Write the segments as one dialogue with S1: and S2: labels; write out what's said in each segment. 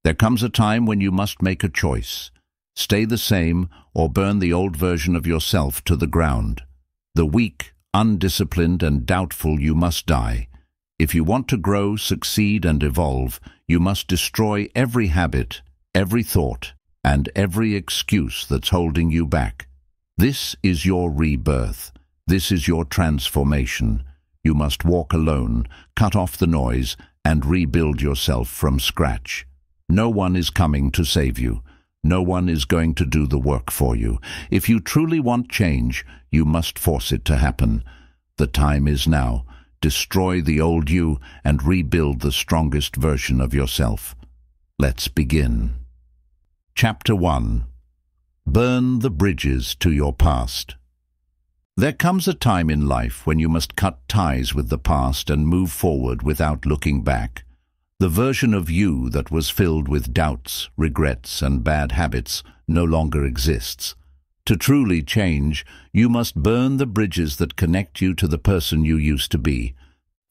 S1: There comes a time when you must make a choice. Stay the same or burn the old version of yourself to the ground. The weak, undisciplined and doubtful you must die. If you want to grow, succeed and evolve, you must destroy every habit, every thought, and every excuse that's holding you back. This is your rebirth. This is your transformation. You must walk alone, cut off the noise, and rebuild yourself from scratch. No one is coming to save you. No one is going to do the work for you. If you truly want change, you must force it to happen. The time is now. Destroy the old you and rebuild the strongest version of yourself. Let's begin. Chapter 1. Burn the bridges to your past. There comes a time in life when you must cut ties with the past and move forward without looking back. The version of you that was filled with doubts, regrets, and bad habits no longer exists. To truly change, you must burn the bridges that connect you to the person you used to be.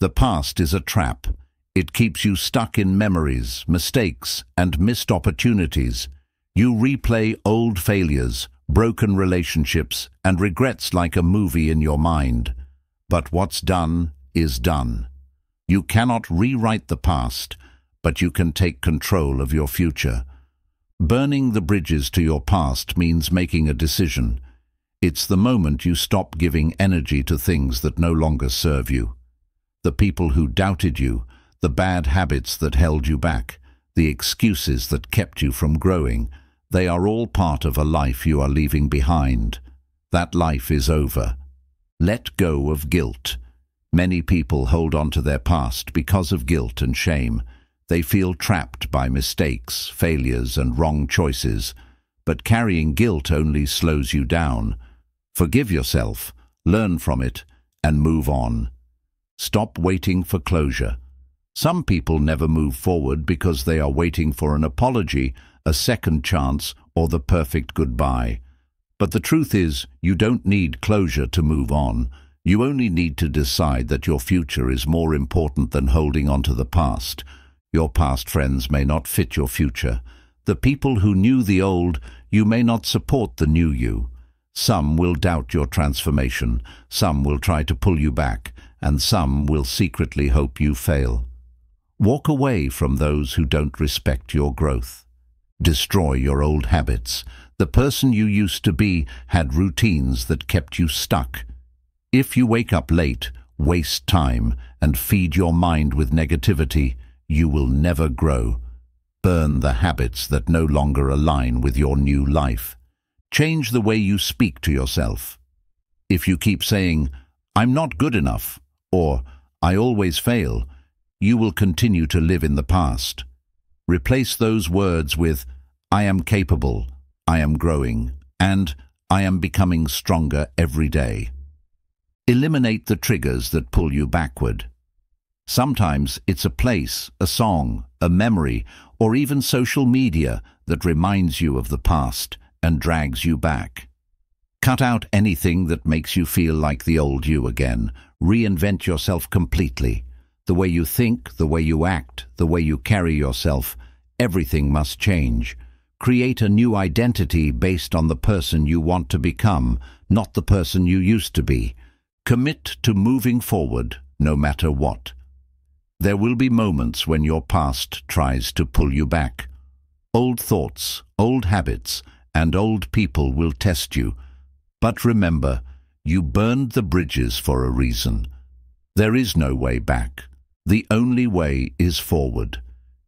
S1: The past is a trap. It keeps you stuck in memories, mistakes, and missed opportunities. You replay old failures, broken relationships, and regrets like a movie in your mind. But what's done is done. You cannot rewrite the past, but you can take control of your future. Burning the bridges to your past means making a decision. It's the moment you stop giving energy to things that no longer serve you. The people who doubted you, the bad habits that held you back, the excuses that kept you from growing, they are all part of a life you are leaving behind. That life is over. Let go of guilt. Many people hold on to their past because of guilt and shame. They feel trapped by mistakes, failures, and wrong choices. But carrying guilt only slows you down. Forgive yourself, learn from it, and move on. Stop waiting for closure. Some people never move forward because they are waiting for an apology, a second chance, or the perfect goodbye. But the truth is, you don't need closure to move on. You only need to decide that your future is more important than holding on to the past. Your past friends may not fit your future. The people who knew the old you may not support the new you. Some will doubt your transformation, some will try to pull you back, and some will secretly hope you fail. Walk away from those who don't respect your growth. Destroy your old habits. The person you used to be had routines that kept you stuck. If you wake up late, waste time, and feed your mind with negativity, you will never grow. Burn the habits that no longer align with your new life. Change the way you speak to yourself. If you keep saying, "I'm not good enough," or "I always fail," you will continue to live in the past. Replace those words with, "I am capable, I am growing, and I am becoming stronger every day." Eliminate the triggers that pull you backward. Sometimes it's a place, a song, a memory, or even social media that reminds you of the past and drags you back. Cut out anything that makes you feel like the old you again. Reinvent yourself completely. The way you think, the way you act, the way you carry yourself, everything must change. Create a new identity based on the person you want to become, not the person you used to be. Commit to moving forward, no matter what. There will be moments when your past tries to pull you back. Old thoughts, old habits, and old people will test you. But remember, you burned the bridges for a reason. There is no way back. The only way is forward.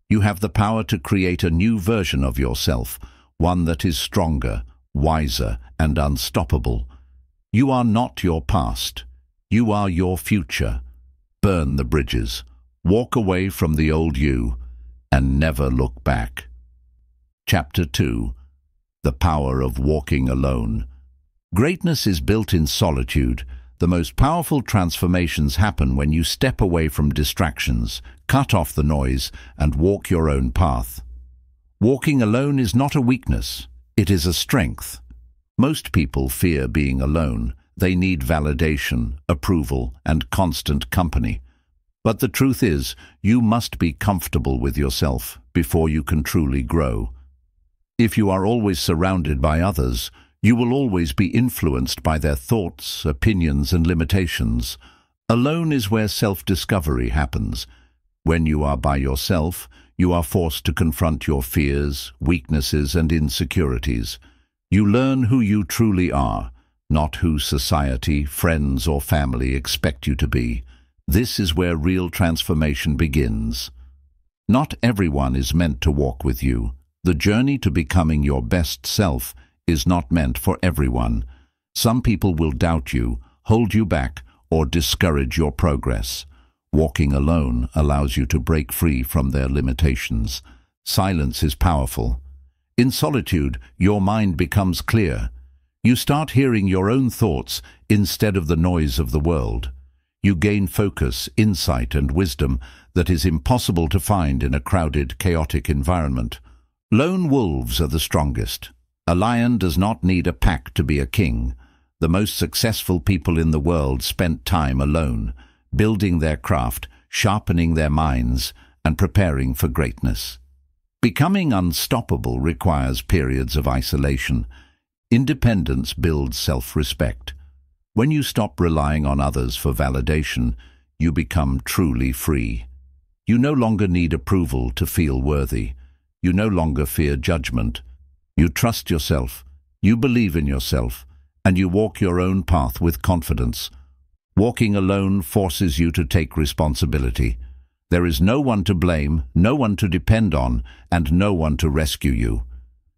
S1: You have the power to create a new version of yourself, one that is stronger, wiser, and unstoppable. You are not your past. You are your future. Burn the bridges. Walk away from the old you, and never look back. Chapter 2. The Power of Walking Alone. Greatness is built in solitude. The most powerful transformations happen when you step away from distractions, cut off the noise, and walk your own path. Walking alone is not a weakness, it is a strength. Most people fear being alone. They need validation, approval, and constant company. But the truth is, you must be comfortable with yourself before you can truly grow. If you are always surrounded by others, you will always be influenced by their thoughts, opinions, and limitations. Alone is where self-discovery happens. When you are by yourself, you are forced to confront your fears, weaknesses, and insecurities. You learn who you truly are, not who society, friends, or family expect you to be. This is where real transformation begins. Not everyone is meant to walk with you. The journey to becoming your best self is not meant for everyone. Some people will doubt you, hold you back, or discourage your progress. Walking alone allows you to break free from their limitations. Silence is powerful. In solitude, your mind becomes clear. You start hearing your own thoughts instead of the noise of the world. You gain focus, insight, and wisdom that is impossible to find in a crowded, chaotic environment. Lone wolves are the strongest. A lion does not need a pack to be a king. The most successful people in the world spent time alone, building their craft, sharpening their minds, and preparing for greatness. Becoming unstoppable requires periods of isolation. Independence builds self-respect. When you stop relying on others for validation, you become truly free. You no longer need approval to feel worthy. You no longer fear judgment. You trust yourself, you believe in yourself, and you walk your own path with confidence. Walking alone forces you to take responsibility. There is no one to blame, no one to depend on, and no one to rescue you.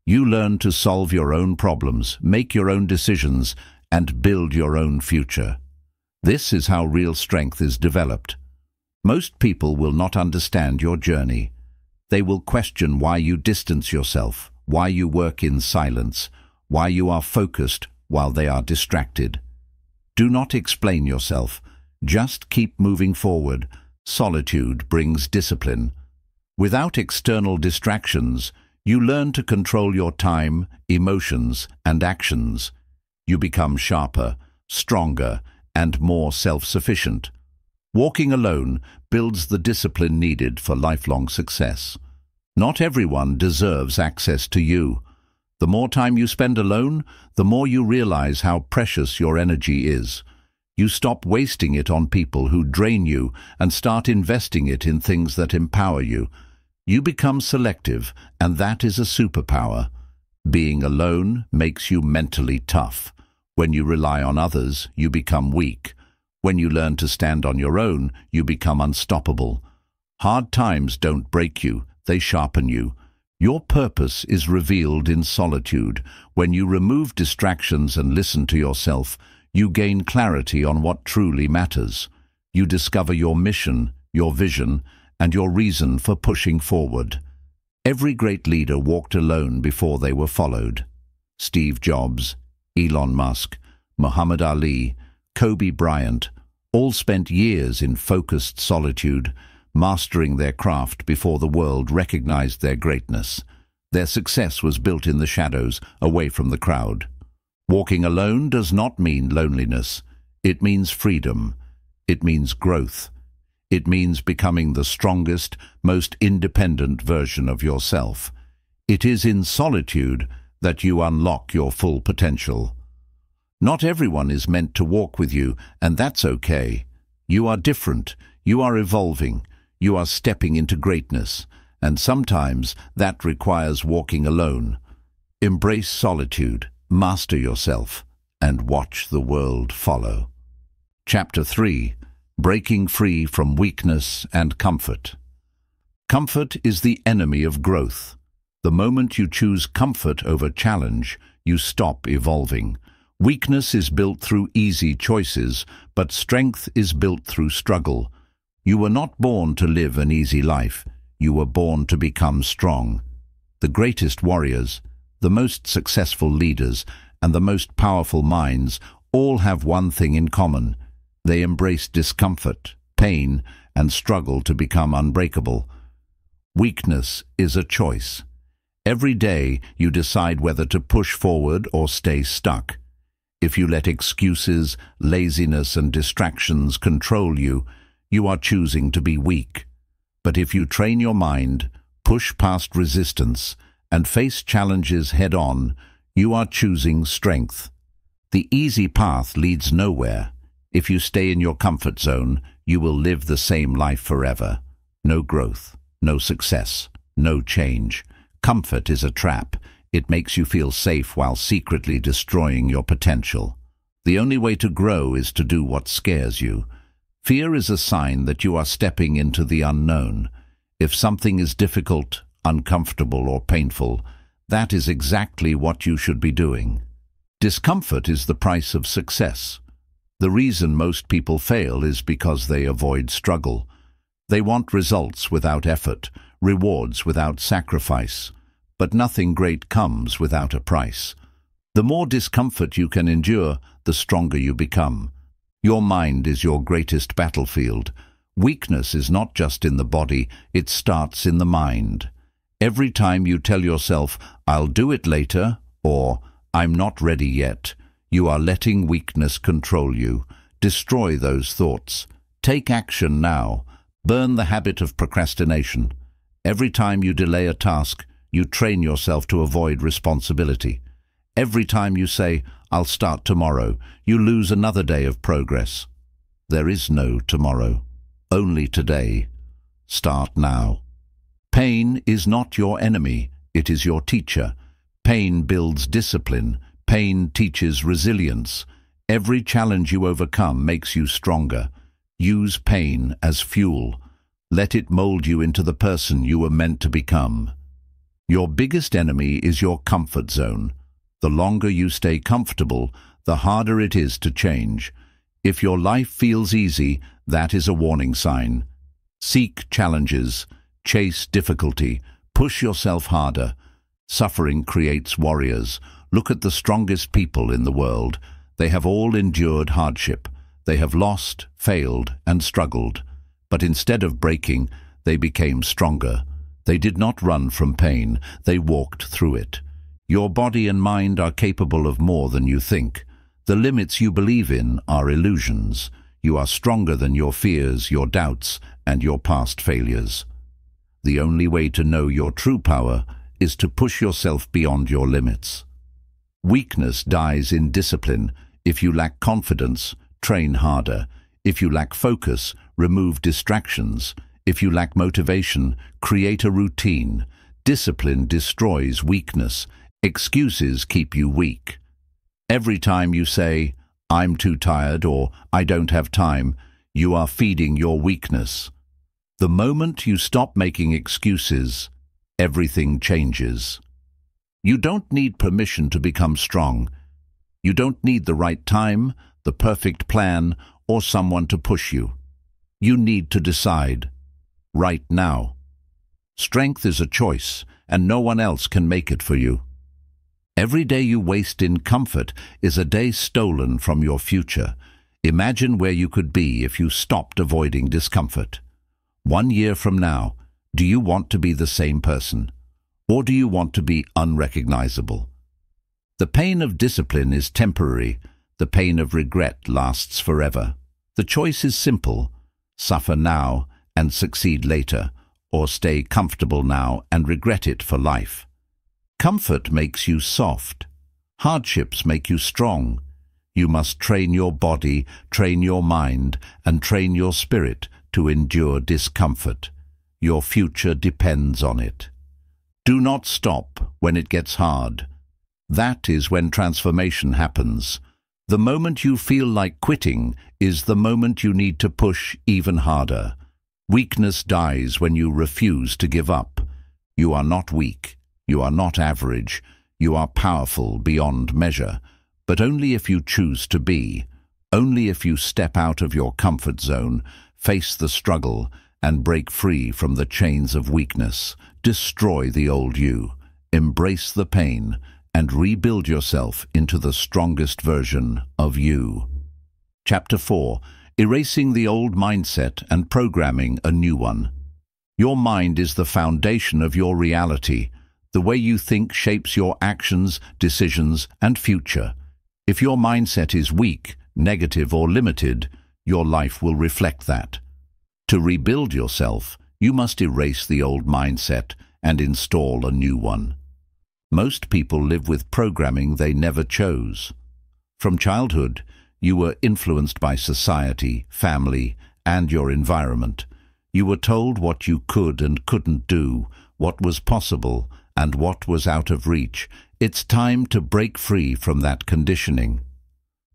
S1: You learn to solve your own problems, make your own decisions, and build your own future. This is how real strength is developed. Most people will not understand your journey. They will question why you distance yourself, why you work in silence, why you are focused while they are distracted. Do not explain yourself. Just keep moving forward. Solitude brings discipline. Without external distractions, you learn to control your time, emotions, and actions. You become sharper, stronger, and more self-sufficient. Walking alone builds the discipline needed for lifelong success. Not everyone deserves access to you. The more time you spend alone, the more you realize how precious your energy is. You stop wasting it on people who drain you and start investing it in things that empower you. You become selective, and that is a superpower. Being alone makes you mentally tough. When you rely on others, you become weak. When you learn to stand on your own, you become unstoppable. Hard times don't break you, they sharpen you. Your purpose is revealed in solitude. When you remove distractions and listen to yourself, you gain clarity on what truly matters. You discover your mission, your vision, and your reason for pushing forward. Every great leader walked alone before they were followed. Steve Jobs, Elon Musk, Muhammad Ali, Kobe Bryant, all spent years in focused solitude, mastering their craft before the world recognized their greatness. Their success was built in the shadows, away from the crowd. Walking alone does not mean loneliness. It means freedom. It means growth. It means becoming the strongest, most independent version of yourself. It is in solitude that you unlock your full potential. Not everyone is meant to walk with you, and that's okay. You are different. You are evolving. You are stepping into greatness, and sometimes that requires walking alone. Embrace solitude, master yourself, and watch the world follow. Chapter 3. Breaking free from weakness and comfort. Comfort is the enemy of growth. The moment you choose comfort over challenge, you stop evolving. Weakness is built through easy choices, but strength is built through struggle. You were not born to live an easy life. You were born to become strong. The greatest warriors, the most successful leaders, and the most powerful minds all have one thing in common. They embrace discomfort, pain, and struggle to become unbreakable. Weakness is a choice. Every day you decide whether to push forward or stay stuck. If you let excuses, laziness, and distractions control you, you are choosing to be weak. But if you train your mind, push past resistance, and face challenges head-on, you are choosing strength. The easy path leads nowhere. If you stay in your comfort zone, you will live the same life forever. No growth, no success, no change. Comfort is a trap. It makes you feel safe while secretly destroying your potential. The only way to grow is to do what scares you. Fear is a sign that you are stepping into the unknown. If something is difficult, uncomfortable, or painful, that is exactly what you should be doing. Discomfort is the price of success. The reason most people fail is because they avoid struggle. They want results without effort, rewards without sacrifice. But nothing great comes without a price. The more discomfort you can endure, the stronger you become. Your mind is your greatest battlefield. Weakness is not just in the body, it starts in the mind. Every time you tell yourself, "I'll do it later," or "I'm not ready yet," you are letting weakness control you. Destroy those thoughts. Take action now. Burn the habit of procrastination. Every time you delay a task, you train yourself to avoid responsibility. Every time you say, "I'll start tomorrow," you lose another day of progress. There is no tomorrow, only today. Start now. Pain is not your enemy, it is your teacher. Pain builds discipline. Pain teaches resilience. Every challenge you overcome makes you stronger. Use pain as fuel. Let it mold you into the person you were meant to become. Your biggest enemy is your comfort zone. The longer you stay comfortable, the harder it is to change. If your life feels easy, that is a warning sign. Seek challenges, chase difficulty, push yourself harder. Suffering creates warriors. Look at the strongest people in the world. They have all endured hardship. They have lost, failed, and struggled. But instead of breaking, they became stronger. They did not run from pain, they walked through it. Your body and mind are capable of more than you think. The limits you believe in are illusions. You are stronger than your fears, your doubts, and your past failures. The only way to know your true power is to push yourself beyond your limits. Weakness dies in discipline. If you lack confidence, train harder. If you lack focus, remove distractions. If you lack motivation, create a routine. Discipline destroys weakness. Excuses keep you weak. Every time you say, "I'm too tired," or "I don't have time," you are feeding your weakness. The moment you stop making excuses, everything changes. You don't need permission to become strong. You don't need the right time, the perfect plan, or someone to push you. You need to decide. Right now. Strength is a choice, and no one else can make it for you. Every day you waste in comfort is a day stolen from your future. Imagine where you could be if you stopped avoiding discomfort. 1 year from now, do you want to be the same person? Or do you want to be unrecognizable? The pain of discipline is temporary. The pain of regret lasts forever. The choice is simple. Suffer now and succeed later, or stay comfortable now and regret it for life. Comfort makes you soft. Hardships make you strong. You must train your body, train your mind, and train your spirit to endure discomfort. Your future depends on it. Do not stop when it gets hard. That is when transformation happens. The moment you feel like quitting is the moment you need to push even harder. Weakness dies when you refuse to give up. You are not weak. You are not average. You are powerful beyond measure. But only if you choose to be. Only if you step out of your comfort zone, face the struggle, and break free from the chains of weakness. Destroy the old you. Embrace the pain, and rebuild yourself into the strongest version of you. Chapter 4. Erasing the old mindset and programming a new one. Your mind is the foundation of your reality. The way you think shapes your actions, decisions, and future. If your mindset is weak, negative, or limited, your life will reflect that. To rebuild yourself, you must erase the old mindset and install a new one. Most people live with programming they never chose. From childhood, you were influenced by society, family, and your environment. You were told what you could and couldn't do, what was possible, and what was out of reach. It's time to break free from that conditioning.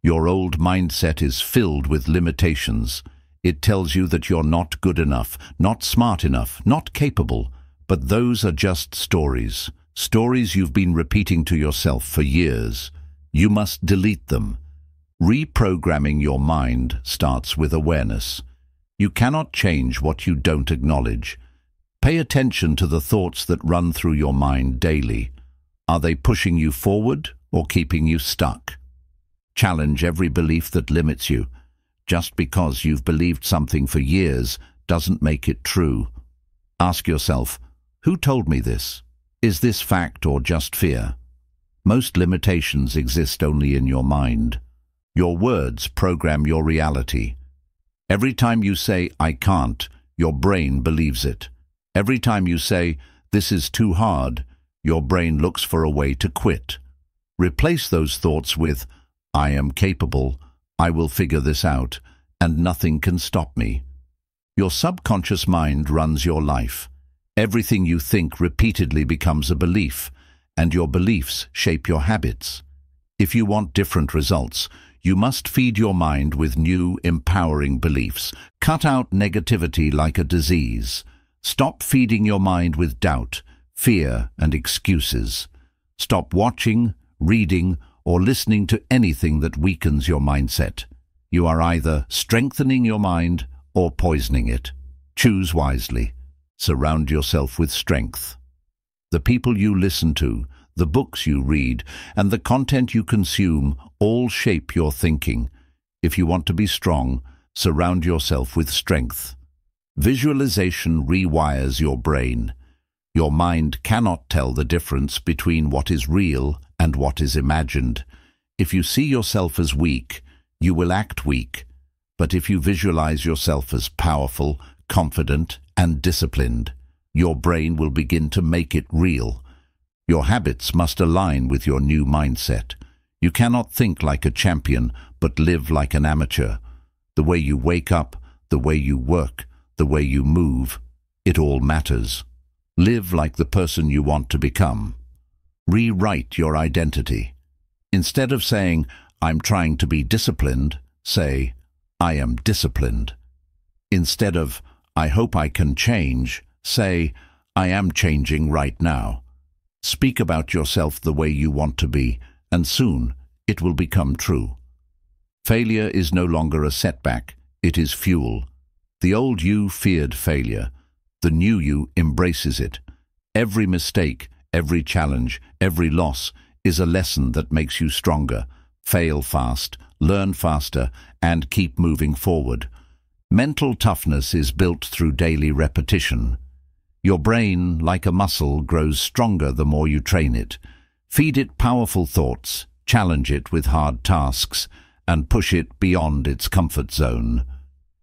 S1: Your old mindset is filled with limitations. It tells you that you're not good enough, not smart enough, not capable. But those are just stories. Stories you've been repeating to yourself for years. You must delete them. Reprogramming your mind starts with awareness. You cannot change what you don't acknowledge. Pay attention to the thoughts that run through your mind daily. Are they pushing you forward or keeping you stuck? Challenge every belief that limits you. Just because you've believed something for years doesn't make it true. Ask yourself, who told me this? Is this fact or just fear? Most limitations exist only in your mind. Your words program your reality. Every time you say, "I can't," your brain believes it. Every time you say, "This is too hard," your brain looks for a way to quit. Replace those thoughts with, "I am capable, I will figure this out, and nothing can stop me." Your subconscious mind runs your life. Everything you think repeatedly becomes a belief, and your beliefs shape your habits. If you want different results, you must feed your mind with new, empowering beliefs. Cut out negativity like a disease. Stop feeding your mind with doubt, fear, and excuses. Stop watching, reading, or listening to anything that weakens your mindset. You are either strengthening your mind or poisoning it. Choose wisely. Surround yourself with strength. The people you listen to, the books you read, and the content you consume all shape your thinking. If you want to be strong, surround yourself with strength. Visualization rewires your brain. Your mind cannot tell the difference between what is real and what is imagined. If you see yourself as weak, you will act weak. But if you visualize yourself as powerful, confident, and disciplined, your brain will begin to make it real. Your habits must align with your new mindset. You cannot think like a champion, but live like an amateur. The way you wake up, the way you work, the way you move, it all matters. Live like the person you want to become. Rewrite your identity. Instead of saying, "I'm trying to be disciplined," say, "I am disciplined." Instead of, "I hope I can change," say, "I am changing right now." Speak about yourself the way you want to be, and soon it will become true. Failure is no longer a setback, it is fuel. The old you feared failure. The new you embraces it. Every mistake, every challenge, every loss is a lesson that makes you stronger. Fail fast, learn faster, and keep moving forward. Mental toughness is built through daily repetition. Your brain, like a muscle, grows stronger the more you train it. Feed it powerful thoughts, challenge it with hard tasks, and push it beyond its comfort zone.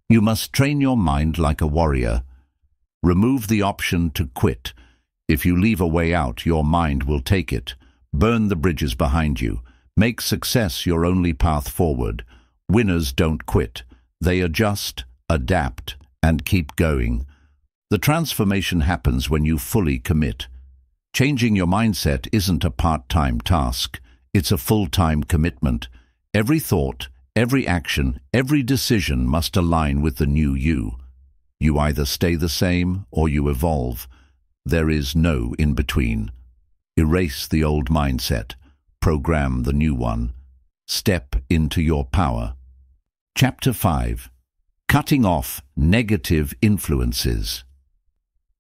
S1: You must train your mind like a warrior. Remove the option to quit. If you leave a way out, your mind will take it. Burn the bridges behind you. Make success your only path forward. Winners don't quit. They adjust, adapt, and keep going. The transformation happens when you fully commit. Changing your mindset isn't a part-time task. It's a full-time commitment. Every thought, every action, every decision must align with the new you. You either stay the same or you evolve. There is no in-between. Erase the old mindset. Program the new one. Step into your power. Chapter 5. Cutting off negative influences.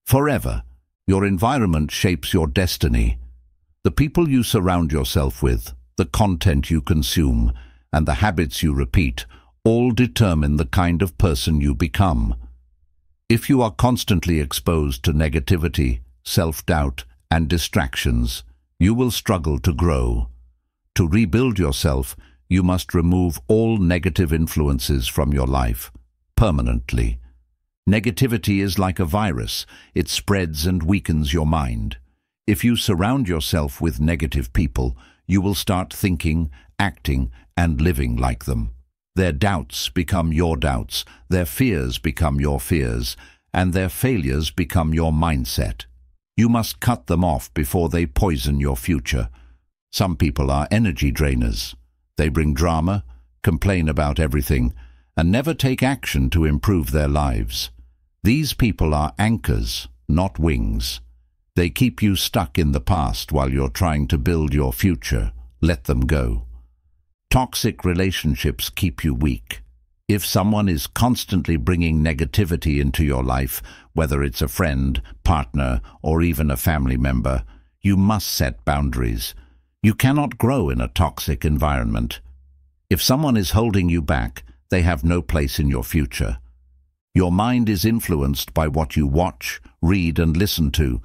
S1: Forever, your environment shapes your destiny. The people you surround yourself with, the content you consume, and the habits you repeat all determine the kind of person you become. If you are constantly exposed to negativity, self-doubt, and distractions, you will struggle to grow. To rebuild yourself, you must remove all negative influences from your life, permanently. Negativity is like a virus. It spreads and weakens your mind. If you surround yourself with negative people, you will start thinking, acting, and living like them. Their doubts become your doubts, their fears become your fears, and their failures become your mindset. You must cut them off before they poison your future. Some people are energy drainers. They bring drama, complain about everything, and never take action to improve their lives. These people are anchors, not wings. They keep you stuck in the past while you're trying to build your future. Let them go. Toxic relationships keep you weak. If someone is constantly bringing negativity into your life, whether it's a friend, partner, or even a family member, you must set boundaries. You cannot grow in a toxic environment. If someone is holding you back, they have no place in your future. Your mind is influenced by what you watch, read, and listen to.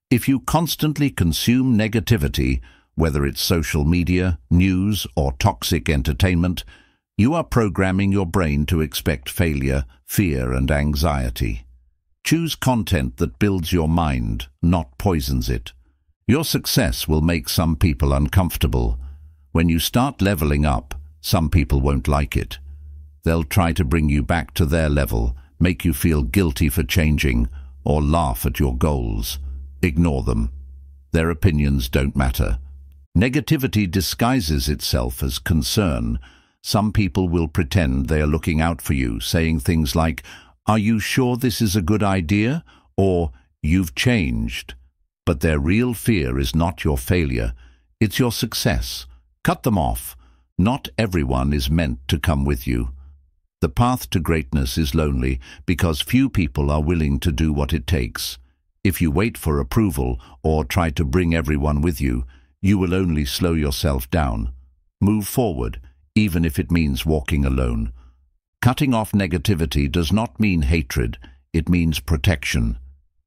S1: If you constantly consume negativity, whether it's social media, news, or toxic entertainment, you are programming your brain to expect failure, fear, and anxiety. Choose content that builds your mind, not poisons it. Your success will make some people uncomfortable. When you start leveling up, some people won't like it. They'll try to bring you back to their level, make you feel guilty for changing, or laugh at your goals. Ignore them. Their opinions don't matter. Negativity disguises itself as concern. Some people will pretend they are looking out for you, saying things like, "Are you sure this is a good idea?" or "You've changed." But their real fear is not your failure, it's your success. Cut them off. Not everyone is meant to come with you. The path to greatness is lonely because few people are willing to do what it takes. If you wait for approval or try to bring everyone with you, you will only slow yourself down. Move forward, even if it means walking alone. Cutting off negativity does not mean hatred, it means protection.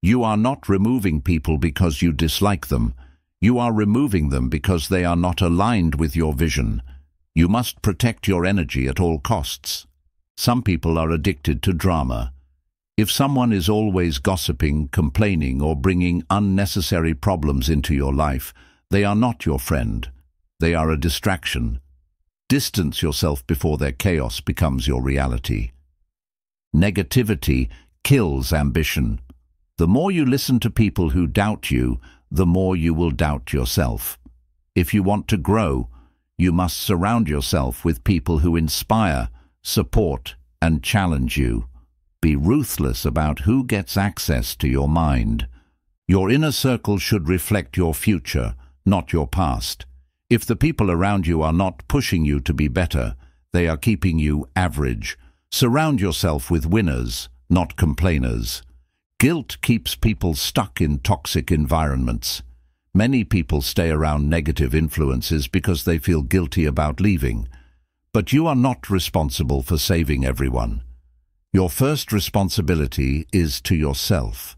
S1: You are not removing people because you dislike them. You are removing them because they are not aligned with your vision. You must protect your energy at all costs. Some people are addicted to drama. If someone is always gossiping, complaining, or bringing unnecessary problems into your life, they are not your friend. They are a distraction. Distance yourself before their chaos becomes your reality. Negativity kills ambition. The more you listen to people who doubt you, the more you will doubt yourself. If you want to grow, you must surround yourself with people who inspire, support, and challenge you. Be ruthless about who gets access to your mind. Your inner circle should reflect your future, not your past. If the people around you are not pushing you to be better, they are keeping you average. Surround yourself with winners, not complainers. Guilt keeps people stuck in toxic environments. Many people stay around negative influences because they feel guilty about leaving. But you are not responsible for saving everyone. Your first responsibility is to yourself.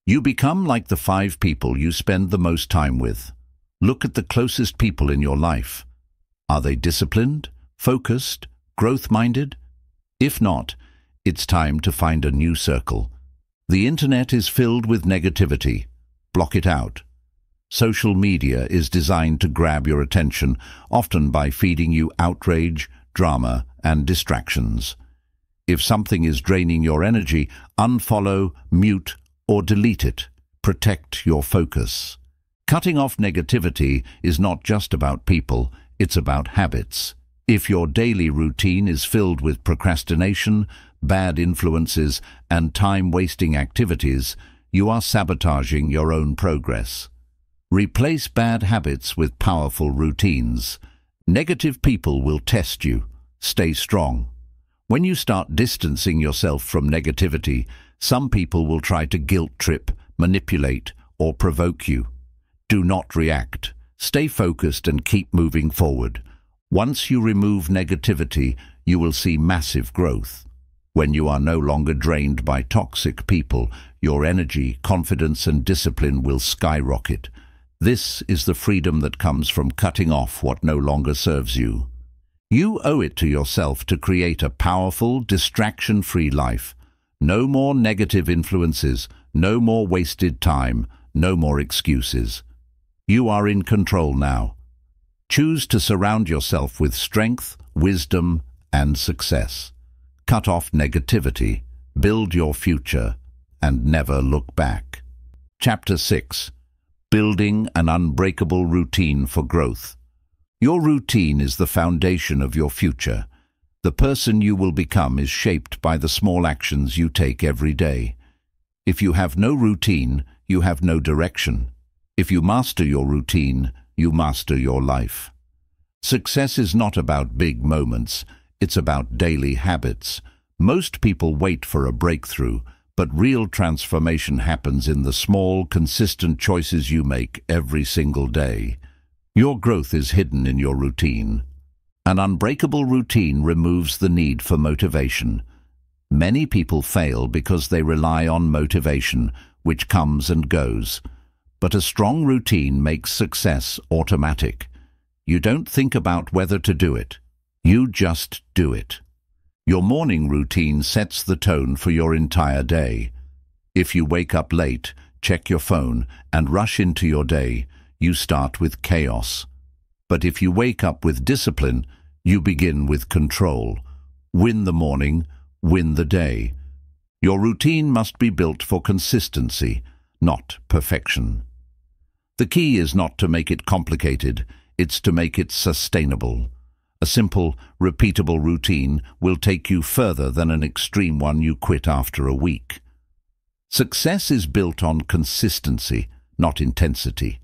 S1: You become like the 5 people you spend the most time with. Look at the closest people in your life. Are they disciplined, focused, growth-minded? If not, it's time to find a new circle. The internet is filled with negativity. Block it out. Social media is designed to grab your attention, often by feeding you outrage, drama, and distractions. If something is draining your energy, unfollow, mute, or delete it. Protect your focus. Cutting off negativity is not just about people, it's about habits. If your daily routine is filled with procrastination, bad influences, and time-wasting activities, you are sabotaging your own progress. Replace bad habits with powerful routines. Negative people will test you. Stay strong. When you start distancing yourself from negativity, some people will try to guilt-trip, manipulate, or provoke you. Do not react. Stay focused and keep moving forward. Once you remove negativity, you will see massive growth. When you are no longer drained by toxic people, your energy, confidence, and discipline will skyrocket. This is the freedom that comes from cutting off what no longer serves you. You owe it to yourself to create a powerful, distraction-free life. No more negative influences, no more wasted time, no more excuses. You are in control now. Choose to surround yourself with strength, wisdom, and success. Cut off negativity, build your future, and never look back. Chapter 6. Building an unbreakable routine for growth. Your routine is the foundation of your future. The person you will become is shaped by the small actions you take every day. If you have no routine, you have no direction. If you master your routine, you master your life. Success is not about big moments, it's about daily habits. Most people wait for a breakthrough, but real transformation happens in the small, consistent choices you make every single day. Your growth is hidden in your routine. An unbreakable routine removes the need for motivation. Many people fail because they rely on motivation, which comes and goes. But a strong routine makes success automatic. You don't think about whether to do it. You just do it. Your morning routine sets the tone for your entire day. If you wake up late, check your phone, and rush into your day, you start with chaos. But if you wake up with discipline, you begin with control. Win the morning, win the day. Your routine must be built for consistency, not perfection. The key is not to make it complicated, it's to make it sustainable. A simple, repeatable routine will take you further than an extreme one you quit after a week. Success is built on consistency, not intensity.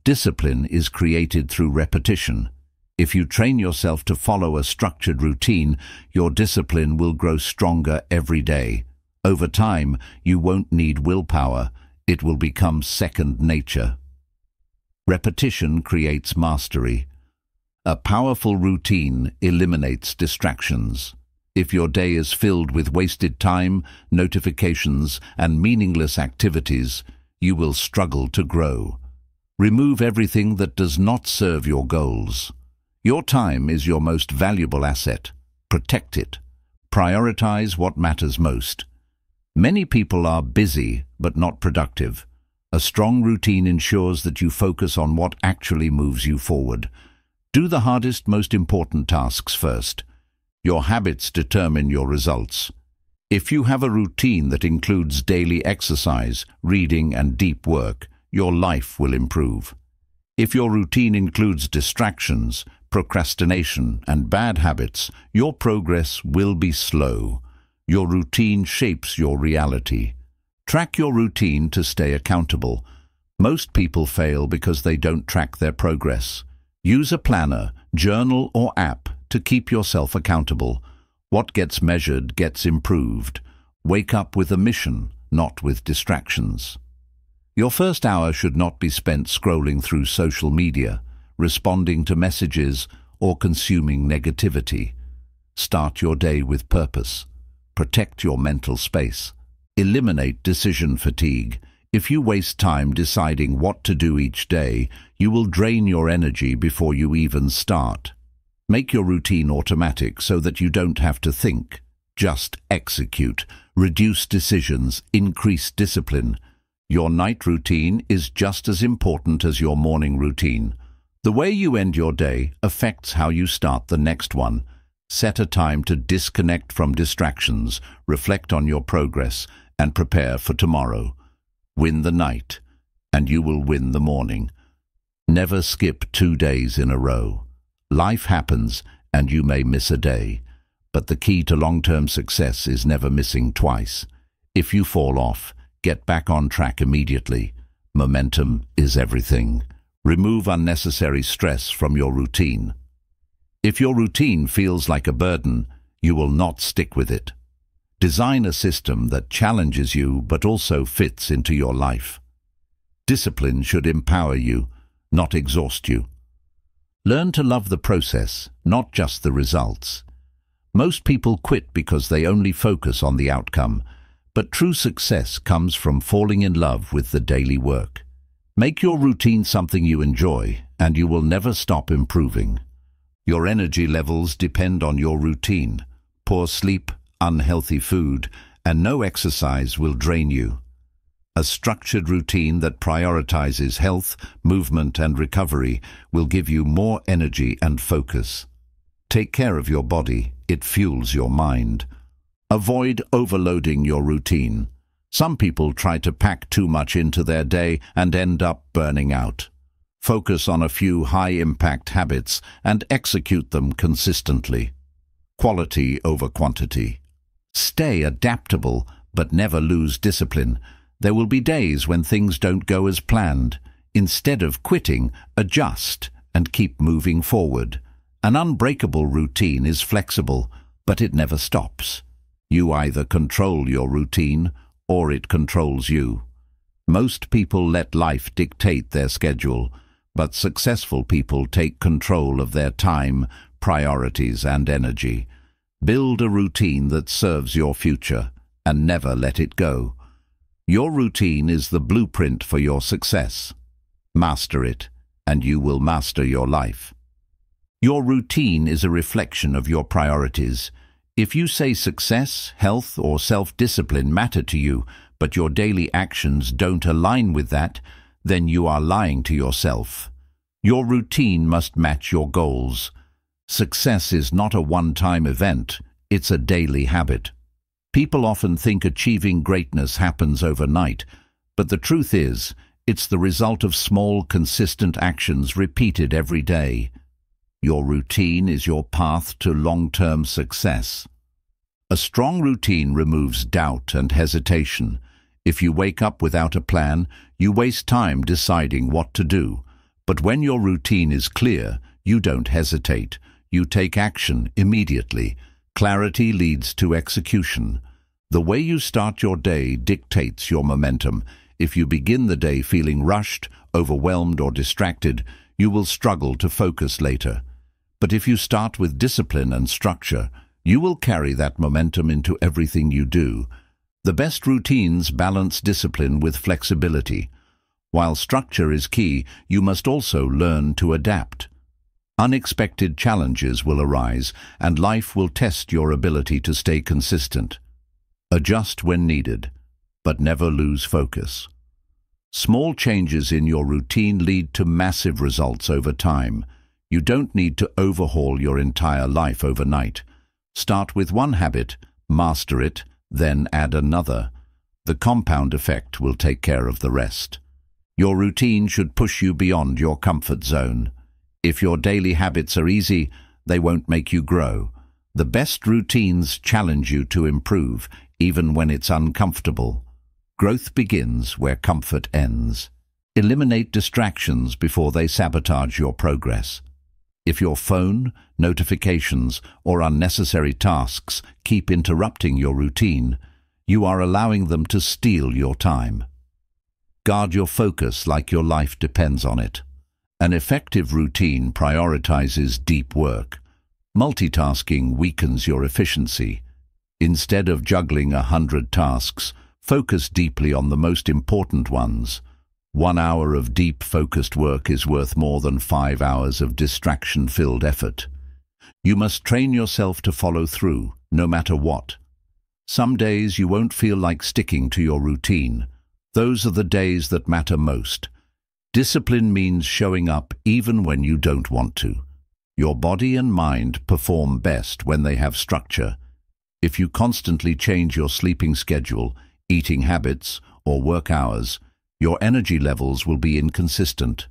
S1: Discipline is created through repetition. If you train yourself to follow a structured routine, your discipline will grow stronger every day. Over time, you won't need willpower. It will become second nature. Repetition creates mastery. A powerful routine eliminates distractions. If your day is filled with wasted time, notifications, and meaningless activities, you will struggle to grow. Remove everything that does not serve your goals. Your time is your most valuable asset. Protect it. Prioritize what matters most. Many people are busy but not productive. A strong routine ensures that you focus on what actually moves you forward. Do the hardest, most important tasks first. Your habits determine your results. If you have a routine that includes daily exercise, reading, and deep work, your life will improve. If your routine includes distractions, procrastination, and bad habits, your progress will be slow. Your routine shapes your reality. Track your routine to stay accountable. Most people fail because they don't track their progress. Use a planner, journal, or app to keep yourself accountable. What gets measured gets improved. Wake up with a mission, not with distractions. Your first hour should not be spent scrolling through social media, responding to messages, or consuming negativity. Start your day with purpose. Protect your mental space. Eliminate decision fatigue. If you waste time deciding what to do each day, you will drain your energy before you even start. Make your routine automatic so that you don't have to think. Just execute. Reduce decisions. Increase discipline. Your night routine is just as important as your morning routine. The way you end your day affects how you start the next one. Set a time to disconnect from distractions, reflect on your progress, and prepare for tomorrow. Win the night, and you will win the morning. Never skip 2 days in a row. Life happens, and you may miss a day. But the key to long-term success is never missing twice. If you fall off, get back on track immediately. Momentum is everything. Remove unnecessary stress from your routine. If your routine feels like a burden, you will not stick with it. Design a system that challenges you but also fits into your life. Discipline should empower you, not exhaust you. Learn to love the process, not just the results. Most people quit because they only focus on the outcome, but true success comes from falling in love with the daily work. Make your routine something you enjoy, and you will never stop improving. Your energy levels depend on your routine. Poor sleep, unhealthy food, and no exercise will drain you. A structured routine that prioritizes health, movement, and recovery will give you more energy and focus. Take care of your body. It fuels your mind. Avoid overloading your routine. Some people try to pack too much into their day and end up burning out. Focus on a few high-impact habits and execute them consistently. Quality over quantity. Stay adaptable, but never lose discipline. There will be days when things don't go as planned. Instead of quitting, adjust and keep moving forward. An unbreakable routine is flexible, but it never stops. You either control your routine or it controls you. Most people let life dictate their schedule, but successful people take control of their time, priorities, and energy. Build a routine that serves your future and never let it go. Your routine is the blueprint for your success. Master it, and you will master your life. Your routine is a reflection of your priorities. If you say success, health, or self-discipline matter to you, but your daily actions don't align with that, then you are lying to yourself. Your routine must match your goals. Success is not a one-time event, it's a daily habit. People often think achieving greatness happens overnight, but the truth is, it's the result of small, consistent actions repeated every day. Your routine is your path to long-term success. A strong routine removes doubt and hesitation. If you wake up without a plan, you waste time deciding what to do. But when your routine is clear, you don't hesitate. You take action immediately. Clarity leads to execution. The way you start your day dictates your momentum. If you begin the day feeling rushed, overwhelmed, or distracted, you will struggle to focus later. But if you start with discipline and structure, you will carry that momentum into everything you do. The best routines balance discipline with flexibility. While structure is key, you must also learn to adapt. Unexpected challenges will arise, and life will test your ability to stay consistent. Adjust when needed, but never lose focus. Small changes in your routine lead to massive results over time. You don't need to overhaul your entire life overnight. Start with one habit, master it, then add another. The compound effect will take care of the rest. Your routine should push you beyond your comfort zone. If your daily habits are easy, they won't make you grow. The best routines challenge you to improve, even when it's uncomfortable. Growth begins where comfort ends. Eliminate distractions before they sabotage your progress. If your phone, notifications, or unnecessary tasks keep interrupting your routine, you are allowing them to steal your time. Guard your focus like your life depends on it. An effective routine prioritizes deep work. Multitasking weakens your efficiency. Instead of juggling 100 tasks, focus deeply on the most important ones. 1 hour of deep, focused work is worth more than 5 hours of distraction-filled effort. You must train yourself to follow through, no matter what. Some days you won't feel like sticking to your routine. Those are the days that matter most. Discipline means showing up even when you don't want to. Your body and mind perform best when they have structure. If you constantly change your sleeping schedule, eating habits, or work hours, your energy levels will be inconsistent.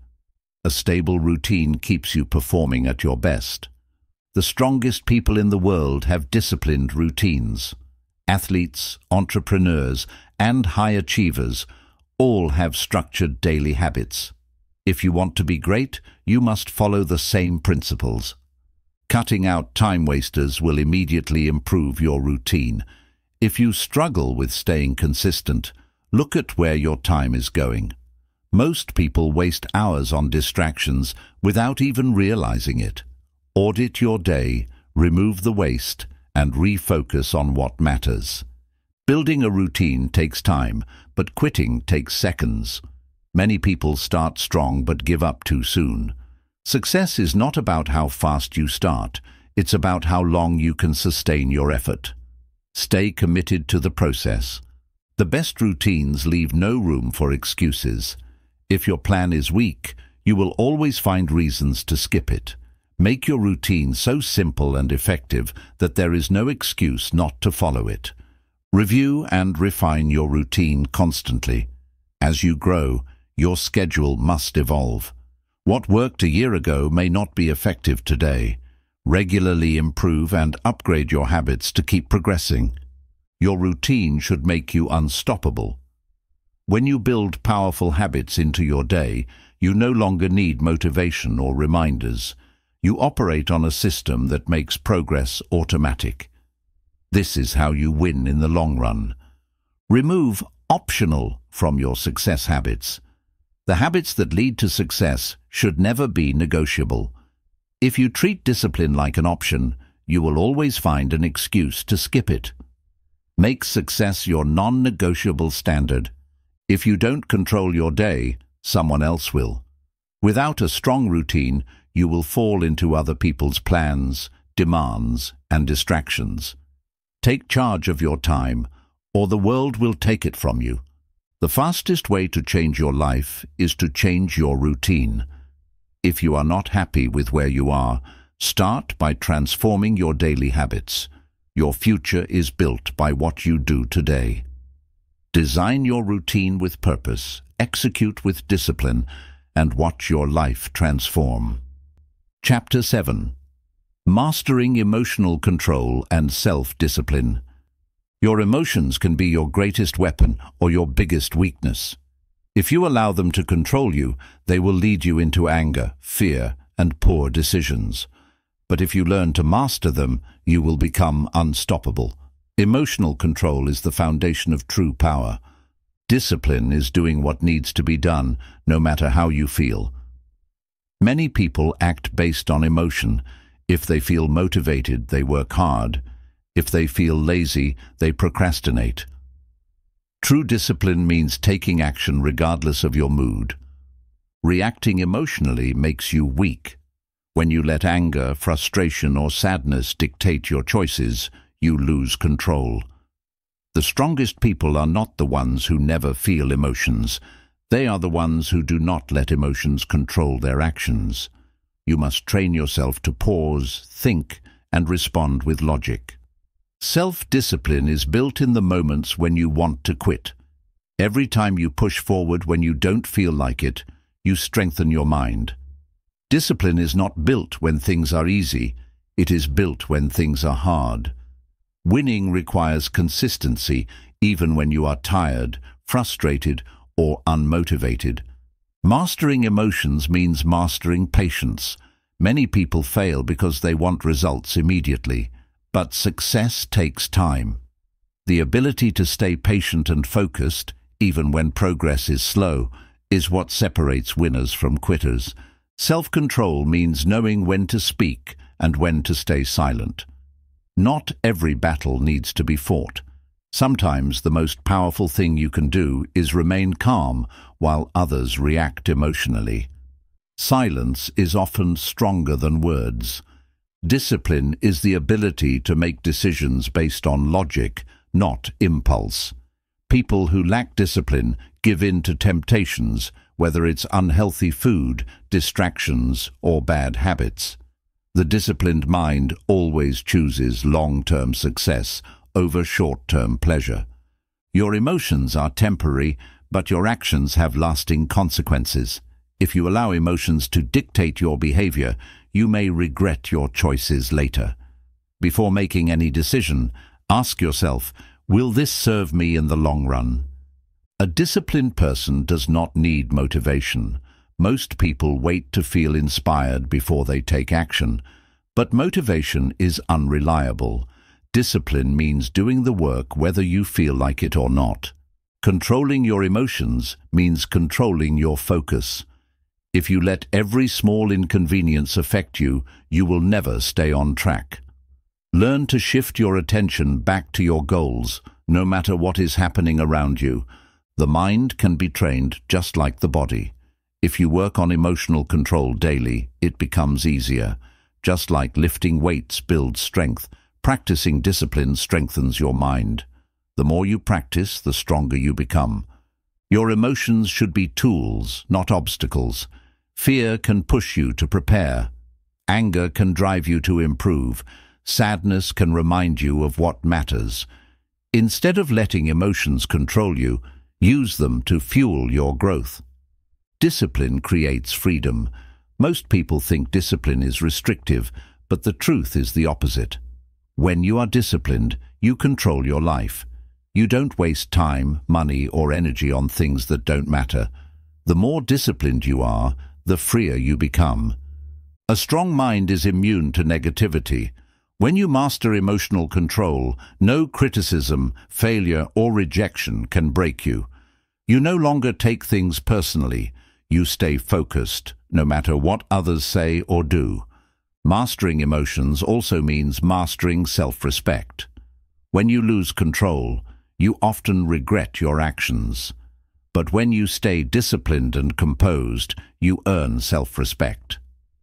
S1: A stable routine keeps you performing at your best. The strongest people in the world have disciplined routines. Athletes, entrepreneurs, and high achievers all have structured daily habits. If you want to be great, you must follow the same principles. Cutting out time wasters will immediately improve your routine. If you struggle with staying consistent, look at where your time is going. Most people waste hours on distractions without even realizing it. Audit your day, remove the waste, and refocus on what matters. Building a routine takes time, but quitting takes seconds. Many people start strong but give up too soon. Success is not about how fast you start, it's about how long you can sustain your effort. Stay committed to the process. The best routines leave no room for excuses. If your plan is weak, you will always find reasons to skip it. Make your routine so simple and effective that there is no excuse not to follow it. Review and refine your routine constantly. As you grow, your schedule must evolve. What worked a year ago may not be effective today. Regularly improve and upgrade your habits to keep progressing. Your routine should make you unstoppable. When you build powerful habits into your day, you no longer need motivation or reminders. You operate on a system that makes progress automatic. This is how you win in the long run. Remove optional from your success habits. The habits that lead to success should never be negotiable. If you treat discipline like an option, you will always find an excuse to skip it. Make success your non-negotiable standard. If you don't control your day, someone else will. Without a strong routine, you will fall into other people's plans, demands, and distractions. Take charge of your time, or the world will take it from you. The fastest way to change your life is to change your routine. If you are not happy with where you are, start by transforming your daily habits. Your future is built by what you do today. Design your routine with purpose, execute with discipline, and watch your life transform. Chapter 7. Mastering Emotional Control and Self-Discipline. Your emotions can be your greatest weapon or your biggest weakness. If you allow them to control you, they will lead you into anger, fear, and poor decisions. But if you learn to master them, you will become unstoppable. Emotional control is the foundation of true power. Discipline is doing what needs to be done, no matter how you feel. Many people act based on emotion. If they feel motivated, they work hard. If they feel lazy, they procrastinate. True discipline means taking action regardless of your mood. Reacting emotionally makes you weak. When you let anger, frustration, or sadness dictate your choices, you lose control. The strongest people are not the ones who never feel emotions. They are the ones who do not let emotions control their actions. You must train yourself to pause, think, and respond with logic. Self-discipline is built in the moments when you want to quit. Every time you push forward when you don't feel like it, you strengthen your mind. Discipline is not built when things are easy. It is built when things are hard. Winning requires consistency, even when you are tired, frustrated, or unmotivated. Mastering emotions means mastering patience. Many people fail because they want results immediately, but success takes time. The ability to stay patient and focused, even when progress is slow, is what separates winners from quitters. Self-control means knowing when to speak and when to stay silent. Not every battle needs to be fought. Sometimes the most powerful thing you can do is remain calm while others react emotionally. Silence is often stronger than words. Discipline is the ability to make decisions based on logic, not impulse. People who lack discipline give in to temptations, whether it's unhealthy food, distractions, or bad habits. The disciplined mind always chooses long-term success over short-term pleasure. Your emotions are temporary, but your actions have lasting consequences. If you allow emotions to dictate your behavior, you may regret your choices later. Before making any decision, ask yourself, will this serve me in the long run? A disciplined person does not need motivation. Most people wait to feel inspired before they take action, but motivation is unreliable. Discipline means doing the work whether you feel like it or not. Controlling your emotions means controlling your focus. If you let every small inconvenience affect you, you will never stay on track. Learn to shift your attention back to your goals, no matter what is happening around you. The mind can be trained just like the body. If you work on emotional control daily, it becomes easier. Just like lifting weights builds strength, Practicing discipline strengthens your mind. The more you practice, the stronger you become. Your emotions should be tools, not obstacles. Fear can push you to prepare. Anger can drive you to improve. Sadness can remind you of what matters. Instead of letting emotions control you, use them to fuel your growth. Discipline creates freedom. Most people think discipline is restrictive, but the truth is the opposite. When you are disciplined, you control your life. You don't waste time, money, or energy on things that don't matter. The more disciplined you are, the freer you become. A strong mind is immune to negativity. When you master emotional control, no criticism, failure, or rejection can break you. You no longer take things personally. You stay focused, no matter what others say or do. Mastering emotions also means mastering self-respect. When you lose control, you often regret your actions. But when you stay disciplined and composed, you earn self-respect.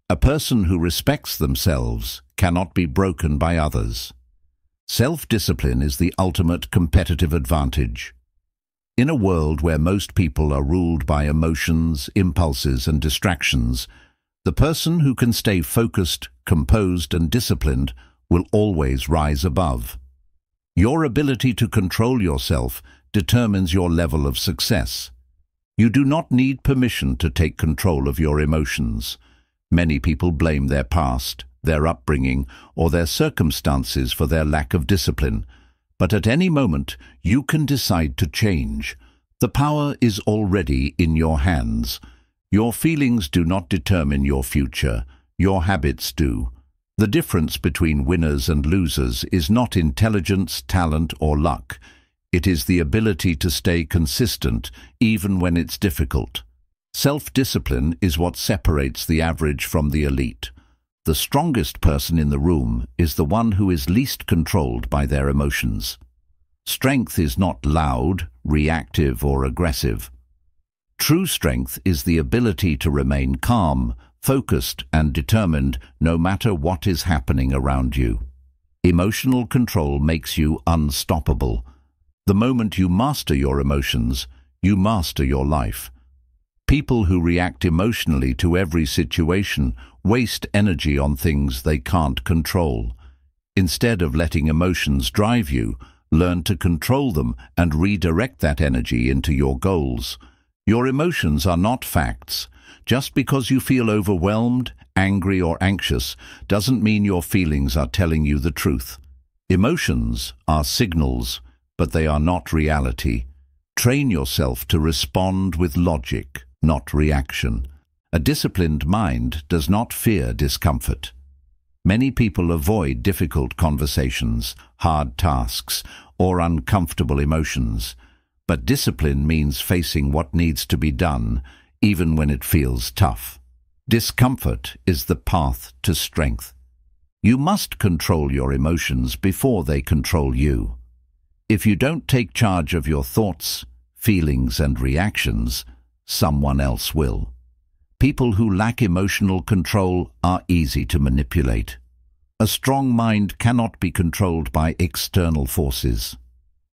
S1: A person who respects themselves cannot be broken by others. Self-discipline is the ultimate competitive advantage. In a world where most people are ruled by emotions, impulses, and distractions, the person who can stay focused, composed, and disciplined will always rise above. Your ability to control yourself determines your level of success. You do not need permission to take control of your emotions. Many people blame their past, their upbringing, or their circumstances for their lack of discipline. But at any moment, you can decide to change. The power is already in your hands. Your feelings do not determine your future. Your habits do. The difference between winners and losers is not intelligence, talent, or luck. It is the ability to stay consistent, even when it's difficult. Self-discipline is what separates the average from the elite. The strongest person in the room is the one who is least controlled by their emotions. Strength is not loud, reactive, or aggressive. True strength is the ability to remain calm, focused, and determined no matter what is happening around you. Emotional control makes you unstoppable. The moment you master your emotions, you master your life. People who react emotionally to every situation waste energy on things they can't control. Instead of letting emotions drive you, learn to control them and redirect that energy into your goals. Your emotions are not facts. Just because you feel overwhelmed, angry, or anxious doesn't mean your feelings are telling you the truth. Emotions are signals, but they are not reality. Train yourself to respond with logic, not reaction. A disciplined mind does not fear discomfort. Many people avoid difficult conversations, hard tasks, or uncomfortable emotions. But discipline means facing what needs to be done, even when it feels tough. Discomfort is the path to strength. You must control your emotions before they control you. If you don't take charge of your thoughts, feelings, and reactions, someone else will. People who lack emotional control are easy to manipulate. A strong mind cannot be controlled by external forces.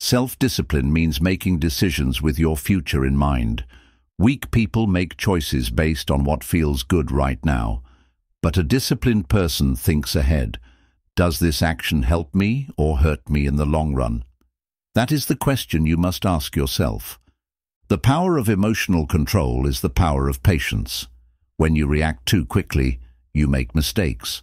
S1: Self-discipline means making decisions with your future in mind. Weak people make choices based on what feels good right now. But a disciplined person thinks ahead. Does this action help me or hurt me in the long run? That is the question you must ask yourself. The power of emotional control is the power of patience. When you react too quickly, you make mistakes.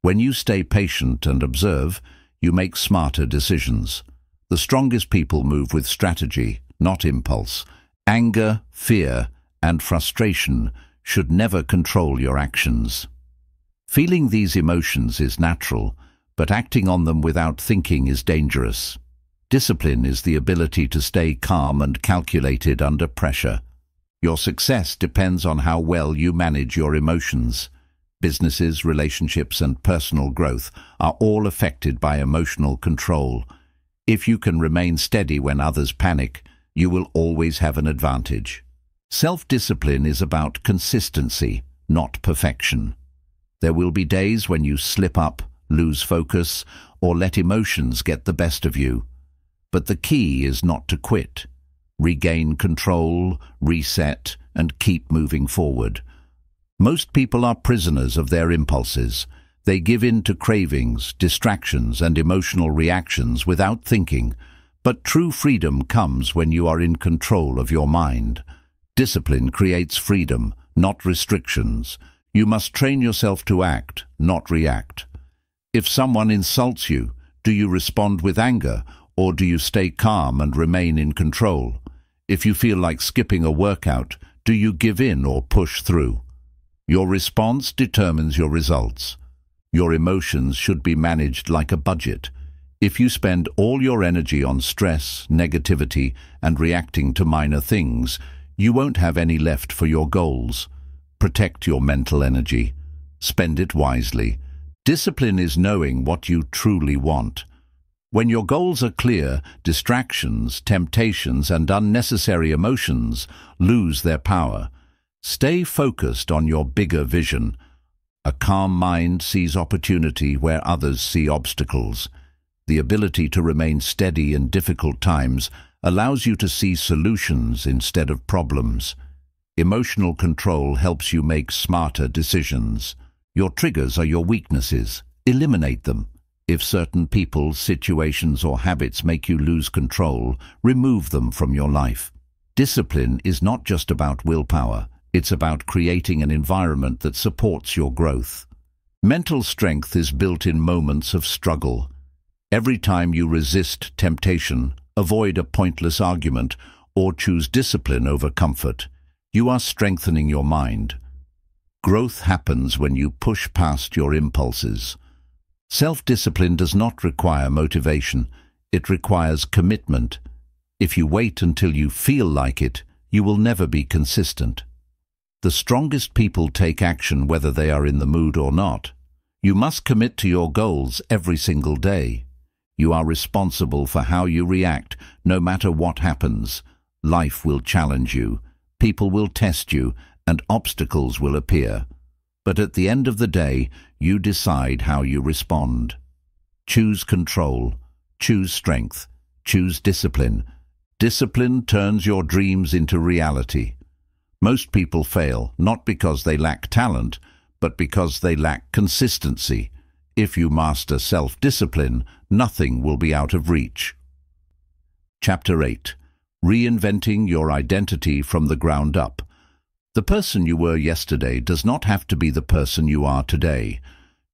S1: When you stay patient and observe, you make smarter decisions. The strongest people move with strategy, not impulse. Anger, fear, and frustration should never control your actions. Feeling these emotions is natural, but acting on them without thinking is dangerous. Discipline is the ability to stay calm and calculated under pressure. Your success depends on how well you manage your emotions. Businesses, relationships, and personal growth are all affected by emotional control. If you can remain steady when others panic, you will always have an advantage. Self-discipline is about consistency, not perfection. There will be days when you slip up, lose focus, or let emotions get the best of you. But the key is not to quit. Regain control, reset, and keep moving forward. Most people are prisoners of their impulses. They give in to cravings, distractions, and emotional reactions without thinking. But true freedom comes when you are in control of your mind. Discipline creates freedom, not restrictions. You must train yourself to act, not react. If someone insults you, do you respond with anger, or do you stay calm and remain in control? If you feel like skipping a workout, do you give in or push through? Your response determines your results. Your emotions should be managed like a budget. If you spend all your energy on stress, negativity, and reacting to minor things, you won't have any left for your goals. Protect your mental energy. Spend it wisely. Discipline is knowing what you truly want. When your goals are clear, distractions, temptations, and unnecessary emotions lose their power. Stay focused on your bigger vision. A calm mind sees opportunity where others see obstacles. The ability to remain steady in difficult times allows you to see solutions instead of problems. Emotional control helps you make smarter decisions. Your triggers are your weaknesses. Eliminate them. If certain people, situations, or habits make you lose control, remove them from your life. Discipline is not just about willpower. It's about creating an environment that supports your growth. Mental strength is built in moments of struggle. Every time you resist temptation, avoid a pointless argument, or choose discipline over comfort, you are strengthening your mind. Growth happens when you push past your impulses. Self-discipline does not require motivation. It requires commitment. If you wait until you feel like it, you will never be consistent. The strongest people take action whether they are in the mood or not. You must commit to your goals every single day. You are responsible for how you react, no matter what happens. Life will challenge you, people will test you, and obstacles will appear. But at the end of the day, you decide how you respond. Choose control, choose strength, choose discipline. Discipline turns your dreams into reality. Most people fail, not because they lack talent, but because they lack consistency. If you master self-discipline, nothing will be out of reach. Chapter 8. Reinventing your identity from the ground up. The person you were yesterday does not have to be the person you are today.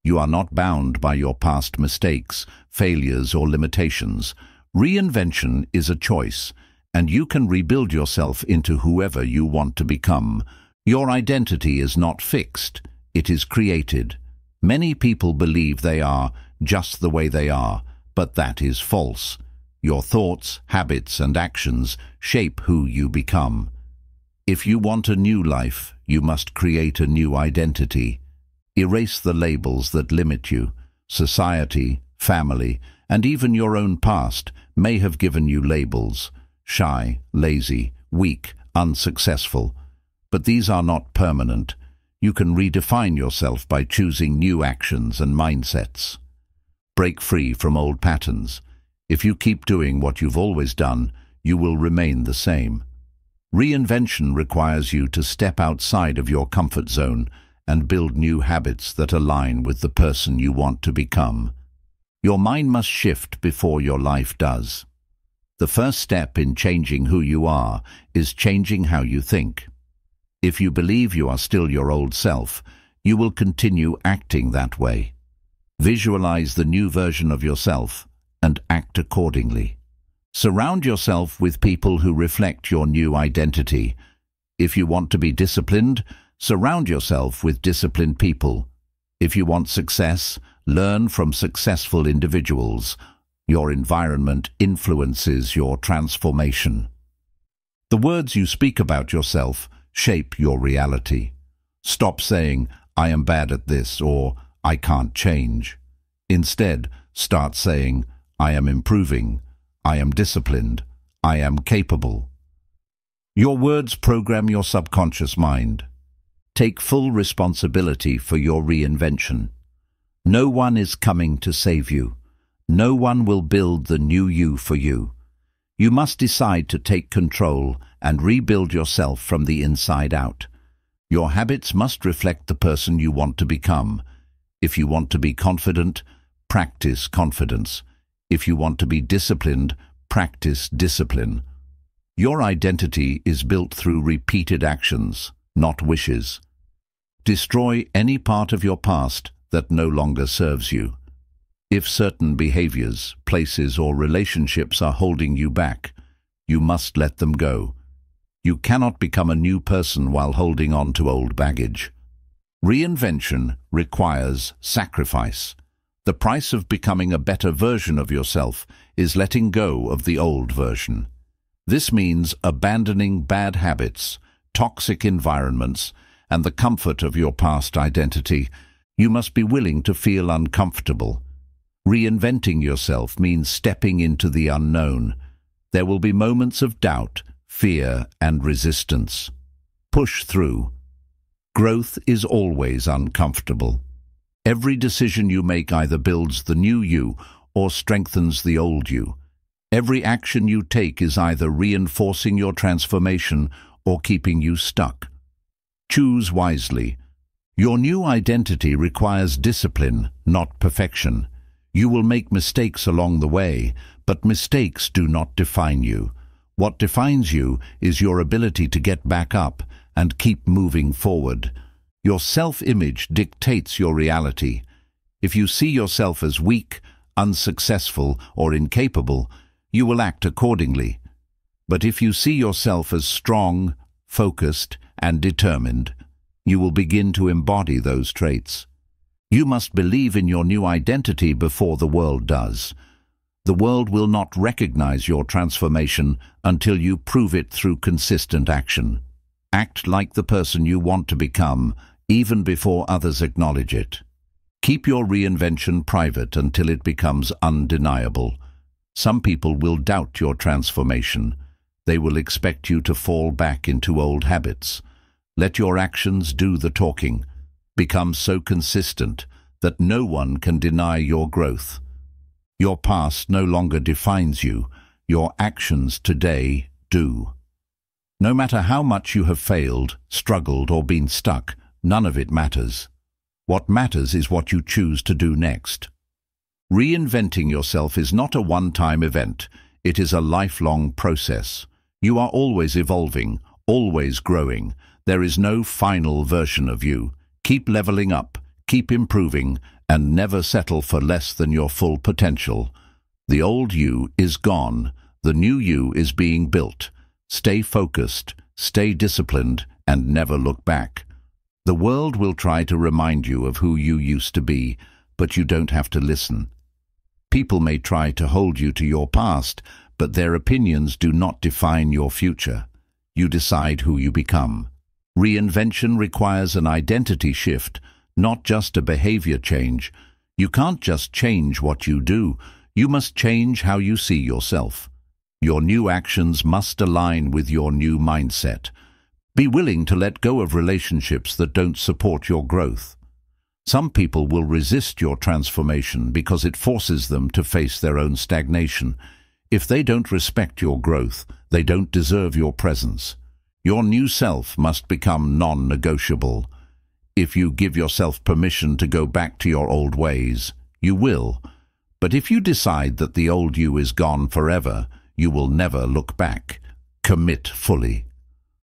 S1: You are not bound by your past mistakes, failures, or limitations. Reinvention is a choice, and you can rebuild yourself into whoever you want to become. Your identity is not fixed, it is created. Many people believe they are just the way they are, but that is false. Your thoughts, habits, and actions shape who you become. If you want a new life, you must create a new identity. Erase the labels that limit you. Society, family, and even your own past may have given you labels: shy, lazy, weak, unsuccessful. But these are not permanent. You can redefine yourself by choosing new actions and mindsets. Break free from old patterns. If you keep doing what you've always done, you will remain the same. Reinvention requires you to step outside of your comfort zone and build new habits that align with the person you want to become. Your mind must shift before your life does. The first step in changing who you are is changing how you think. If you believe you are still your old self, you will continue acting that way. Visualize the new version of yourself and act accordingly. Surround yourself with people who reflect your new identity. If you want to be disciplined, surround yourself with disciplined people. If you want success, learn from successful individuals. Your environment influences your transformation. The words you speak about yourself shape your reality. Stop saying, "I am bad at this," or "I can't change." Instead, start saying, "I am improving. I am disciplined. I am capable." Your words program your subconscious mind. Take full responsibility for your reinvention. No one is coming to save you. No one will build the new you for you. You must decide to take control and rebuild yourself from the inside out. Your habits must reflect the person you want to become. If you want to be confident, practice confidence. If you want to be disciplined, practice discipline. Your identity is built through repeated actions, not wishes. Destroy any part of your past that no longer serves you. If certain behaviors, places, or relationships are holding you back, you must let them go. You cannot become a new person while holding on to old baggage. Reinvention requires sacrifice. The price of becoming a better version of yourself is letting go of the old version. This means abandoning bad habits, toxic environments, and the comfort of your past identity. You must be willing to feel uncomfortable. Reinventing yourself means stepping into the unknown. There will be moments of doubt, fear, and resistance. Push through. Growth is always uncomfortable. Every decision you make either builds the new you or strengthens the old you. Every action you take is either reinforcing your transformation or keeping you stuck. Choose wisely. Your new identity requires discipline, not perfection. You will make mistakes along the way, but mistakes do not define you. What defines you is your ability to get back up and keep moving forward. Your self-image dictates your reality. If you see yourself as weak, unsuccessful, or incapable, you will act accordingly. But if you see yourself as strong, focused, and determined, you will begin to embody those traits. You must believe in your new identity before the world does. The world will not recognize your transformation until you prove it through consistent action. Act like the person you want to become, even before others acknowledge it. Keep your reinvention private until it becomes undeniable. Some people will doubt your transformation. They will expect you to fall back into old habits. Let your actions do the talking. Become so consistent that no one can deny your growth. Your past no longer defines you. Your actions today do. No matter how much you have failed, struggled, or been stuck, none of it matters. What matters is what you choose to do next. Reinventing yourself is not a one-time event. It is a lifelong process. You are always evolving, always growing. There is no final version of you. Keep leveling up, keep improving, and never settle for less than your full potential. The old you is gone. The new you is being built. Stay focused, stay disciplined, and never look back. The world will try to remind you of who you used to be, but you don't have to listen. People may try to hold you to your past, but their opinions do not define your future. You decide who you become. Reinvention requires an identity shift, not just a behavior change. You can't just change what you do. You must change how you see yourself. Your new actions must align with your new mindset. Be willing to let go of relationships that don't support your growth. Some people will resist your transformation because it forces them to face their own stagnation. If they don't respect your growth, they don't deserve your presence. Your new self must become non-negotiable. If you give yourself permission to go back to your old ways, you will. But if you decide that the old you is gone forever, you will never look back. Commit fully.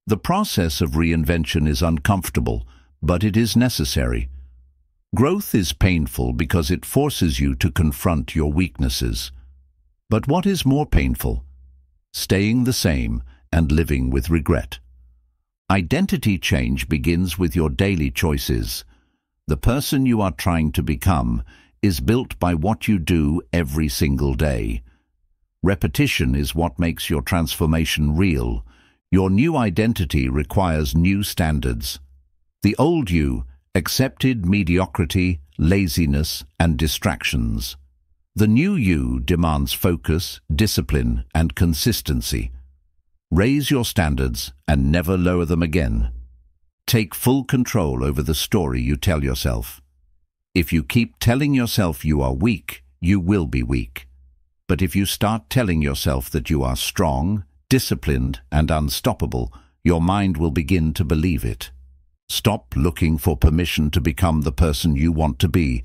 S1: The process of reinvention is uncomfortable, but it is necessary. Growth is painful because it forces you to confront your weaknesses. But what is more painful? Staying the same and living with regret. Identity change begins with your daily choices. The person you are trying to become is built by what you do every single day. Repetition is what makes your transformation real. Your new identity requires new standards. The old you accepted mediocrity, laziness, and distractions. The new you demands focus, discipline, and consistency. Raise your standards and never lower them again. Take full control over the story you tell yourself. If you keep telling yourself you are weak, you will be weak. But if you start telling yourself that you are strong, disciplined, and unstoppable, your mind will begin to believe it. Stop looking for permission to become the person you want to be.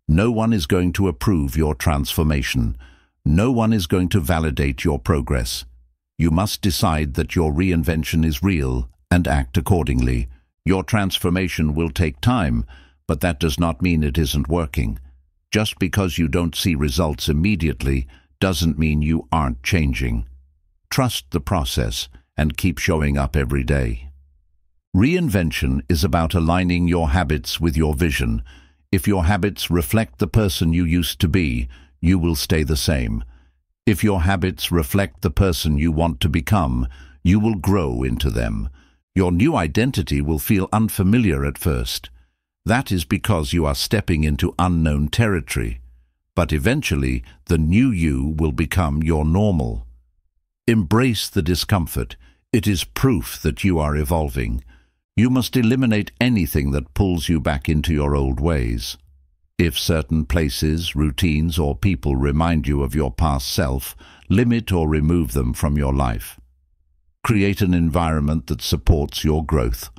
S1: No one is going to approve your transformation. No one is going to validate your progress. You must decide that your reinvention is real and act accordingly. Your transformation will take time, but that does not mean it isn't working. Just because you don't see results immediately doesn't mean you aren't changing. Trust the process and keep showing up every day. Reinvention is about aligning your habits with your vision. If your habits reflect the person you used to be, you will stay the same. If your habits reflect the person you want to become, you will grow into them. Your new identity will feel unfamiliar at first. That is because you are stepping into unknown territory. But eventually, the new you will become your normal. Embrace the discomfort. It is proof that you are evolving. You must eliminate anything that pulls you back into your old ways. If certain places, routines, or people remind you of your past self, limit or remove them from your life. Create an environment that supports your growth.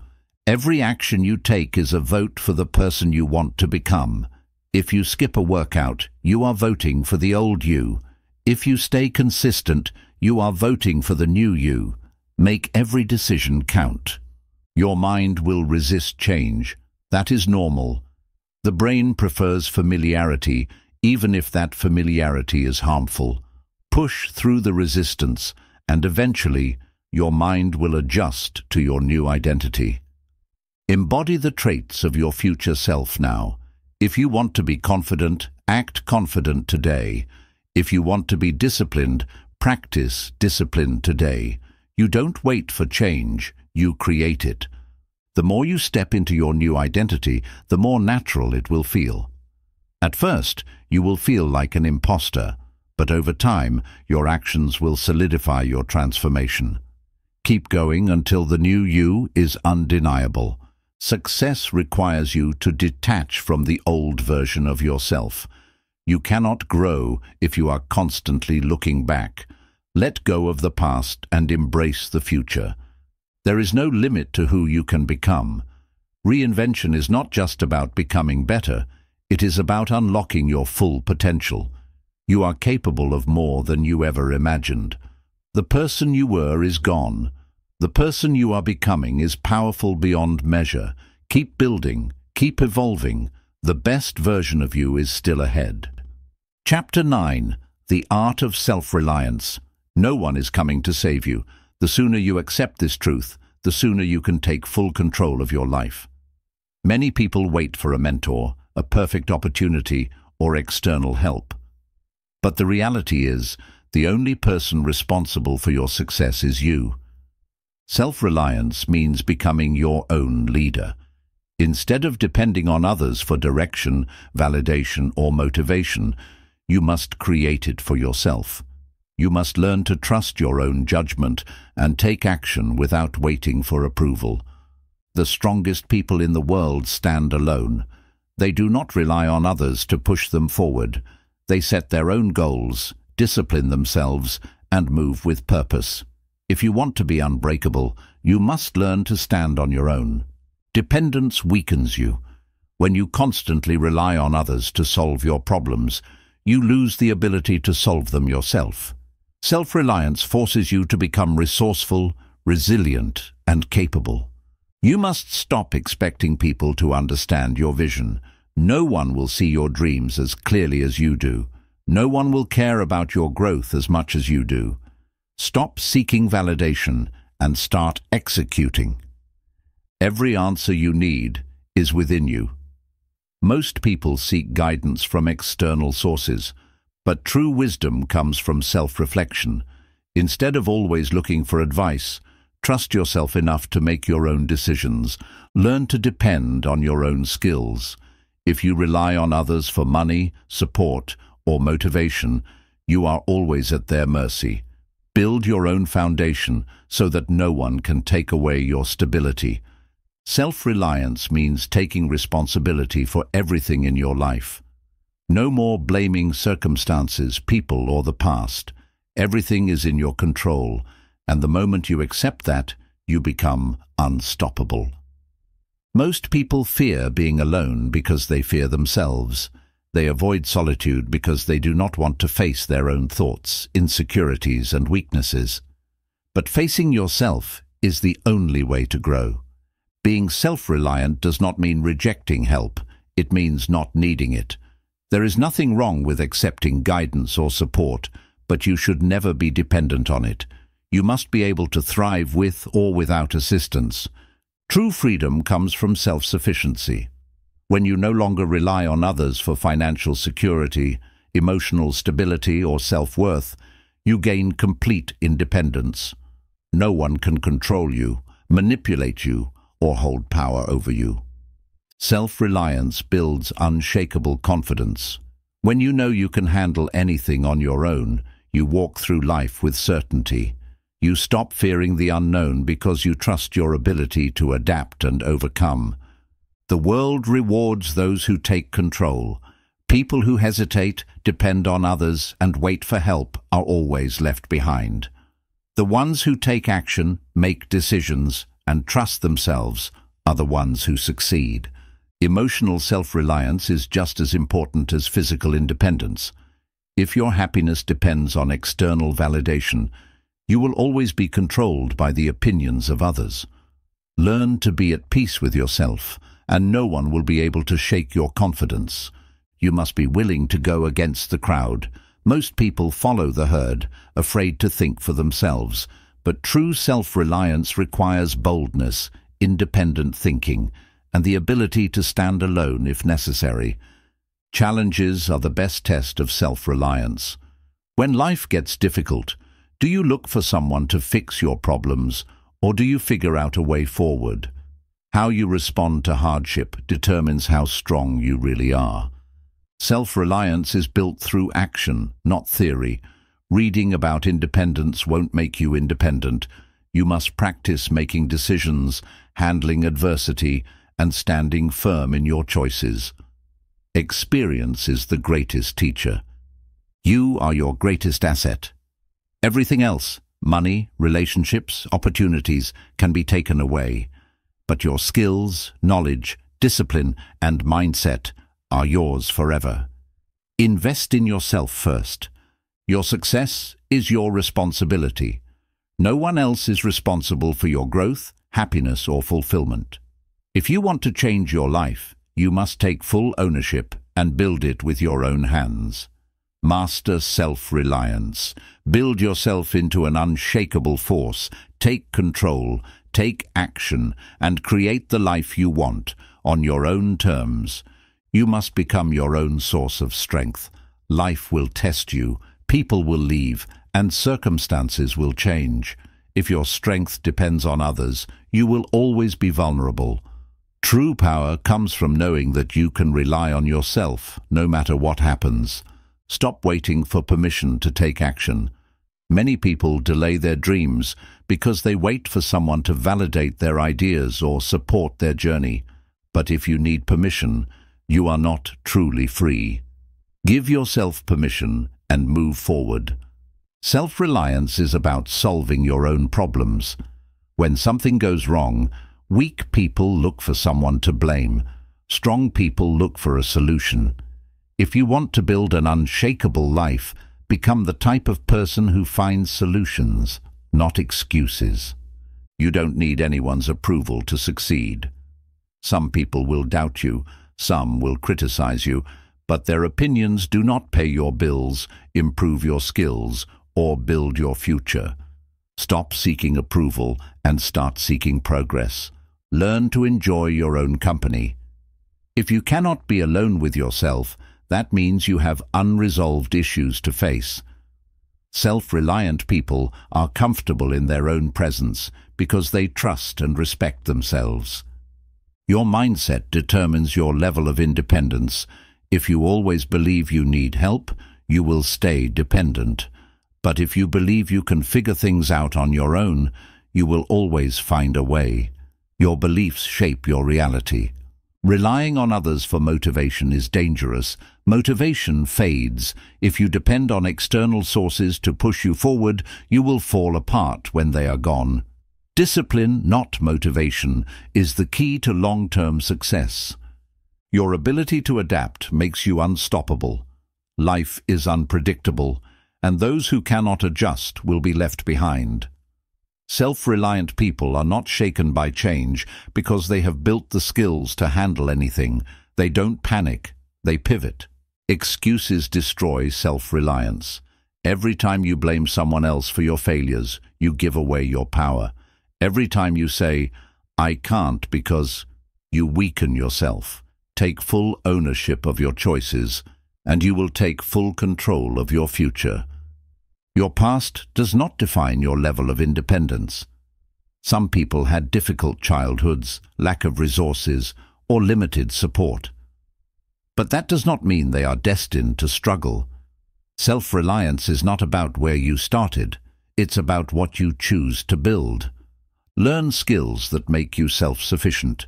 S1: Every action you take is a vote for the person you want to become. If you skip a workout, you are voting for the old you. If you stay consistent, you are voting for the new you. Make every decision count. Your mind will resist change. That is normal. The brain prefers familiarity, even if that familiarity is harmful. Push through the resistance, and eventually, your mind will adjust to your new identity. Embody the traits of your future self now. If you want to be confident, act confident today. If you want to be disciplined, practice discipline today. You don't wait for change, you create it. The more you step into your new identity, the more natural it will feel. At first, you will feel like an imposter, but over time, your actions will solidify your transformation. Keep going until the new you is undeniable. Success requires you to detach from the old version of yourself. You cannot grow if you are constantly looking back. Let go of the past and embrace the future. There is no limit to who you can become. Reinvention is not just about becoming better. It is about unlocking your full potential. You are capable of more than you ever imagined. The person you were is gone. The person you are becoming is powerful beyond measure. Keep building, keep evolving. The best version of you is still ahead. Chapter 9. The Art of Self-Reliance. No one is coming to save you. The sooner you accept this truth, the sooner you can take full control of your life. Many people wait for a mentor, a perfect opportunity, or external help. But the reality is, the only person responsible for your success is you. Self-reliance means becoming your own leader. Instead of depending on others for direction, validation, or motivation, you must create it for yourself. You must learn to trust your own judgment and take action without waiting for approval. The strongest people in the world stand alone. They do not rely on others to push them forward. They set their own goals, discipline themselves, and move with purpose. If you want to be unbreakable, you must learn to stand on your own. Dependence weakens you. When you constantly rely on others to solve your problems, you lose the ability to solve them yourself. Self-reliance forces you to become resourceful, resilient, and capable. You must stop expecting people to understand your vision. No one will see your dreams as clearly as you do. No one will care about your growth as much as you do. Stop seeking validation and start executing. Every answer you need is within you. Most people seek guidance from external sources, but true wisdom comes from self-reflection. Instead of always looking for advice, trust yourself enough to make your own decisions. Learn to depend on your own skills. If you rely on others for money, support, or motivation, you are always at their mercy. Build your own foundation so that no one can take away your stability. Self-reliance means taking responsibility for everything in your life. No more blaming circumstances, people, or the past. Everything is in your control, and the moment you accept that, you become unstoppable. Most people fear being alone because they fear themselves. They avoid solitude because they do not want to face their own thoughts, insecurities, and weaknesses. But facing yourself is the only way to grow. Being self-reliant does not mean rejecting help. It means not needing it. There is nothing wrong with accepting guidance or support, but you should never be dependent on it. You must be able to thrive with or without assistance. True freedom comes from self-sufficiency. When you no longer rely on others for financial security, emotional stability, or self-worth, you gain complete independence. No one can control you, manipulate you, or hold power over you. Self-reliance builds unshakable confidence. When you know you can handle anything on your own, you walk through life with certainty. You stop fearing the unknown because you trust your ability to adapt and overcome. The world rewards those who take control. People who hesitate, depend on others, and wait for help are always left behind. The ones who take action, make decisions, and trust themselves are the ones who succeed. Emotional self-reliance is just as important as physical independence. If your happiness depends on external validation, you will always be controlled by the opinions of others. Learn to be at peace with yourself, and no one will be able to shake your confidence. You must be willing to go against the crowd. Most people follow the herd, afraid to think for themselves, but true self-reliance requires boldness, independent thinking, and the ability to stand alone if necessary. Challenges are the best test of self-reliance. When life gets difficult, do you look for someone to fix your problems, or do you figure out a way forward? How you respond to hardship determines how strong you really are. Self-reliance is built through action, not theory. Reading about independence won't make you independent. You must practice making decisions, handling adversity, and standing firm in your choices. Experience is the greatest teacher. You are your greatest asset. Everything else, money, relationships, opportunities, can be taken away. But your skills, knowledge, discipline, and mindset are yours forever. Invest in yourself first. Your success is your responsibility. No one else is responsible for your growth, happiness, or fulfillment. If you want to change your life, you must take full ownership and build it with your own hands. Master self-reliance. Build yourself into an unshakable force. Take control, take action, and create the life you want on your own terms. You must become your own source of strength. Life will test you, people will leave, and circumstances will change. If your strength depends on others, you will always be vulnerable. True power comes from knowing that you can rely on yourself, no matter what happens. Stop waiting for permission to take action. Many people delay their dreams because they wait for someone to validate their ideas or support their journey. But if you need permission, you are not truly free. Give yourself permission and move forward. Self-reliance is about solving your own problems. When something goes wrong, weak people look for someone to blame. Strong people look for a solution. If you want to build an unshakable life, become the type of person who finds solutions, not excuses. You don't need anyone's approval to succeed. Some people will doubt you, some will criticize you, but their opinions do not pay your bills, improve your skills, or build your future. Stop seeking approval and start seeking progress. Learn to enjoy your own company. If you cannot be alone with yourself, that means you have unresolved issues to face. Self-reliant people are comfortable in their own presence because they trust and respect themselves. Your mindset determines your level of independence. If you always believe you need help, you will stay dependent. But if you believe you can figure things out on your own, you will always find a way. Your beliefs shape your reality. Relying on others for motivation is dangerous. Motivation fades. If you depend on external sources to push you forward, you will fall apart when they are gone. Discipline, not motivation, is the key to long-term success. Your ability to adapt makes you unstoppable. Life is unpredictable, and those who cannot adjust will be left behind. Self-reliant people are not shaken by change because they have built the skills to handle anything. They don't panic, they pivot. Excuses destroy self-reliance. Every time you blame someone else for your failures, you give away your power. Every time you say, "I can't," because you weaken yourself. Take full ownership of your choices, and you will take full control of your future. Your past does not define your level of independence. Some people had difficult childhoods, lack of resources, or limited support. But that does not mean they are destined to struggle. Self-reliance is not about where you started. It's about what you choose to build. Learn skills that make you self-sufficient.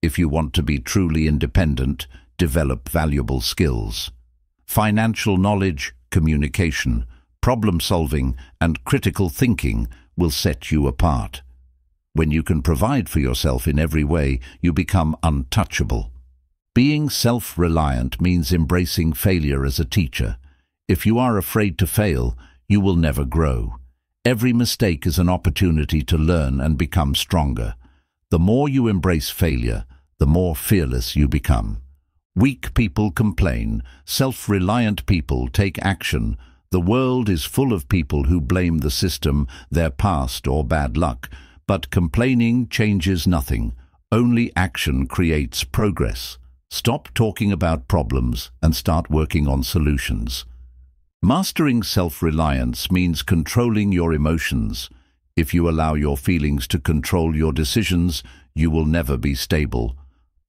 S1: If you want to be truly independent, develop valuable skills. Financial knowledge, communication, problem-solving, and critical thinking will set you apart. When you can provide for yourself in every way, you become untouchable. Being self-reliant means embracing failure as a teacher. If you are afraid to fail, you will never grow. Every mistake is an opportunity to learn and become stronger. The more you embrace failure, the more fearless you become. Weak people complain. Self-reliant people take action. The world is full of people who blame the system, their past, or bad luck. But complaining changes nothing. Only action creates progress. Stop talking about problems and start working on solutions. Mastering self-reliance means controlling your emotions. If you allow your feelings to control your decisions, you will never be stable.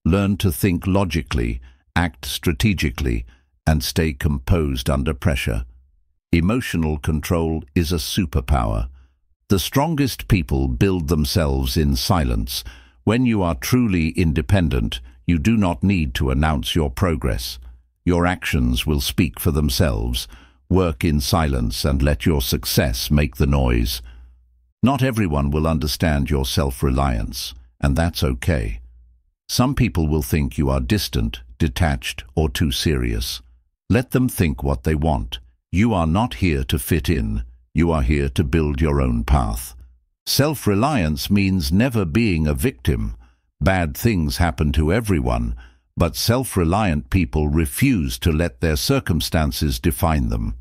S1: Learn to think logically, act strategically, and stay composed under pressure. Emotional control is a superpower. The strongest people build themselves in silence. When you are truly independent, you do not need to announce your progress. Your actions will speak for themselves. Work in silence and let your success make the noise. Not everyone will understand your self-reliance, and that's okay. Some people will think you are distant, detached, or too serious. Let them think what they want. You are not here to fit in. You are here to build your own path. Self-reliance means never being a victim. Bad things happen to everyone, but self-reliant people refuse to let their circumstances define them.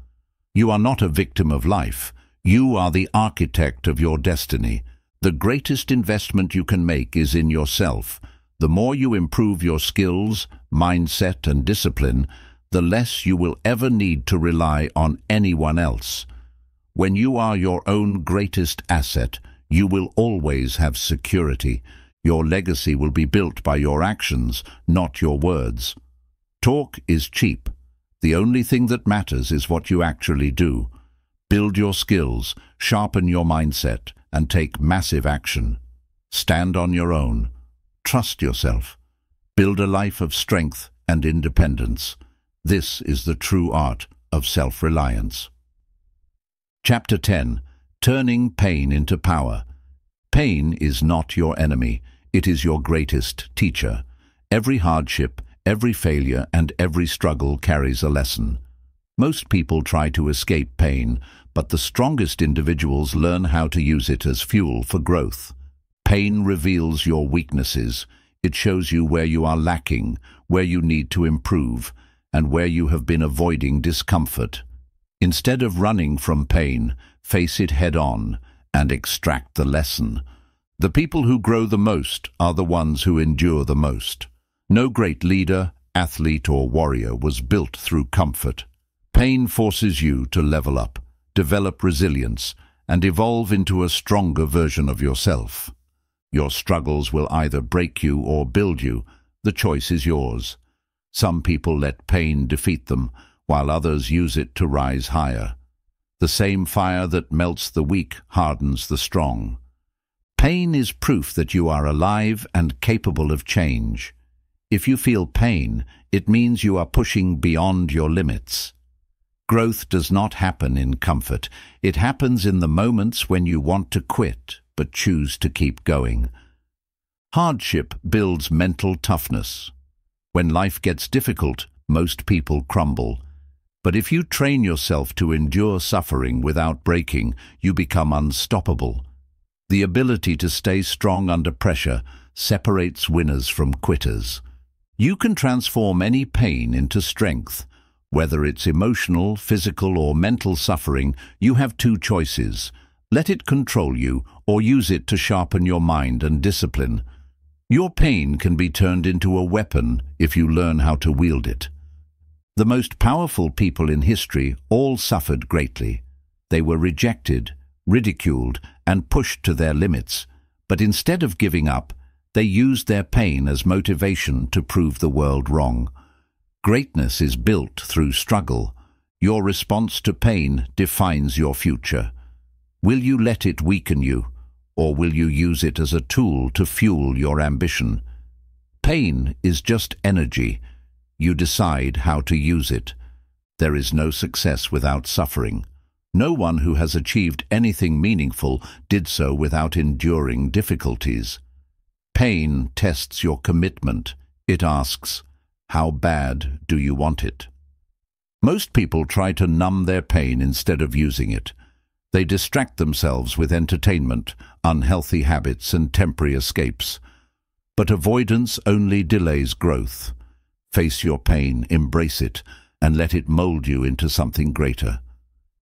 S1: You are not a victim of life. You are the architect of your destiny. The greatest investment you can make is in yourself. The more you improve your skills, mindset, and discipline, the less you will ever need to rely on anyone else. When you are your own greatest asset, you will always have security. Your legacy will be built by your actions, not your words. Talk is cheap. The only thing that matters is what you actually do. Build your skills, sharpen your mindset, and take massive action. Stand on your own. Trust yourself. Build a life of strength and independence. This is the true art of self-reliance. Chapter 10. Turning Pain into Power. Pain is not your enemy. It is your greatest teacher. Every hardship, every failure, and every struggle carries a lesson. Most people try to escape pain, but the strongest individuals learn how to use it as fuel for growth. Pain reveals your weaknesses. It shows you where you are lacking, where you need to improve, and where you have been avoiding discomfort. Instead of running from pain, face it head-on and extract the lesson. The people who grow the most are the ones who endure the most. No great leader, athlete, or warrior was built through comfort. Pain forces you to level up, develop resilience, and evolve into a stronger version of yourself. Your struggles will either break you or build you. The choice is yours. Some people let pain defeat them, while others use it to rise higher. The same fire that melts the weak hardens the strong. Pain is proof that you are alive and capable of change. If you feel pain, it means you are pushing beyond your limits. Growth does not happen in comfort. It happens in the moments when you want to quit, but choose to keep going. Hardship builds mental toughness. When life gets difficult, most people crumble. But if you train yourself to endure suffering without breaking, you become unstoppable. The ability to stay strong under pressure separates winners from quitters. You can transform any pain into strength. Whether it's emotional, physical, or mental suffering, you have two choices. Let it control you, or use it to sharpen your mind and discipline. Your pain can be turned into a weapon if you learn how to wield it. The most powerful people in history all suffered greatly. They were rejected, ridiculed, and pushed to their limits. But instead of giving up, they used their pain as motivation to prove the world wrong. Greatness is built through struggle. Your response to pain defines your future. Will you let it weaken you, or will you use it as a tool to fuel your ambition? Pain is just energy. You decide how to use it. There is no success without suffering. No one who has achieved anything meaningful did so without enduring difficulties. Pain tests your commitment. It asks, how bad do you want it? Most people try to numb their pain instead of using it. They distract themselves with entertainment, unhealthy habits, and temporary escapes. But avoidance only delays growth. Face your pain, embrace it, and let it mold you into something greater.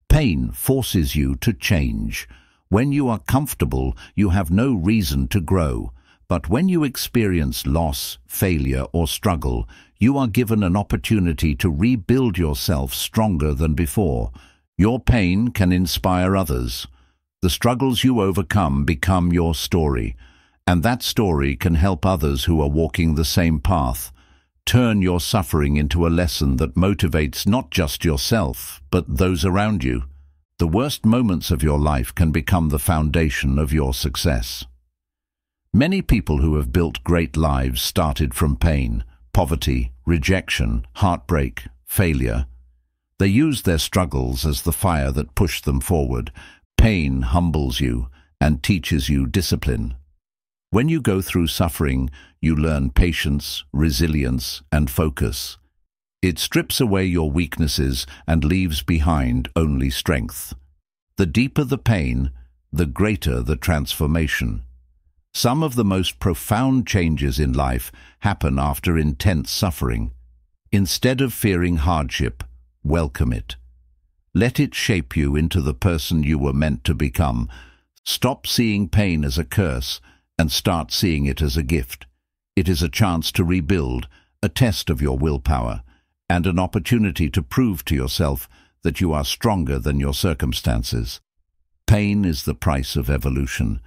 S1: Pain forces you to change. When you are comfortable, you have no reason to grow. But when you experience loss, failure, or struggle, you are given an opportunity to rebuild yourself stronger than before. Your pain can inspire others. The struggles you overcome become your story, and that story can help others who are walking the same path. Turn your suffering into a lesson that motivates not just yourself, but those around you. The worst moments of your life can become the foundation of your success. Many people who have built great lives started from pain, poverty, rejection, heartbreak, failure. They used their struggles as the fire that pushed them forward. Pain humbles you and teaches you discipline. When you go through suffering, you learn patience, resilience, and focus. It strips away your weaknesses and leaves behind only strength. The deeper the pain, the greater the transformation. Some of the most profound changes in life happen after intense suffering. Instead of fearing hardship, welcome it. Let it shape you into the person you were meant to become. Stop seeing pain as a curse and start seeing it as a gift. It is a chance to rebuild, a test of your willpower, and an opportunity to prove to yourself that you are stronger than your circumstances. Pain is the price of evolution.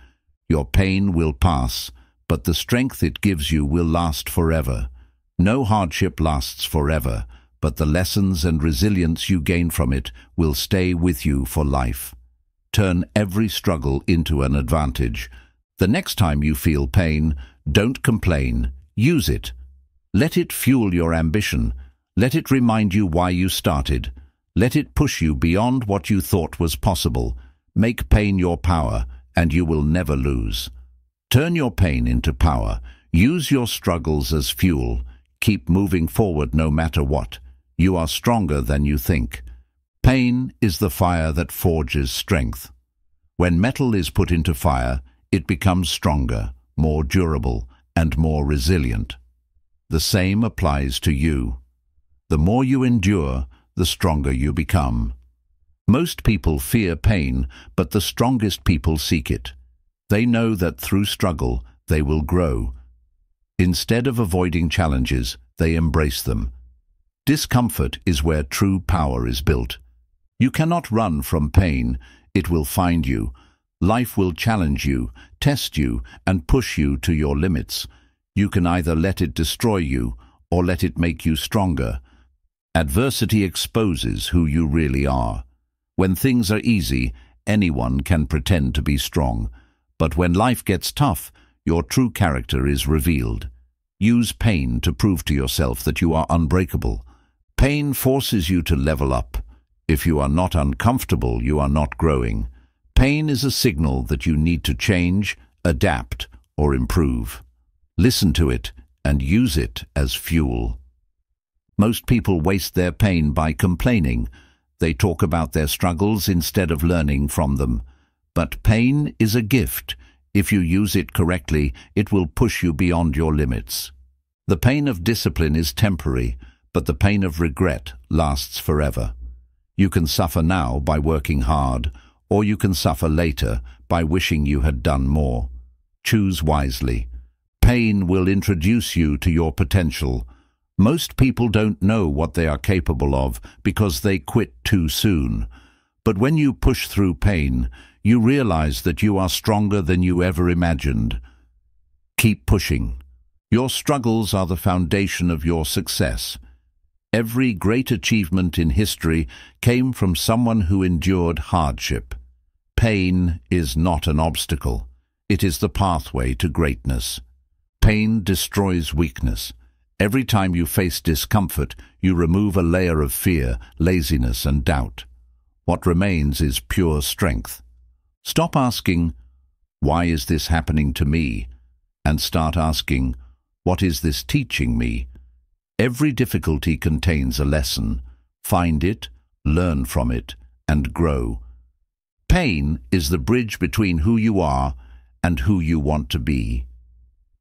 S1: Your pain will pass, but the strength it gives you will last forever. No hardship lasts forever, but the lessons and resilience you gain from it will stay with you for life. Turn every struggle into an advantage. The next time you feel pain, don't complain. Use it. Let it fuel your ambition. Let it remind you why you started. Let it push you beyond what you thought was possible. Make pain your power, and you will never lose. Turn your pain into power. Use your struggles as fuel. Keep moving forward no matter what. You are stronger than you think. Pain is the fire that forges strength. When metal is put into fire, it becomes stronger, more durable, and more resilient. The same applies to you. The more you endure, the stronger you become. Most people fear pain, but the strongest people seek it. They know that through struggle, they will grow. Instead of avoiding challenges, they embrace them. Discomfort is where true power is built. You cannot run from pain. It will find you. Life will challenge you, test you, and push you to your limits. You can either let it destroy you, or let it make you stronger. Adversity exposes who you really are. When things are easy, anyone can pretend to be strong. But when life gets tough, your true character is revealed. Use pain to prove to yourself that you are unbreakable. Pain forces you to level up. If you are not uncomfortable, you are not growing. Pain is a signal that you need to change, adapt, or improve. Listen to it and use it as fuel. Most people waste their pain by complaining. They talk about their struggles instead of learning from them. But pain is a gift. If you use it correctly, it will push you beyond your limits. The pain of discipline is temporary, but the pain of regret lasts forever. You can suffer now by working hard, or you can suffer later by wishing you had done more. Choose wisely. Pain will introduce you to your potential. Most people don't know what they are capable of because they quit too soon. But when you push through pain, you realize that you are stronger than you ever imagined. Keep pushing. Your struggles are the foundation of your success. Every great achievement in history came from someone who endured hardship. Pain is not an obstacle. It is the pathway to greatness. Pain destroys weakness. Every time you face discomfort, you remove a layer of fear, laziness, and doubt. What remains is pure strength. Stop asking, "Why is this happening to me?" and start asking, "What is this teaching me?" Every difficulty contains a lesson. Find it, learn from it, and grow. Pain is the bridge between who you are and who you want to be.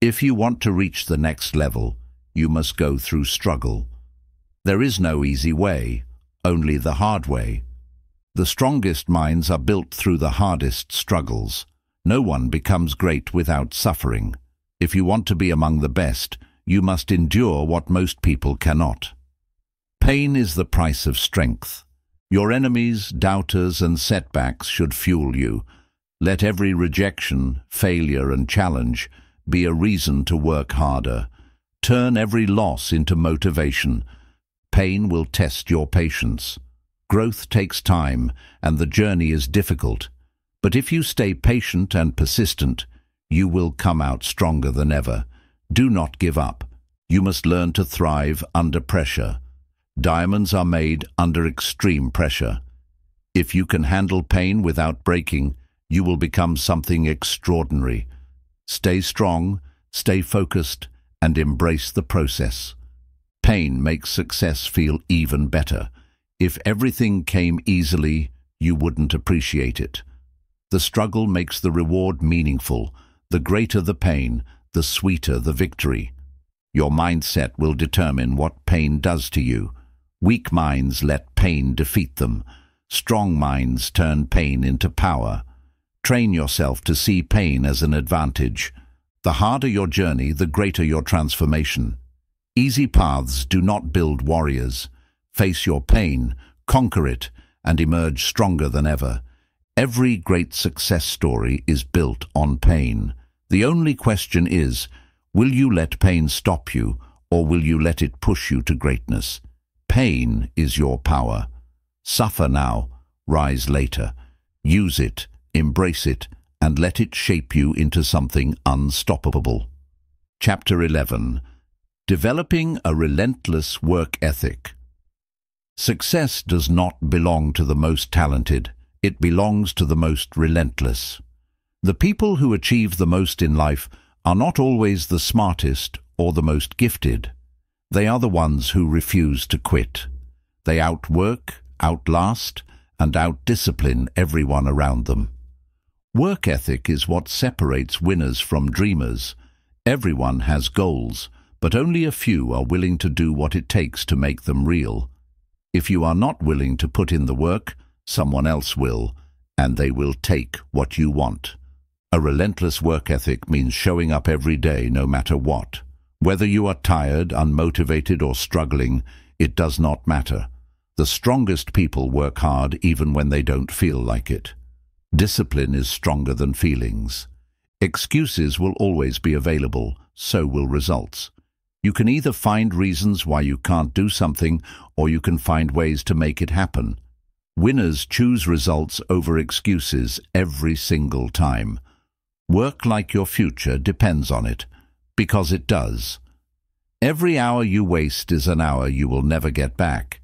S1: If you want to reach the next level, you must go through struggle. There is no easy way, only the hard way. The strongest minds are built through the hardest struggles. No one becomes great without suffering. If you want to be among the best, you must endure what most people cannot. Pain is the price of strength. Your enemies, doubters, and setbacks should fuel you. Let every rejection, failure, and challenge be a reason to work harder. Turn every loss into motivation. Pain will test your patience. Growth takes time, and the journey is difficult. But if you stay patient and persistent, you will come out stronger than ever. Do not give up. You must learn to thrive under pressure. Diamonds are made under extreme pressure. If you can handle pain without breaking, you will become something extraordinary. Stay strong, stay focused, and embrace the process. Pain makes success feel even better. If everything came easily, you wouldn't appreciate it. The struggle makes the reward meaningful. The greater the pain, the sweeter the victory. Your mindset will determine what pain does to you. Weak minds let pain defeat them. Strong minds turn pain into power. Train yourself to see pain as an advantage. The harder your journey, the greater your transformation. Easy paths do not build warriors. Face your pain, conquer it, and emerge stronger than ever. Every great success story is built on pain. The only question is, will you let pain stop you, or will you let it push you to greatness? Pain is your power. Suffer now, rise later. Use it, embrace it, and let it shape you into something unstoppable. Chapter 11. Developing a relentless work ethic. Success does not belong to the most talented. It belongs to the most relentless. The people who achieve the most in life are not always the smartest or the most gifted. They are the ones who refuse to quit. They outwork, outlast, and outdiscipline everyone around them. Work ethic is what separates winners from dreamers. Everyone has goals, but only a few are willing to do what it takes to make them real. If you are not willing to put in the work, someone else will, and they will take what you want. A relentless work ethic means showing up every day no matter what. Whether you are tired, unmotivated, or struggling, it does not matter. The strongest people work hard even when they don't feel like it. Discipline is stronger than feelings. Excuses will always be available, so will results. You can either find reasons why you can't do something, or you can find ways to make it happen. Winners choose results over excuses every single time. Work like your future depends on it, because it does. Every hour you waste is an hour you will never get back.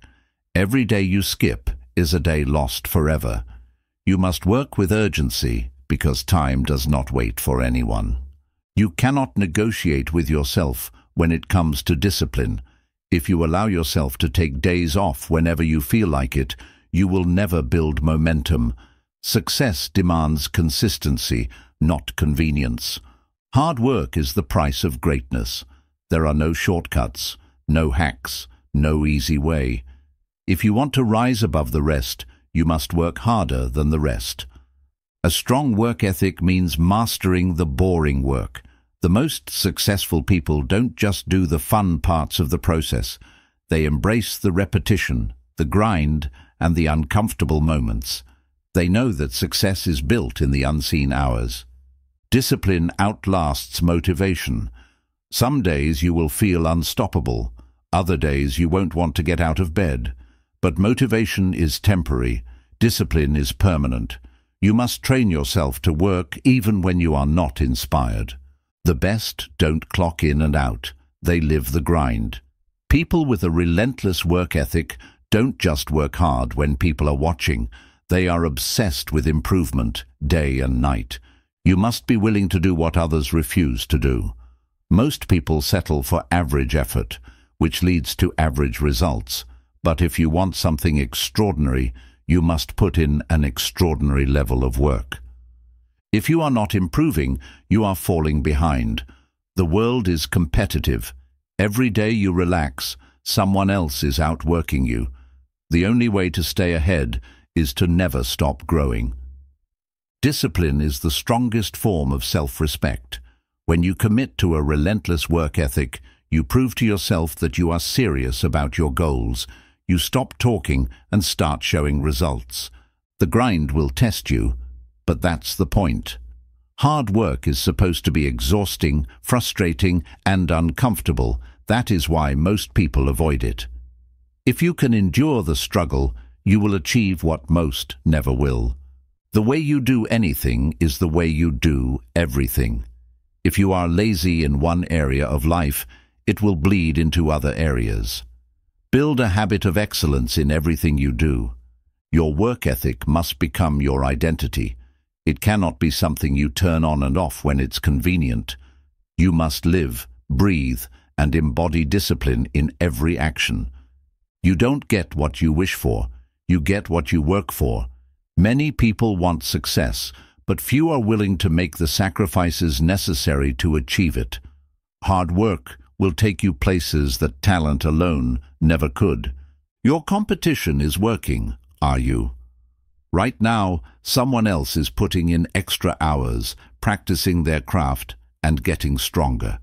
S1: Every day you skip is a day lost forever. You must work with urgency, because time does not wait for anyone. You cannot negotiate with yourself when it comes to discipline. If you allow yourself to take days off whenever you feel like it, you will never build momentum. Success demands consistency, not convenience. Hard work is the price of greatness. There are no shortcuts, no hacks, no easy way. If you want to rise above the rest, you must work harder than the rest. A strong work ethic means mastering the boring work. The most successful people don't just do the fun parts of the process. They embrace the repetition, the grind, and the uncomfortable moments. They know that success is built in the unseen hours. Discipline outlasts motivation. Some days you will feel unstoppable. Other days you won't want to get out of bed. But motivation is temporary. Discipline is permanent. You must train yourself to work even when you are not inspired. The best don't clock in and out. They live the grind. People with a relentless work ethic don't just work hard when people are watching. They are obsessed with improvement, day and night. You must be willing to do what others refuse to do. Most people settle for average effort, which leads to average results. But if you want something extraordinary, you must put in an extraordinary level of work. If you are not improving, you are falling behind. The world is competitive. Every day you relax, someone else is outworking you. The only way to stay ahead is to never stop growing. Discipline is the strongest form of self-respect. When you commit to a relentless work ethic, you prove to yourself that you are serious about your goals. You stop talking and start showing results. The grind will test you, but that's the point. Hard work is supposed to be exhausting, frustrating, and uncomfortable. That is why most people avoid it. If you can endure the struggle, you will achieve what most never will. The way you do anything is the way you do everything. If you are lazy in one area of life, it will bleed into other areas. Build a habit of excellence in everything you do. Your work ethic must become your identity. It cannot be something you turn on and off when it's convenient. You must live, breathe, and embody discipline in every action. You don't get what you wish for. You get what you work for. Many people want success, but few are willing to make the sacrifices necessary to achieve it. Hard work will take you places that talent alone never could. Your competition is working, are you? Right now, someone else is putting in extra hours, practicing their craft, and getting stronger.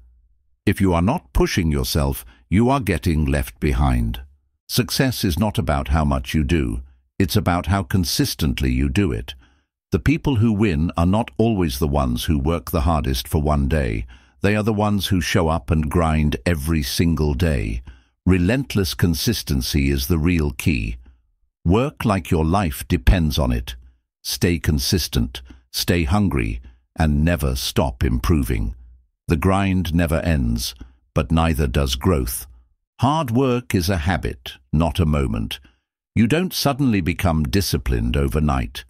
S1: If you are not pushing yourself, you are getting left behind. Success is not about how much you do. It's about how consistently you do it. The people who win are not always the ones who work the hardest for one day. They are the ones who show up and grind every single day. Relentless consistency is the real key. Work like your life depends on it. Stay consistent, stay hungry, and never stop improving. The grind never ends, but neither does growth. Hard work is a habit, not a moment. You don't suddenly become disciplined overnight.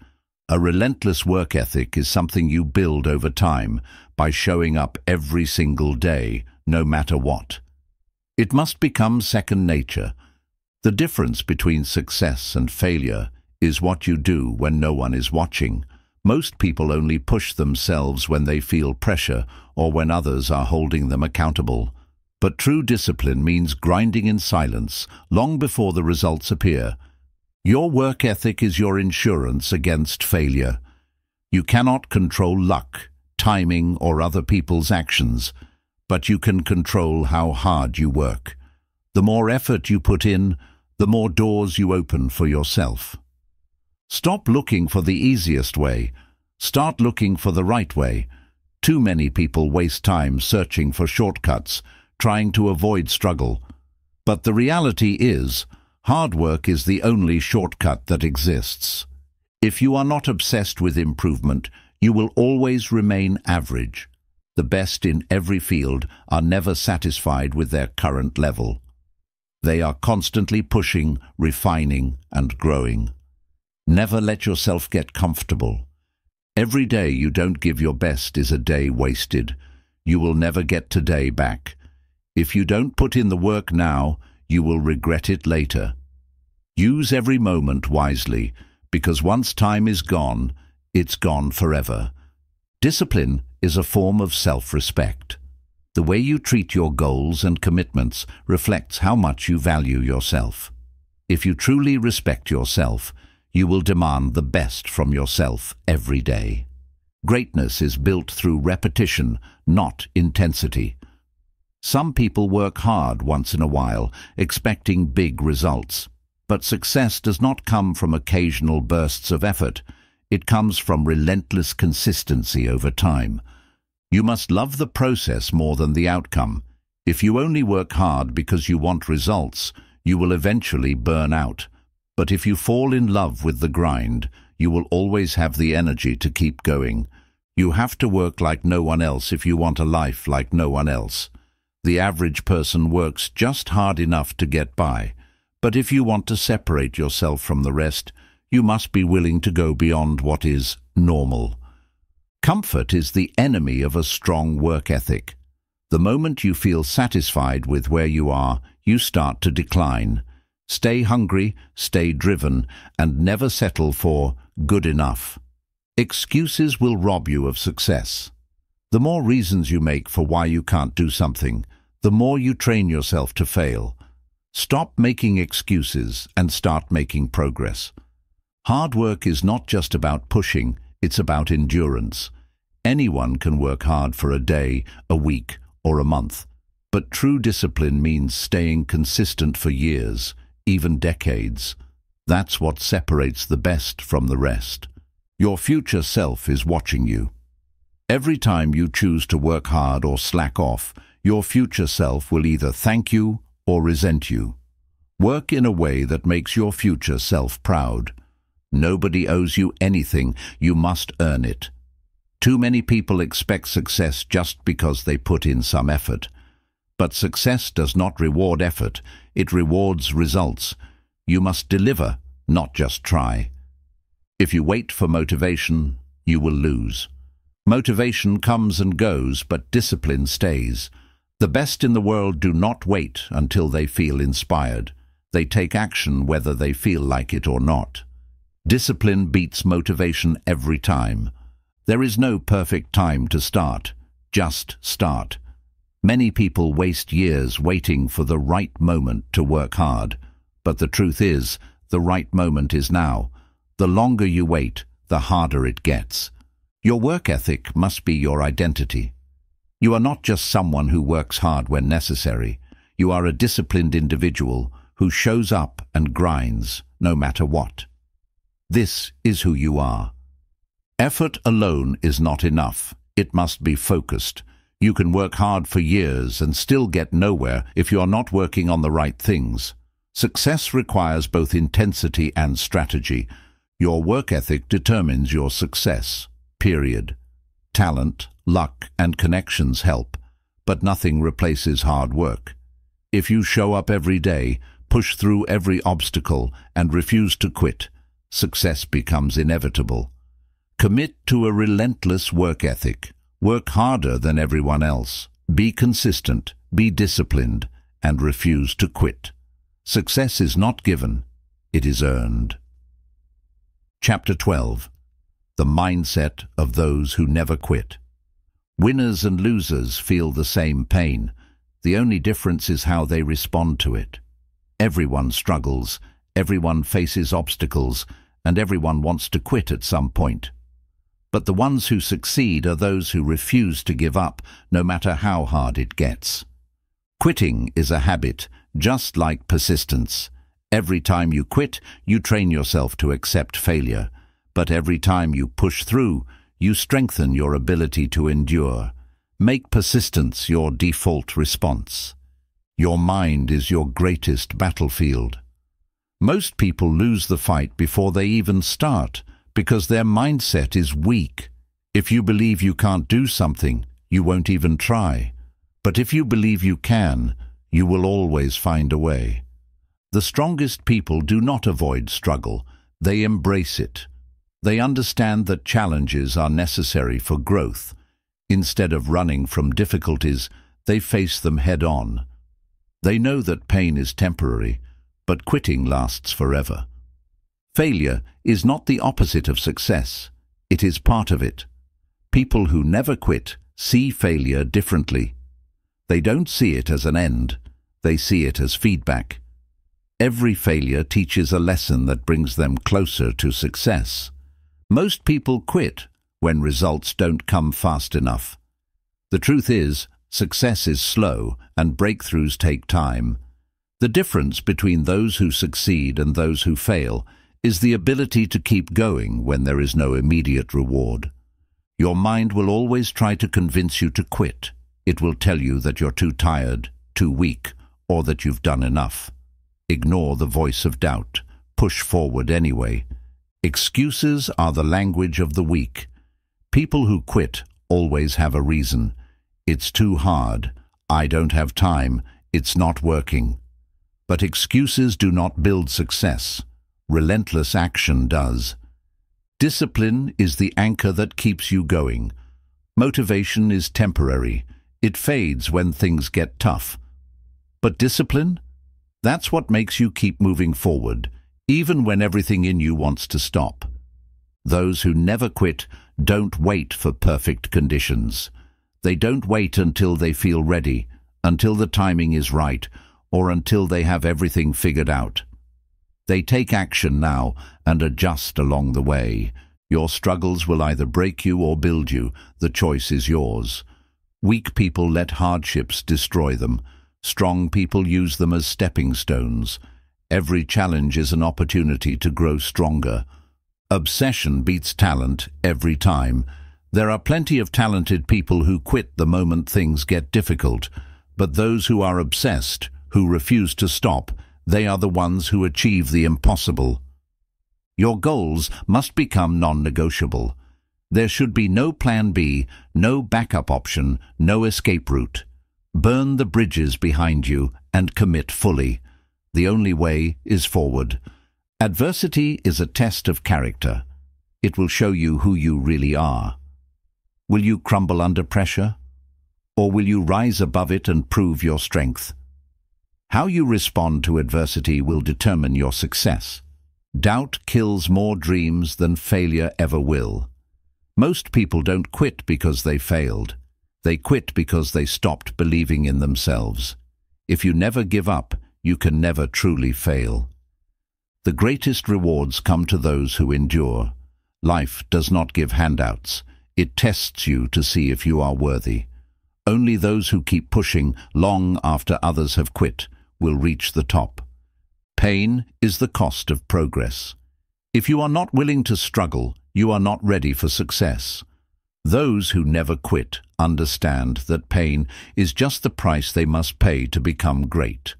S1: A relentless work ethic is something you build over time by showing up every single day, no matter what. It must become second nature. The difference between success and failure is what you do when no one is watching. Most people only push themselves when they feel pressure or when others are holding them accountable. But true discipline means grinding in silence long before the results appear. Your work ethic is your insurance against failure. You cannot control luck, timing, or other people's actions, but you can control how hard you work. The more effort you put in, the more doors you open for yourself. Stop looking for the easiest way. Start looking for the right way. Too many people waste time searching for shortcuts, trying to avoid struggle. But the reality is, hard work is the only shortcut that exists. If you are not obsessed with improvement, You will always remain average. The best in every field are never satisfied with their current level. They are constantly pushing, refining, and growing. Never let yourself get comfortable. Every day you don't give your best is a day wasted. You will never get today back. If you don't put in the work now, you will regret it later. Use every moment wisely, because once time is gone, it's gone forever. Discipline is a form of self-respect. The way you treat your goals and commitments reflects how much you value yourself. If you truly respect yourself, you will demand the best from yourself every day. Greatness is built through repetition, not intensity. Some people work hard once in a while, expecting big results. But success does not come from occasional bursts of effort. It comes from relentless consistency over time. You must love the process more than the outcome. If you only work hard because you want results, you will eventually burn out. But if you fall in love with the grind, you will always have the energy to keep going. You have to work like no one else if you want a life like no one else. The average person works just hard enough to get by. But if you want to separate yourself from the rest, you must be willing to go beyond what is normal. Comfort is the enemy of a strong work ethic. The moment you feel satisfied with where you are, you start to decline. Stay hungry, stay driven, and never settle for good enough. Excuses will rob you of success. The more reasons you make for why you can't do something, the more you train yourself to fail. Stop making excuses and start making progress. Hard work is not just about pushing, it's about endurance. Anyone can work hard for a day, a week, or a month. But true discipline means staying consistent for years, even decades. That's what separates the best from the rest. Your future self is watching you. Every time you choose to work hard or slack off, your future self will either thank you or resent you. Work in a way that makes your future self proud. Nobody owes you anything, you must earn it. Too many people expect success just because they put in some effort. But success does not reward effort, it rewards results. You must deliver, not just try. If you wait for motivation, you will lose. Motivation comes and goes, but discipline stays. The best in the world do not wait until they feel inspired. They take action whether they feel like it or not. Discipline beats motivation every time. There is no perfect time to start. Just start. Many people waste years waiting for the right moment to work hard. But the truth is, the right moment is now. The longer you wait, the harder it gets. Your work ethic must be your identity. You are not just someone who works hard when necessary. You are a disciplined individual who shows up and grinds no matter what. This is who you are. Effort alone is not enough. It must be focused. You can work hard for years and still get nowhere if you are not working on the right things. Success requires both intensity and strategy. Your work ethic determines your success, period. Talent, luck, and connections help, but nothing replaces hard work. If you show up every day, push through every obstacle, and refuse to quit, success becomes inevitable. Commit to a relentless work ethic. Work harder than everyone else. Be consistent, be disciplined, and refuse to quit. Success is not given, it is earned. Chapter 12. The Mindset of Those Who Never Quit. Winners and losers feel the same pain. The only difference is how they respond to it. Everyone struggles, everyone faces obstacles, and everyone wants to quit at some point. But the ones who succeed are those who refuse to give up, no matter how hard it gets. Quitting is a habit, just like persistence. Every time you quit, you train yourself to accept failure. But every time you push through, you strengthen your ability to endure. Make persistence your default response. Your mind is your greatest battlefield. Most people lose the fight before they even start, because their mindset is weak. If you believe you can't do something, you won't even try. But if you believe you can, you will always find a way. The strongest people do not avoid struggle, they embrace it. They understand that challenges are necessary for growth. Instead of running from difficulties, they face them head-on. They know that pain is temporary, but quitting lasts forever. Failure is not the opposite of success. It is part of it. People who never quit see failure differently. They don't see it as an end. They see it as feedback. Every failure teaches a lesson that brings them closer to success. Most people quit when results don't come fast enough. The truth is, success is slow and breakthroughs take time. The difference between those who succeed and those who fail is the ability to keep going when there is no immediate reward. Your mind will always try to convince you to quit. It will tell you that you're too tired, too weak, or that you've done enough. Ignore the voice of doubt. Push forward anyway. Excuses are the language of the weak. People who quit always have a reason. It's too hard. I don't have time. It's not working. But excuses do not build success. Relentless action does. Discipline is the anchor that keeps you going. Motivation is temporary. It fades when things get tough. But discipline? That's what makes you keep moving forward, even when everything in you wants to stop. Those who never quit don't wait for perfect conditions. They don't wait until they feel ready, until the timing is right, or until they have everything figured out. They take action now and adjust along the way. Your struggles will either break you or build you. The choice is yours. Weak people let hardships destroy them. Strong people use them as stepping stones. Every challenge is an opportunity to grow stronger. Obsession beats talent every time. There are plenty of talented people who quit the moment things get difficult, but those who are obsessed, who refuse to stop, they are the ones who achieve the impossible. Your goals must become non-negotiable. There should be no plan B, no backup option, no escape route. Burn the bridges behind you and commit fully. The only way is forward. Adversity is a test of character. It will show you who you really are. Will you crumble under pressure? Or will you rise above it and prove your strength? How you respond to adversity will determine your success. Doubt kills more dreams than failure ever will. Most people don't quit because they failed. They quit because they stopped believing in themselves. If you never give up, you can never truly fail. The greatest rewards come to those who endure. Life does not give handouts. It tests you to see if you are worthy. Only those who keep pushing long after others have quit will reach the top. Pain is the cost of progress. If you are not willing to struggle, you are not ready for success. Those who never quit understand that pain is just the price they must pay to become great.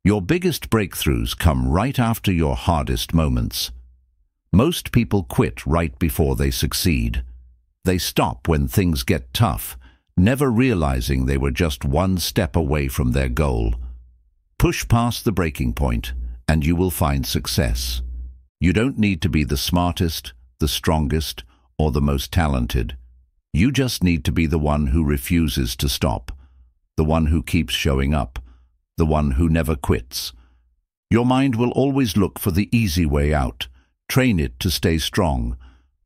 S1: Your biggest breakthroughs come right after your hardest moments. Most people quit right before they succeed. They stop when things get tough, never realizing they were just one step away from their goal. Push past the breaking point, and you will find success. You don't need to be the smartest, the strongest, or the most talented. You just need to be the one who refuses to stop, the one who keeps showing up, the one who never quits. Your mind will always look for the easy way out. Train it to stay strong.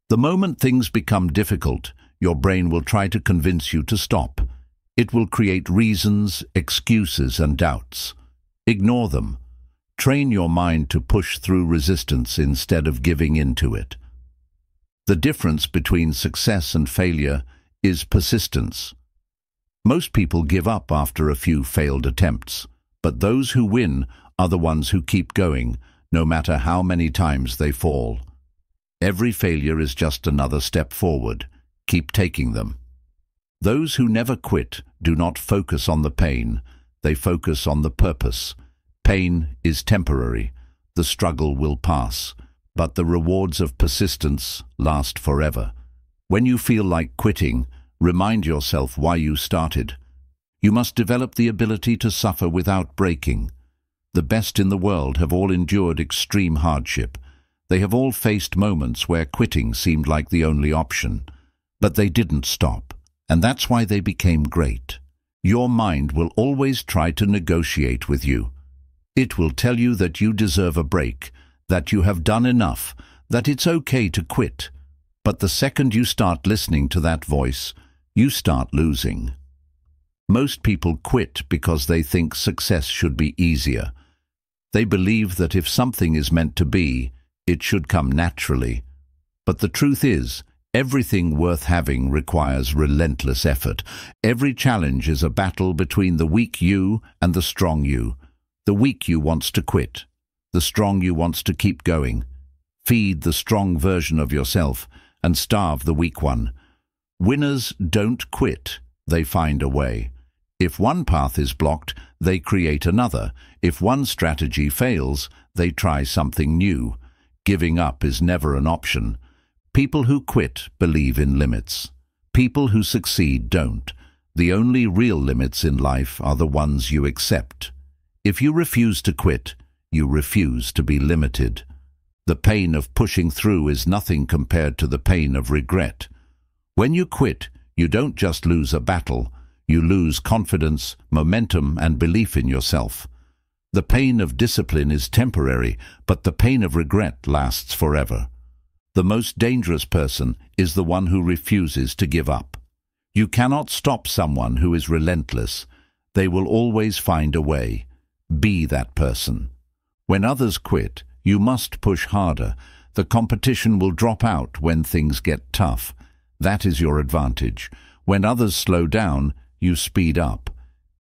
S1: The moment things become difficult, your brain will try to convince you to stop. It will create reasons, excuses, and doubts. Ignore them. Train your mind to push through resistance instead of giving in to it. The difference between success and failure is persistence. Most people give up after a few failed attempts, but those who win are the ones who keep going, no matter how many times they fall. Every failure is just another step forward. Keep taking them. Those who never quit do not focus on the pain, they focus on the purpose. Pain is temporary. The struggle will pass, but the rewards of persistence last forever. When you feel like quitting, remind yourself why you started. You must develop the ability to suffer without breaking. The best in the world have all endured extreme hardship. They have all faced moments where quitting seemed like the only option. But they didn't stop, and that's why they became great. Your mind will always try to negotiate with you. It will tell you that you deserve a break, that you have done enough, that it's okay to quit. But the second you start listening to that voice, you start losing. Most people quit because they think success should be easier. They believe that if something is meant to be, it should come naturally. But the truth is, everything worth having requires relentless effort. Every challenge is a battle between the weak you and the strong you. The weak you wants to quit. The strong you wants to keep going. Feed the strong version of yourself and starve the weak one. Winners don't quit, they find a way. If one path is blocked, they create another. If one strategy fails, they try something new. Giving up is never an option. People who quit believe in limits. People who succeed don't. The only real limits in life are the ones you accept. If you refuse to quit, you refuse to be limited. The pain of pushing through is nothing compared to the pain of regret. When you quit, you don't just lose a battle. You lose confidence, momentum, and belief in yourself. The pain of discipline is temporary, but the pain of regret lasts forever. The most dangerous person is the one who refuses to give up. You cannot stop someone who is relentless. They will always find a way. Be that person. When others quit, you must push harder. The competition will drop out when things get tough. That is your advantage. When others slow down, you speed up.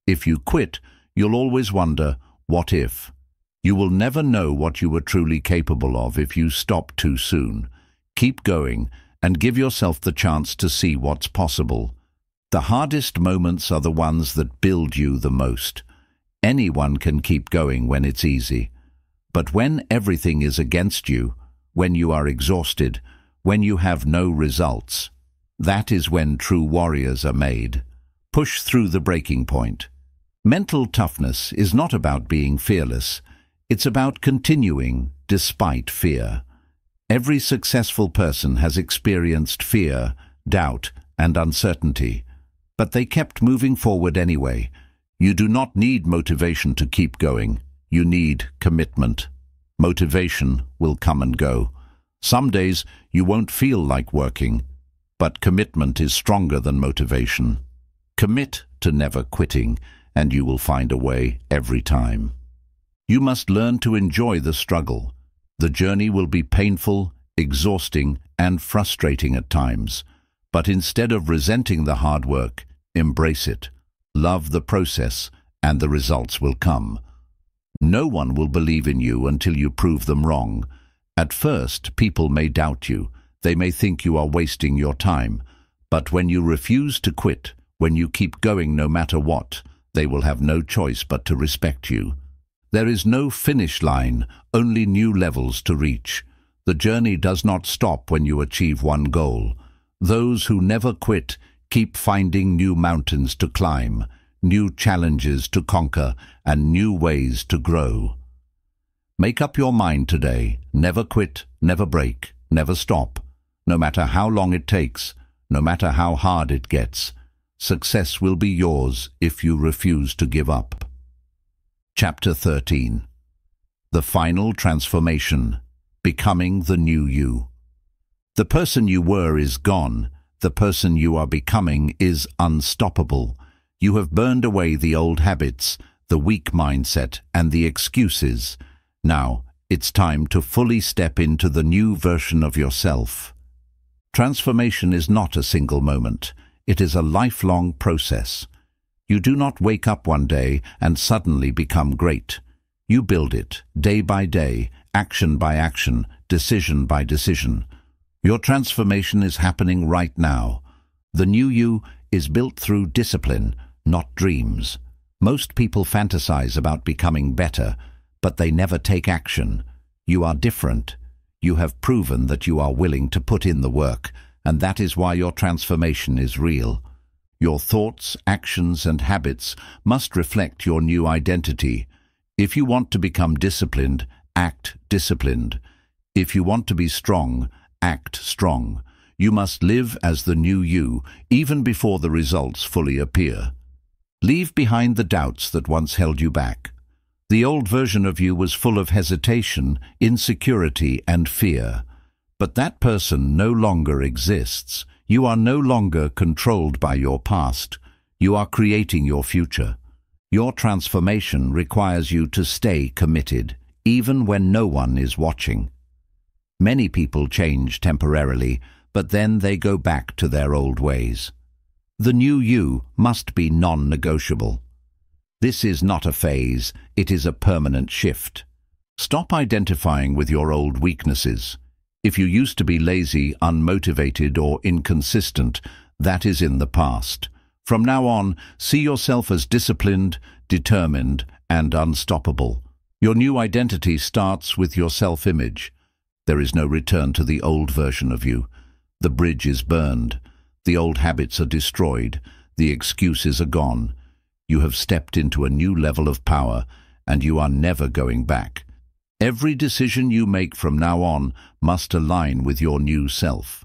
S1: If you quit, you'll always wonder, what if? You will never know what you were truly capable of if you stop too soon. Keep going and give yourself the chance to see what's possible. The hardest moments are the ones that build you the most. Anyone can keep going when it's easy. But when everything is against you, when you are exhausted, when you have no results, that is when true warriors are made. Push through the breaking point. Mental toughness is not about being fearless. It's about continuing despite fear. Every successful person has experienced fear, doubt, and uncertainty. But they kept moving forward anyway. You do not need motivation to keep going. You need commitment. Motivation will come and go. Some days you won't feel like working, but commitment is stronger than motivation. Commit to never quitting, and you will find a way every time. You must learn to enjoy the struggle. The journey will be painful, exhausting, and frustrating at times. But instead of resenting the hard work, embrace it. Love the process, and the results will come. No one will believe in you until you prove them wrong. At first, people may doubt you. They may think you are wasting your time. But when you refuse to quit, when you keep going no matter what, they will have no choice but to respect you. There is no finish line, only new levels to reach. The journey does not stop when you achieve one goal. Those who never quit keep finding new mountains to climb, new challenges to conquer, and new ways to grow. Make up your mind today. Never quit, never break, never stop. No matter how long it takes, no matter how hard it gets, success will be yours if you refuse to give up. Chapter 13. The Final Transformation. Becoming the New You. The person you were is gone. The person you are becoming is unstoppable. You have burned away the old habits, the weak mindset, and the excuses. Now, it's time to fully step into the new version of yourself. Transformation is not a single moment. It is a lifelong process. You do not wake up one day and suddenly become great. You build it, day by day, action by action, decision by decision. Your transformation is happening right now. The new you is built through discipline, not dreams. Most people fantasize about becoming better, but they never take action. You are different. You have proven that you are willing to put in the work. and that is why your transformation is real. Your thoughts, actions, and habits must reflect your new identity. If you want to become disciplined, act disciplined. If you want to be strong, act strong. You must live as the new you, even before the results fully appear. Leave behind the doubts that once held you back. The old version of you was full of hesitation, insecurity, and fear. But that person no longer exists. You are no longer controlled by your past. You are creating your future. Your transformation requires you to stay committed, even when no one is watching. Many people change temporarily, but then they go back to their old ways. The new you must be non-negotiable. This is not a phase, it is a permanent shift. Stop identifying with your old weaknesses. If you used to be lazy, unmotivated, or inconsistent, that is in the past. From now on, see yourself as disciplined, determined, and unstoppable. Your new identity starts with your self-image. There is no return to the old version of you. The bridge is burned. The old habits are destroyed. The excuses are gone. You have stepped into a new level of power, and you are never going back. Every decision you make from now on must align with your new self.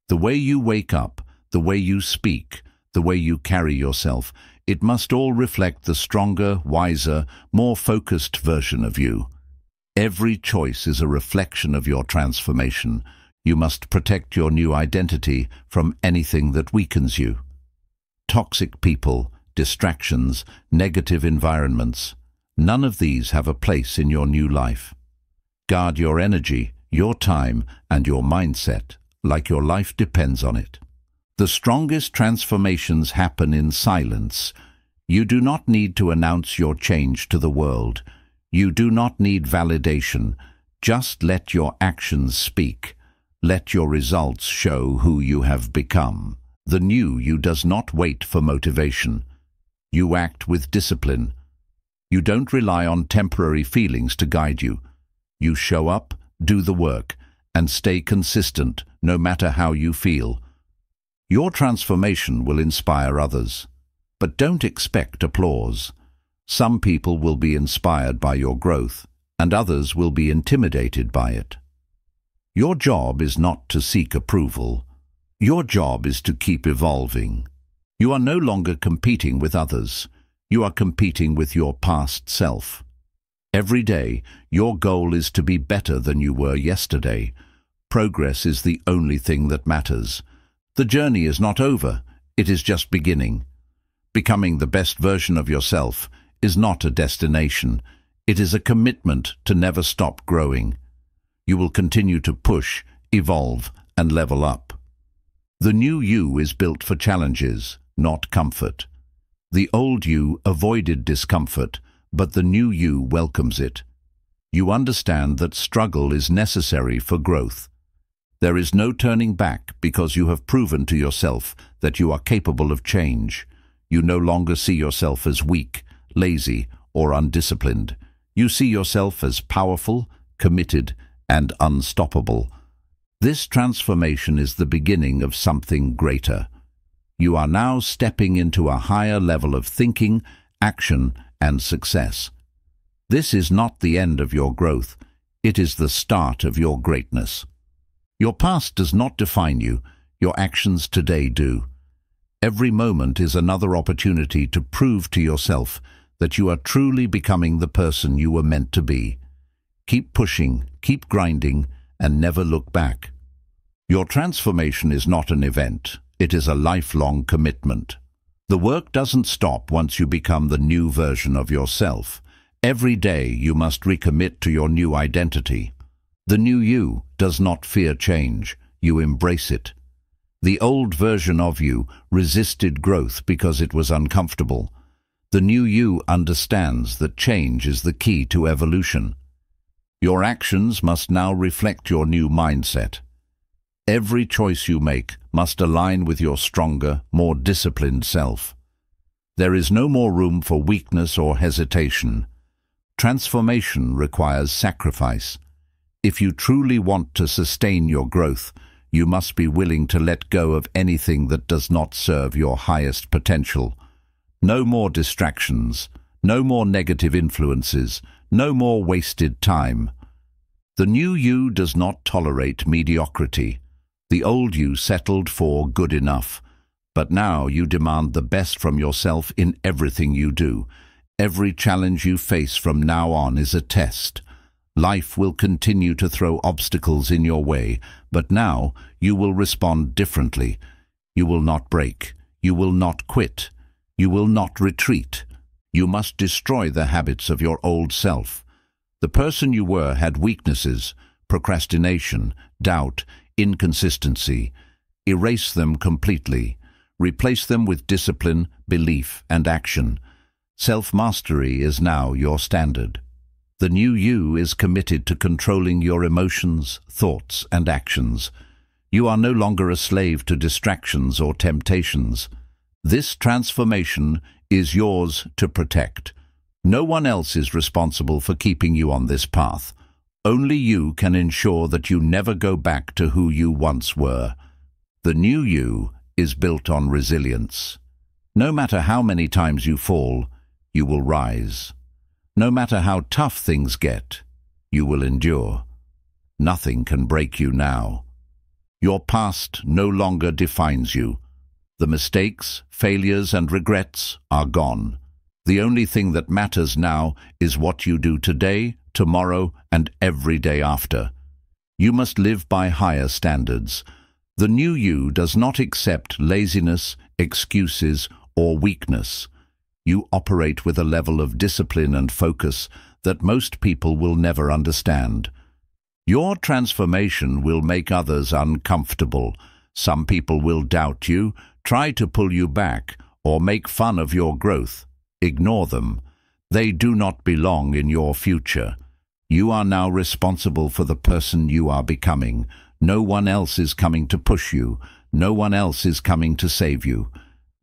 S1: The way you wake up, the way you speak, the way you carry yourself, it must all reflect the stronger, wiser, more focused version of you. Every choice is a reflection of your transformation. You must protect your new identity from anything that weakens you. Toxic people, distractions, negative environments, none of these have a place in your new life. Guard your energy, your time, and your mindset, like your life depends on it. The strongest transformations happen in silence. You do not need to announce your change to the world. You do not need validation. Just let your actions speak. Let your results show who you have become. The new you does not wait for motivation. You act with discipline. You don't rely on temporary feelings to guide you. You show up, do the work, and stay consistent no matter how you feel. Your transformation will inspire others. But don't expect applause. Some people will be inspired by your growth, and others will be intimidated by it. Your job is not to seek approval. Your job is to keep evolving. You are no longer competing with others. You are competing with your past self. Every day, your goal is to be better than you were yesterday. Progress is the only thing that matters. The journey is not over. It is just beginning. Becoming the best version of yourself is not a destination. It is a commitment to never stop growing. You will continue to push, evolve, and level up. The new you is built for challenges, not comfort. The old you avoided discomfort, but the new you welcomes it. You understand that struggle is necessary for growth. There is no turning back because you have proven to yourself that you are capable of change. You no longer see yourself as weak, lazy, or undisciplined. You see yourself as powerful, committed, and unstoppable. This transformation is the beginning of something greater. You are now stepping into a higher level of thinking, action, and success. This is not the end of your growth. It is the start of your greatness. Your past does not define you. Your actions today do. Every moment is another opportunity to prove to yourself that you are truly becoming the person you were meant to be. Keep pushing, keep grinding, and never look back. Your transformation is not an event. It is a lifelong commitment. The work doesn't stop once you become the new version of yourself. Every day you must recommit to your new identity. The new you does not fear change. You embrace it. The old version of you resisted growth because it was uncomfortable. The new you understands that change is the key to evolution. Your actions must now reflect your new mindset. Every choice you make must align with your stronger, more disciplined self. There is no more room for weakness or hesitation. Transformation requires sacrifice. If you truly want to sustain your growth, you must be willing to let go of anything that does not serve your highest potential. No more distractions, no more negative influences, no more wasted time. The new you does not tolerate mediocrity. The old you settled for good enough. But now you demand the best from yourself in everything you do. Every challenge you face from now on is a test. Life will continue to throw obstacles in your way, but now you will respond differently. You will not break. You will not quit. You will not retreat. You must destroy the habits of your old self. The person you were had weaknesses, procrastination, doubt, inconsistency. Erase them completely. Replace them with discipline, belief, and action. Self-mastery is now your standard. The new you is committed to controlling your emotions, thoughts, and actions. You are no longer a slave to distractions or temptations. This transformation is yours to protect. No one else is responsible for keeping you on this path. Only you can ensure that you never go back to who you once were. The new you is built on resilience. No matter how many times you fall, you will rise. No matter how tough things get, you will endure. Nothing can break you now. Your past no longer defines you. The mistakes, failures, and regrets are gone. The only thing that matters now is what you do today, tomorrow, and every day after. You must live by higher standards. The new you does not accept laziness, excuses, or weakness. You operate with a level of discipline and focus that most people will never understand. Your transformation will make others uncomfortable. Some people will doubt you, try to pull you back, or make fun of your growth. Ignore them. They do not belong in your future. You are now responsible for the person you are becoming. No one else is coming to push you. No one else is coming to save you.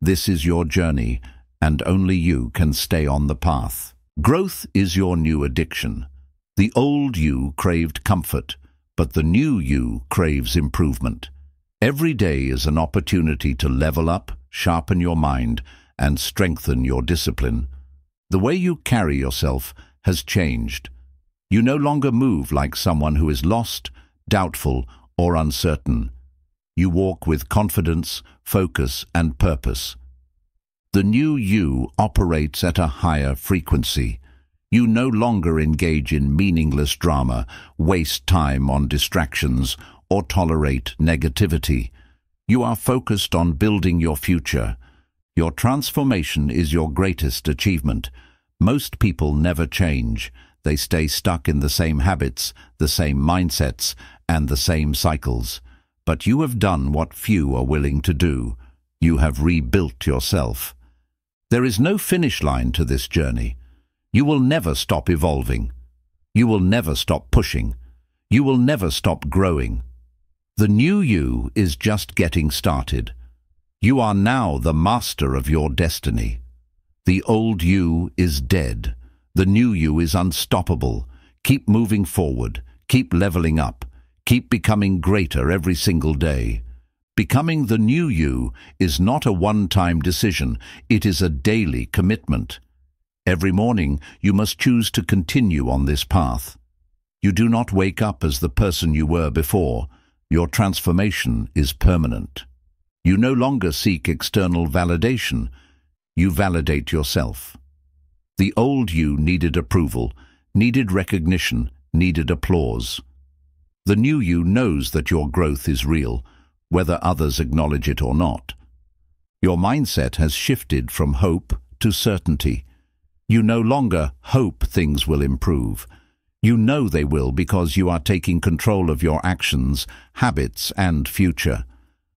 S1: This is your journey, and only you can stay on the path. Growth is your new addiction. The old you craved comfort, but the new you craves improvement. Every day is an opportunity to level up, sharpen your mind, and strengthen your discipline. The way you carry yourself has changed. You no longer move like someone who is lost, doubtful, or uncertain. You walk with confidence, focus, and purpose. The new you operates at a higher frequency. You no longer engage in meaningless drama, waste time on distractions, or tolerate negativity. You are focused on building your future. Your transformation is your greatest achievement. Most people never change. They stay stuck in the same habits, the same mindsets, and the same cycles. But you have done what few are willing to do. You have rebuilt yourself. There is no finish line to this journey. You will never stop evolving. You will never stop pushing. You will never stop growing. The new you is just getting started. You are now the master of your destiny. The old you is dead. The new you is unstoppable. Keep moving forward. Keep leveling up. Keep becoming greater every single day. Becoming the new you is not a one-time decision. It is a daily commitment. Every morning, you must choose to continue on this path. You do not wake up as the person you were before. Your transformation is permanent. You no longer seek external validation. You validate yourself. The old you needed approval, needed recognition, needed applause. The new you knows that your growth is real, whether others acknowledge it or not. Your mindset has shifted from hope to certainty. You no longer hope things will improve. You know they will because you are taking control of your actions, habits, and future.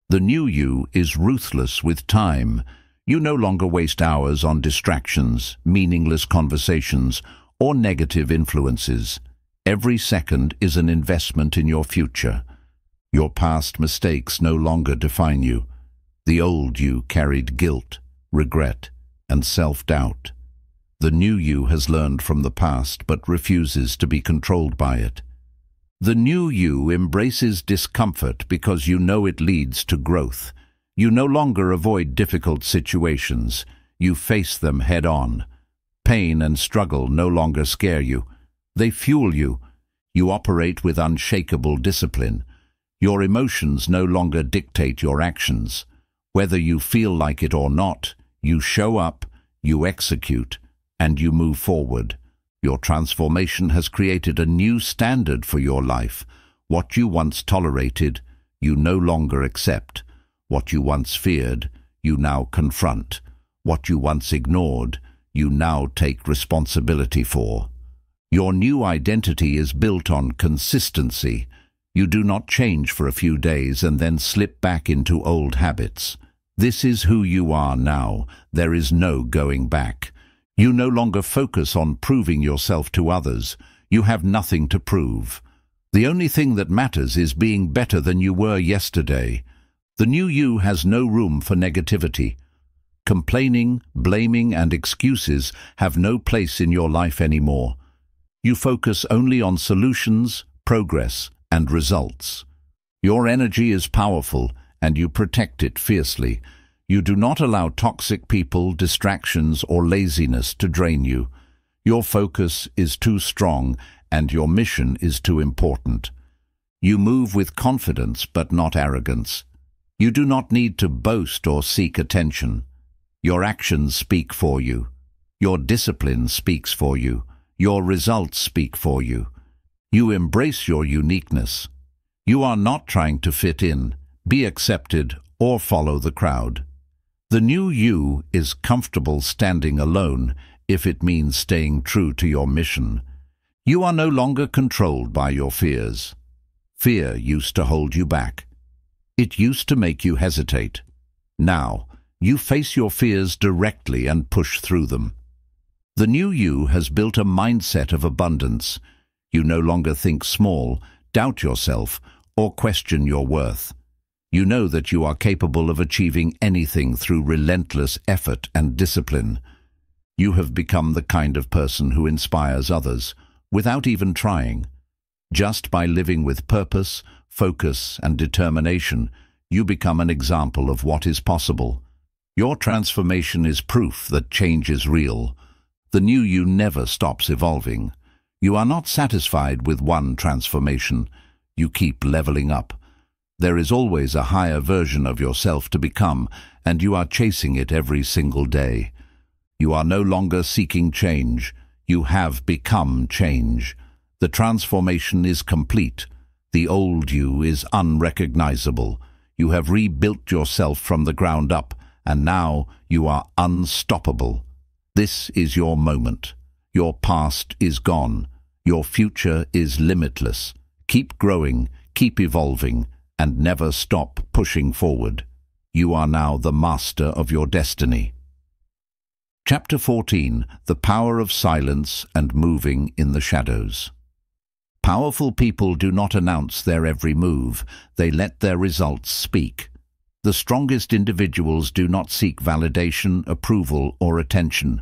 S1: The new you is ruthless with time. You no longer waste hours on distractions, meaningless conversations, or negative influences. Every second is an investment in your future. Your past mistakes no longer define you. The old you carried guilt, regret, and self-doubt. The new you has learned from the past but refuses to be controlled by it. The new you embraces discomfort because you know it leads to growth. You no longer avoid difficult situations. You face them head-on. Pain and struggle no longer scare you. They fuel you. You operate with unshakable discipline. Your emotions no longer dictate your actions. Whether you feel like it or not, you show up, you execute, and you move forward. Your transformation has created a new standard for your life. What you once tolerated, you no longer accept. What you once feared, you now confront. What you once ignored, you now take responsibility for. Your new identity is built on consistency. You do not change for a few days and then slip back into old habits. This is who you are now. There is no going back. You no longer focus on proving yourself to others. You have nothing to prove. The only thing that matters is being better than you were yesterday. The new you has no room for negativity. Complaining, blaming, and excuses have no place in your life anymore. You focus only on solutions, progress, and results. Your energy is powerful, and you protect it fiercely. You do not allow toxic people, distractions, or laziness to drain you. Your focus is too strong, and your mission is too important. You move with confidence, but not arrogance. You do not need to boast or seek attention. Your actions speak for you. Your discipline speaks for you. Your results speak for you. You embrace your uniqueness. You are not trying to fit in, be accepted, or follow the crowd. The new you is comfortable standing alone if it means staying true to your mission. You are no longer controlled by your fears. Fear used to hold you back. It used to make you hesitate. Now, you face your fears directly and push through them. The new you has built a mindset of abundance. You no longer think small, doubt yourself, or question your worth. You know that you are capable of achieving anything through relentless effort and discipline. You have become the kind of person who inspires others, without even trying. Just by living with purpose, focus, and determination, you become an example of what is possible. Your transformation is proof that change is real. The new you never stops evolving. You are not satisfied with one transformation. You keep leveling up. There is always a higher version of yourself to become, and you are chasing it every single day. You are no longer seeking change. You have become change. The transformation is complete. The old you is unrecognizable. You have rebuilt yourself from the ground up, and now you are unstoppable. This is your moment. Your past is gone. Your future is limitless. Keep growing, keep evolving, and never stop pushing forward. You are now the master of your destiny. Chapter 14. The Power of Silence and Moving in the Shadows. Powerful people do not announce their every move. They let their results speak. The strongest individuals do not seek validation, approval, or attention.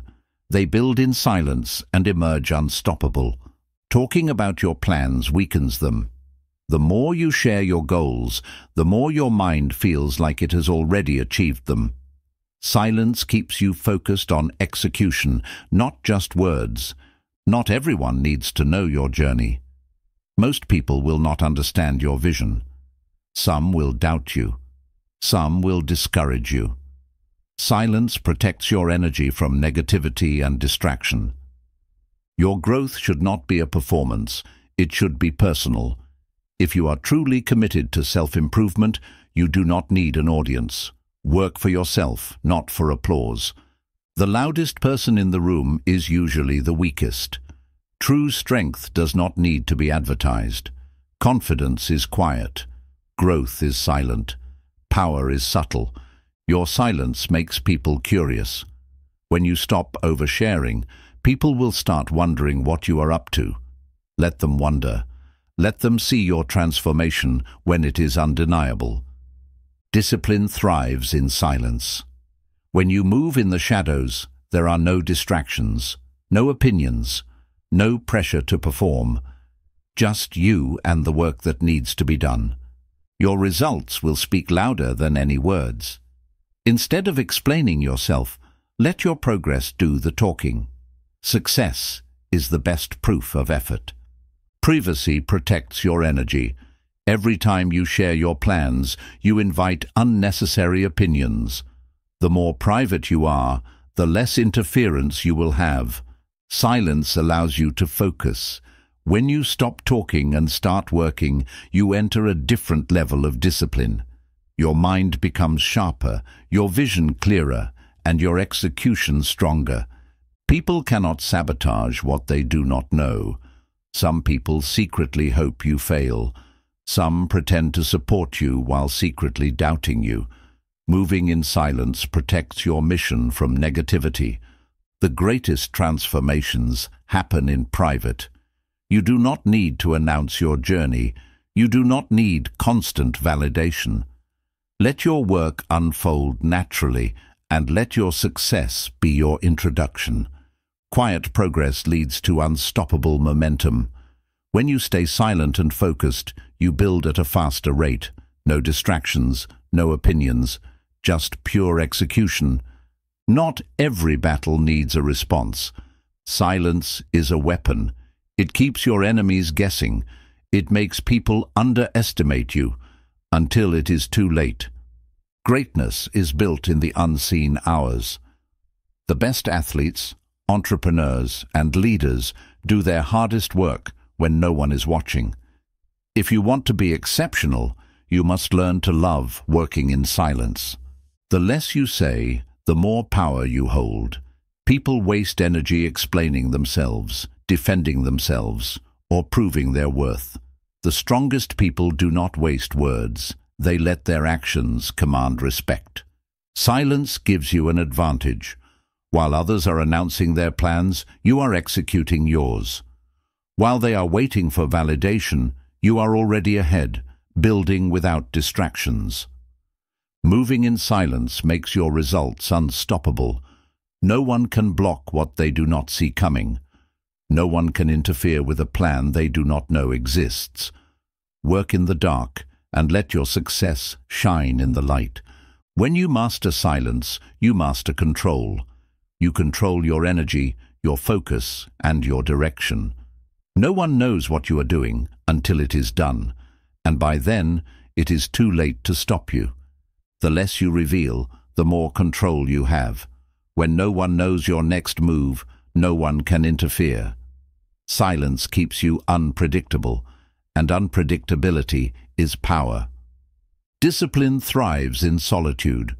S1: They build in silence and emerge unstoppable. Talking about your plans weakens them. The more you share your goals, the more your mind feels like it has already achieved them. Silence keeps you focused on execution, not just words. Not everyone needs to know your journey. Most people will not understand your vision. Some will doubt you. Some will discourage you. Silence protects your energy from negativity and distraction. Your growth should not be a performance. It should be personal. If you are truly committed to self-improvement, you do not need an audience. Work for yourself, not for applause. The loudest person in the room is usually the weakest. True strength does not need to be advertised. Confidence is quiet. Growth is silent. Power is subtle. Your silence makes people curious. When you stop oversharing, people will start wondering what you are up to. Let them wonder. Let them see your transformation when it is undeniable. Discipline thrives in silence. When you move in the shadows, there are no distractions, no opinions, no pressure to perform. just you and the work that needs to be done. Your results will speak louder than any words. Instead of explaining yourself, let your progress do the talking. Success is the best proof of effort. Privacy protects your energy. Every time you share your plans, you invite unnecessary opinions. The more private you are, the less interference you will have. Silence allows you to focus. When you stop talking and start working, you enter a different level of discipline. Your mind becomes sharper, your vision clearer, and your execution stronger. People cannot sabotage what they do not know. Some people secretly hope you fail. Some pretend to support you while secretly doubting you. Moving in silence protects your mission from negativity. The greatest transformations happen in private. You do not need to announce your journey. You do not need constant validation. Let your work unfold naturally, and let your success be your introduction. Quiet progress leads to unstoppable momentum. When you stay silent and focused, you build at a faster rate. No distractions, no opinions, just pure execution. Not every battle needs a response. Silence is a weapon. It keeps your enemies guessing. It makes people underestimate you until it is too late. Greatness is built in the unseen hours. The best athletes, entrepreneurs, and leaders do their hardest work when no one is watching. If you want to be exceptional, you must learn to love working in silence. The less you say, the more power you hold. People waste energy explaining themselves, defending themselves, or proving their worth. The strongest people do not waste words. They let their actions command respect. Silence gives you an advantage. While others are announcing their plans, you are executing yours. While they are waiting for validation, you are already ahead, building without distractions. Moving in silence makes your results unstoppable. No one can block what they do not see coming. No one can interfere with a plan they do not know exists. Work in the dark and let your success shine in the light. When you master silence, you master control. You control your energy, your focus, and your direction. No one knows what you are doing until it is done, and by then it is too late to stop you. The less you reveal, the more control you have. When no one knows your next move, no one can interfere. Silence keeps you unpredictable, and unpredictability is power. Discipline thrives in solitude.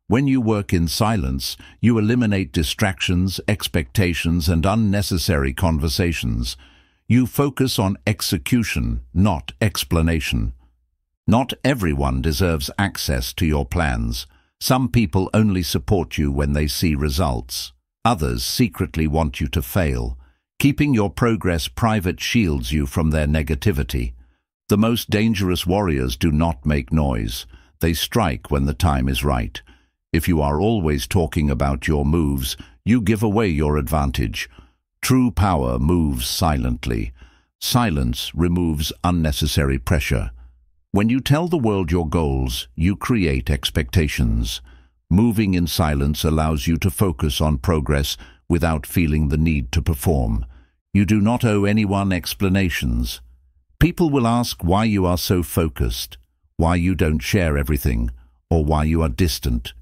S1: When you work in silence, you eliminate distractions, expectations, and unnecessary conversations. You focus on execution, not explanation. Not everyone deserves access to your plans. Some people only support you when they see results. Others secretly want you to fail. Keeping your progress private shields you from their negativity. The most dangerous warriors do not make noise. They strike when the time is right. If you are always talking about your moves, you give away your advantage. True power moves silently. Silence removes unnecessary pressure. When you tell the world your goals, you create expectations. Moving in silence allows you to focus on progress without feeling the need to perform. You do not owe anyone explanations. People will ask why you are so focused, why you don't share everything, or why you are distant.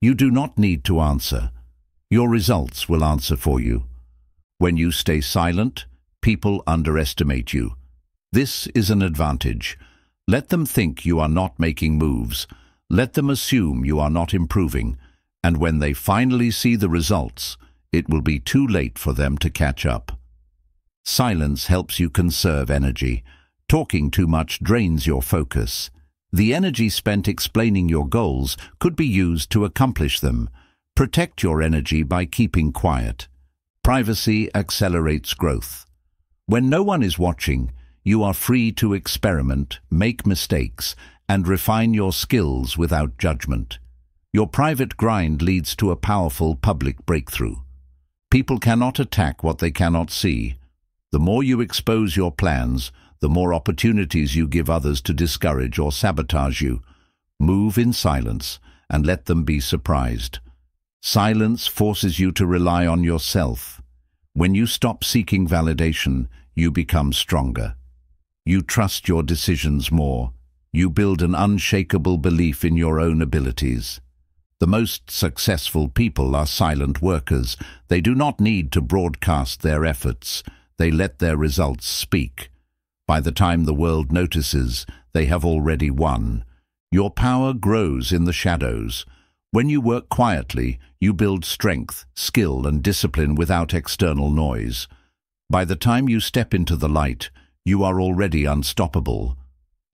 S1: You do not need to answer. Your results will answer for you. When you stay silent, people underestimate you. This is an advantage. Let them think you are not making moves. Let them assume you are not improving. And when they finally see the results, it will be too late for them to catch up. Silence helps you conserve energy. Talking too much drains your focus. The energy spent explaining your goals could be used to accomplish them. Protect your energy by keeping quiet. Privacy accelerates growth. When no one is watching, you are free to experiment, make mistakes, and refine your skills without judgment. Your private grind leads to a powerful public breakthrough. People cannot attack what they cannot see. The more you expose your plans, the more opportunities you give others to discourage or sabotage you. Move in silence and let them be surprised. Silence forces you to rely on yourself. When you stop seeking validation, you become stronger. You trust your decisions more. You build an unshakable belief in your own abilities. The most successful people are silent workers. They do not need to broadcast their efforts. They let their results speak. By the time the world notices, they have already won. Your power grows in the shadows. When you work quietly, you build strength, skill, and discipline without external noise. By the time you step into the light, you are already unstoppable.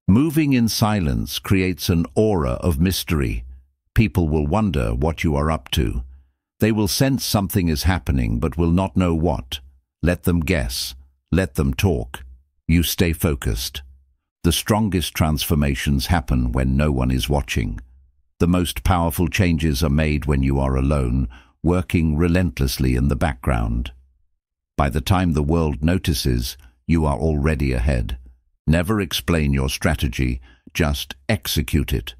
S1: Moving in silence creates an aura of mystery. People will wonder what you are up to. They will sense something is happening but will not know what. Let them guess. Let them talk. You stay focused. The strongest transformations happen when no one is watching. The most powerful changes are made when you are alone, working relentlessly in the background. By the time the world notices, you are already ahead. Never explain your strategy, just execute it.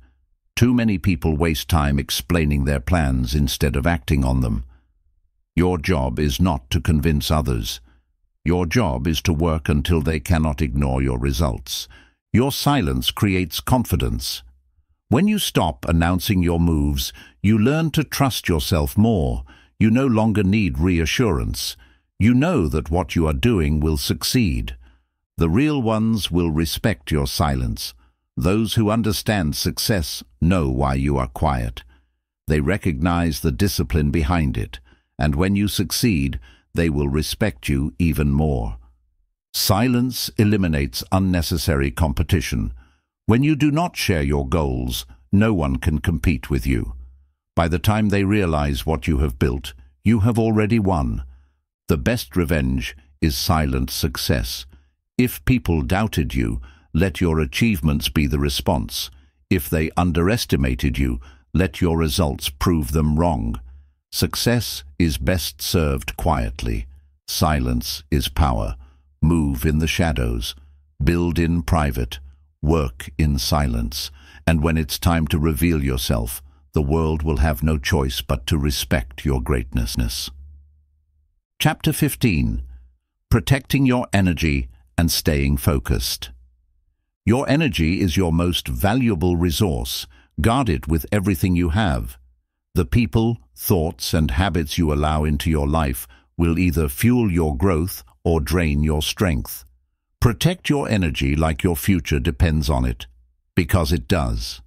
S1: Too many people waste time explaining their plans instead of acting on them. Your job is not to convince others. Your job is to work until they cannot ignore your results. Your silence creates confidence. When you stop announcing your moves, you learn to trust yourself more. You no longer need reassurance. You know that what you are doing will succeed. The real ones will respect your silence. Those who understand success know why you are quiet. They recognize the discipline behind it, and when you succeed, they will respect you even more. Silence eliminates unnecessary competition. When you do not share your goals, no one can compete with you. By the time they realize what you have built, you have already won. The best revenge is silent success. If people doubted you, let your achievements be the response. If they underestimated you, let your results prove them wrong. Success is best served quietly. Silence is power. Move in the shadows. Build in private. Work in silence. And when it's time to reveal yourself, the world will have no choice but to respect your greatness. Chapter 15. Protecting your energy and staying focused. Your energy is your most valuable resource. Guard it with everything you have. The people, thoughts, and habits you allow into your life will either fuel your growth or drain your strength. Protect your energy like your future depends on it, because it does.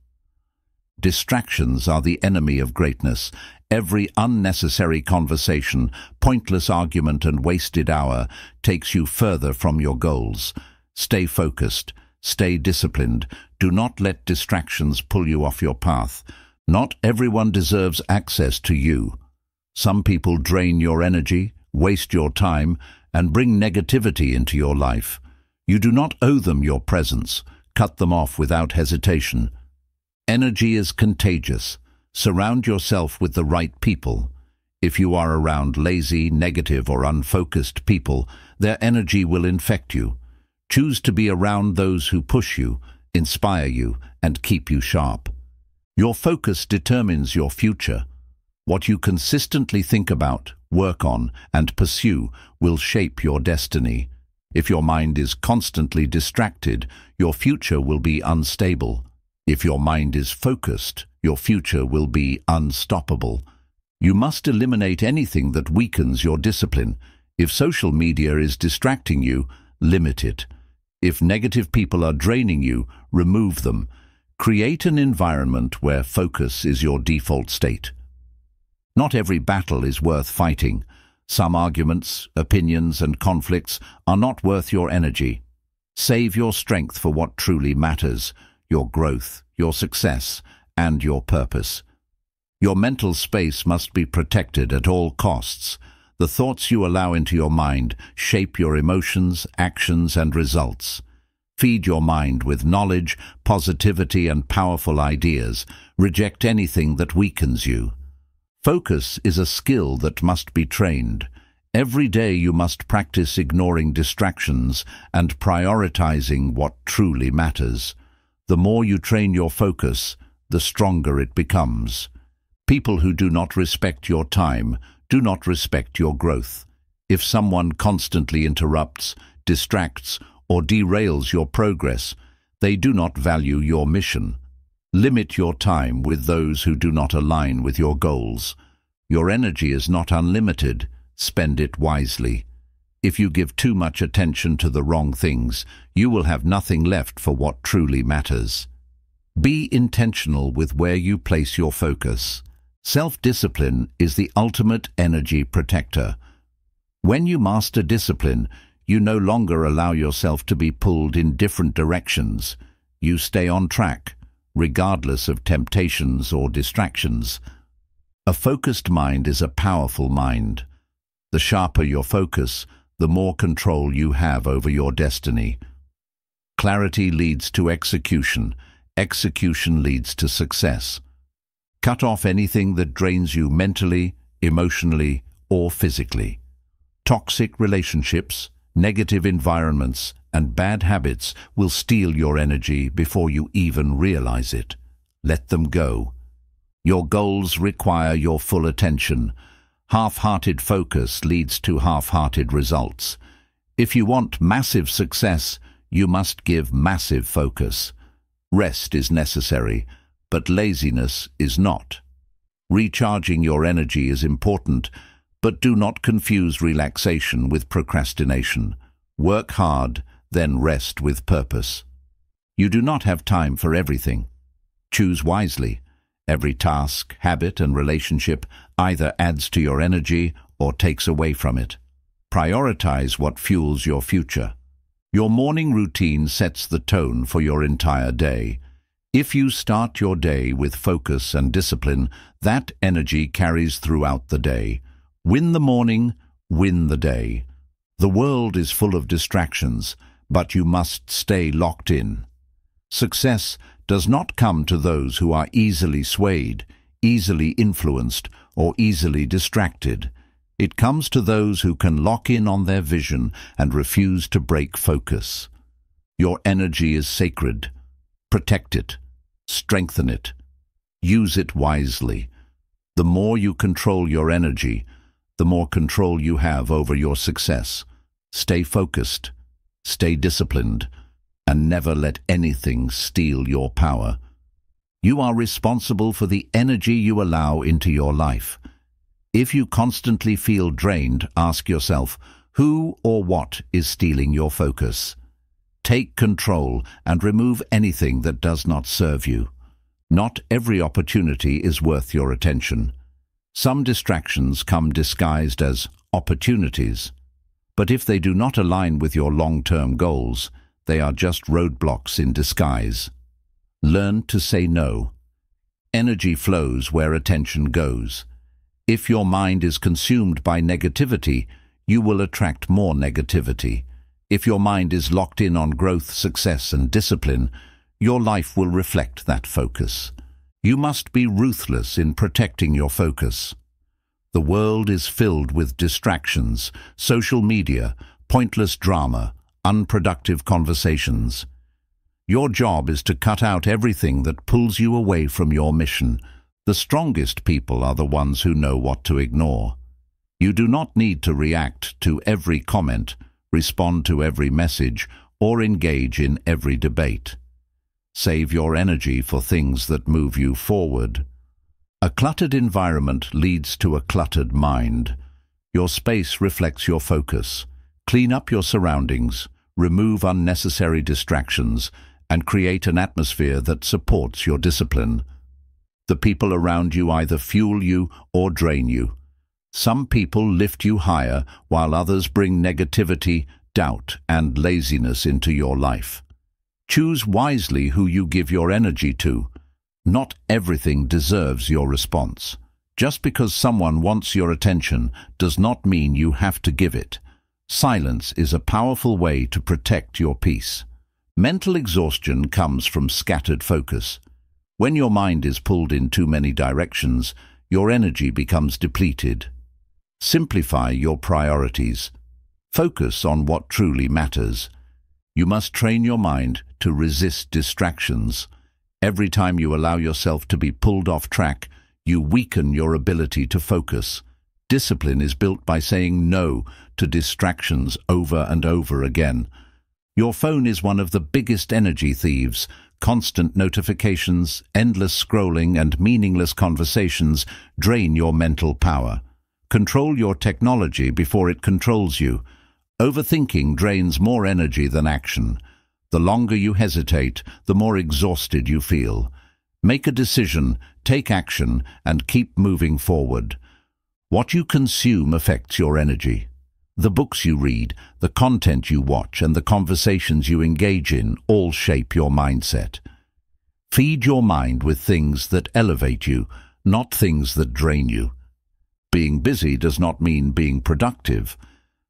S1: Distractions are the enemy of greatness. Every unnecessary conversation, pointless argument, and wasted hour takes you further from your goals. Stay focused. Stay disciplined. Do not let distractions pull you off your path. Not everyone deserves access to you. Some people drain your energy, waste your time, and bring negativity into your life. You do not owe them your presence. Cut them off without hesitation. Energy is contagious. Surround yourself with the right people. If you are around lazy, negative, or unfocused people, their energy will infect you. Choose to be around those who push you, inspire you, and keep you sharp. Your focus determines your future. What you consistently think about, work on, and pursue will shape your destiny. If your mind is constantly distracted, your future will be unstable. If your mind is focused, your future will be unstoppable. You must eliminate anything that weakens your discipline. If social media is distracting you, limit it. If negative people are draining you, remove them. Create an environment where focus is your default state. Not every battle is worth fighting. Some arguments, opinions, and conflicts are not worth your energy. Save your strength for what truly matters: your growth, your success, and your purpose. Your mental space must be protected at all costs. The thoughts you allow into your mind shape your emotions, actions, and results. Feed your mind with knowledge, positivity, and powerful ideas. Reject anything that weakens you. Focus is a skill that must be trained. Every day you must practice ignoring distractions and prioritizing what truly matters. The more you train your focus, the stronger it becomes. People who do not respect your time do not respect your growth. If someone constantly interrupts, distracts, or derails your progress, they do not value your mission. Limit your time with those who do not align with your goals. Your energy is not unlimited. Spend it wisely. If you give too much attention to the wrong things, you will have nothing left for what truly matters. Be intentional with where you place your focus. Self-discipline is the ultimate energy protector. When you master discipline, you no longer allow yourself to be pulled in different directions. You stay on track, regardless of temptations or distractions. A focused mind is a powerful mind. The sharper your focus, the more control you have over your destiny. Clarity leads to execution. Execution leads to success. Cut off anything that drains you mentally, emotionally, or physically. Toxic relationships, negative environments, and bad habits will steal your energy before you even realize it. Let them go. Your goals require your full attention. Half-hearted focus leads to half-hearted results. If you want massive success, you must give massive focus. Rest is necessary, but laziness is not. Recharging your energy is important, but do not confuse relaxation with procrastination. Work hard, then rest with purpose. You do not have time for everything. Choose wisely. Every task, habit, and relationship either adds to your energy or takes away from it. Prioritize what fuels your future. Your morning routine sets the tone for your entire day. If you start your day with focus and discipline, that energy carries throughout the day. Win the morning, win the day. The world is full of distractions, but you must stay locked in. Success does not come to those who are easily swayed, easily influenced, or easily distracted. It comes to those who can lock in on their vision and refuse to break focus. Your energy is sacred. Protect it. Strengthen it. Use it wisely. The more you control your energy, the more control you have over your success. Stay focused. Stay disciplined. And never let anything steal your power. You are responsible for the energy you allow into your life. If you constantly feel drained, ask yourself, who or what is stealing your focus? Take control and remove anything that does not serve you. Not every opportunity is worth your attention. Some distractions come disguised as opportunities. But if they do not align with your long-term goals, they are just roadblocks in disguise. Learn to say no. Energy flows where attention goes. If your mind is consumed by negativity, you will attract more negativity. If your mind is locked in on growth, success, and discipline, your life will reflect that focus. You must be ruthless in protecting your focus. The world is filled with distractions, social media, pointless drama, unproductive conversations. Your job is to cut out everything that pulls you away from your mission. The strongest people are the ones who know what to ignore. You do not need to react to every comment, respond to every message, or engage in every debate. Save your energy for things that move you forward. A cluttered environment leads to a cluttered mind. Your space reflects your focus. Clean up your surroundings, remove unnecessary distractions, and create an atmosphere that supports your discipline. The people around you either fuel you or drain you. Some people lift you higher, while others bring negativity, doubt, and laziness into your life. Choose wisely who you give your energy to. Not everything deserves your response. Just because someone wants your attention does not mean you have to give it. Silence is a powerful way to protect your peace. Mental exhaustion comes from scattered focus. When your mind is pulled in too many directions, your energy becomes depleted. Simplify your priorities. Focus on what truly matters. You must train your mind to resist distractions. Every time you allow yourself to be pulled off track, you weaken your ability to focus. Discipline is built by saying no to distractions over and over again. Your phone is one of the biggest energy thieves. Constant notifications, endless scrolling, and meaningless conversations drain your mental power. Control your technology before it controls you. Overthinking drains more energy than action. The longer you hesitate, the more exhausted you feel. Make a decision, take action, and keep moving forward. What you consume affects your energy. The books you read, the content you watch, and the conversations you engage in all shape your mindset. Feed your mind with things that elevate you, not things that drain you. Being busy does not mean being productive.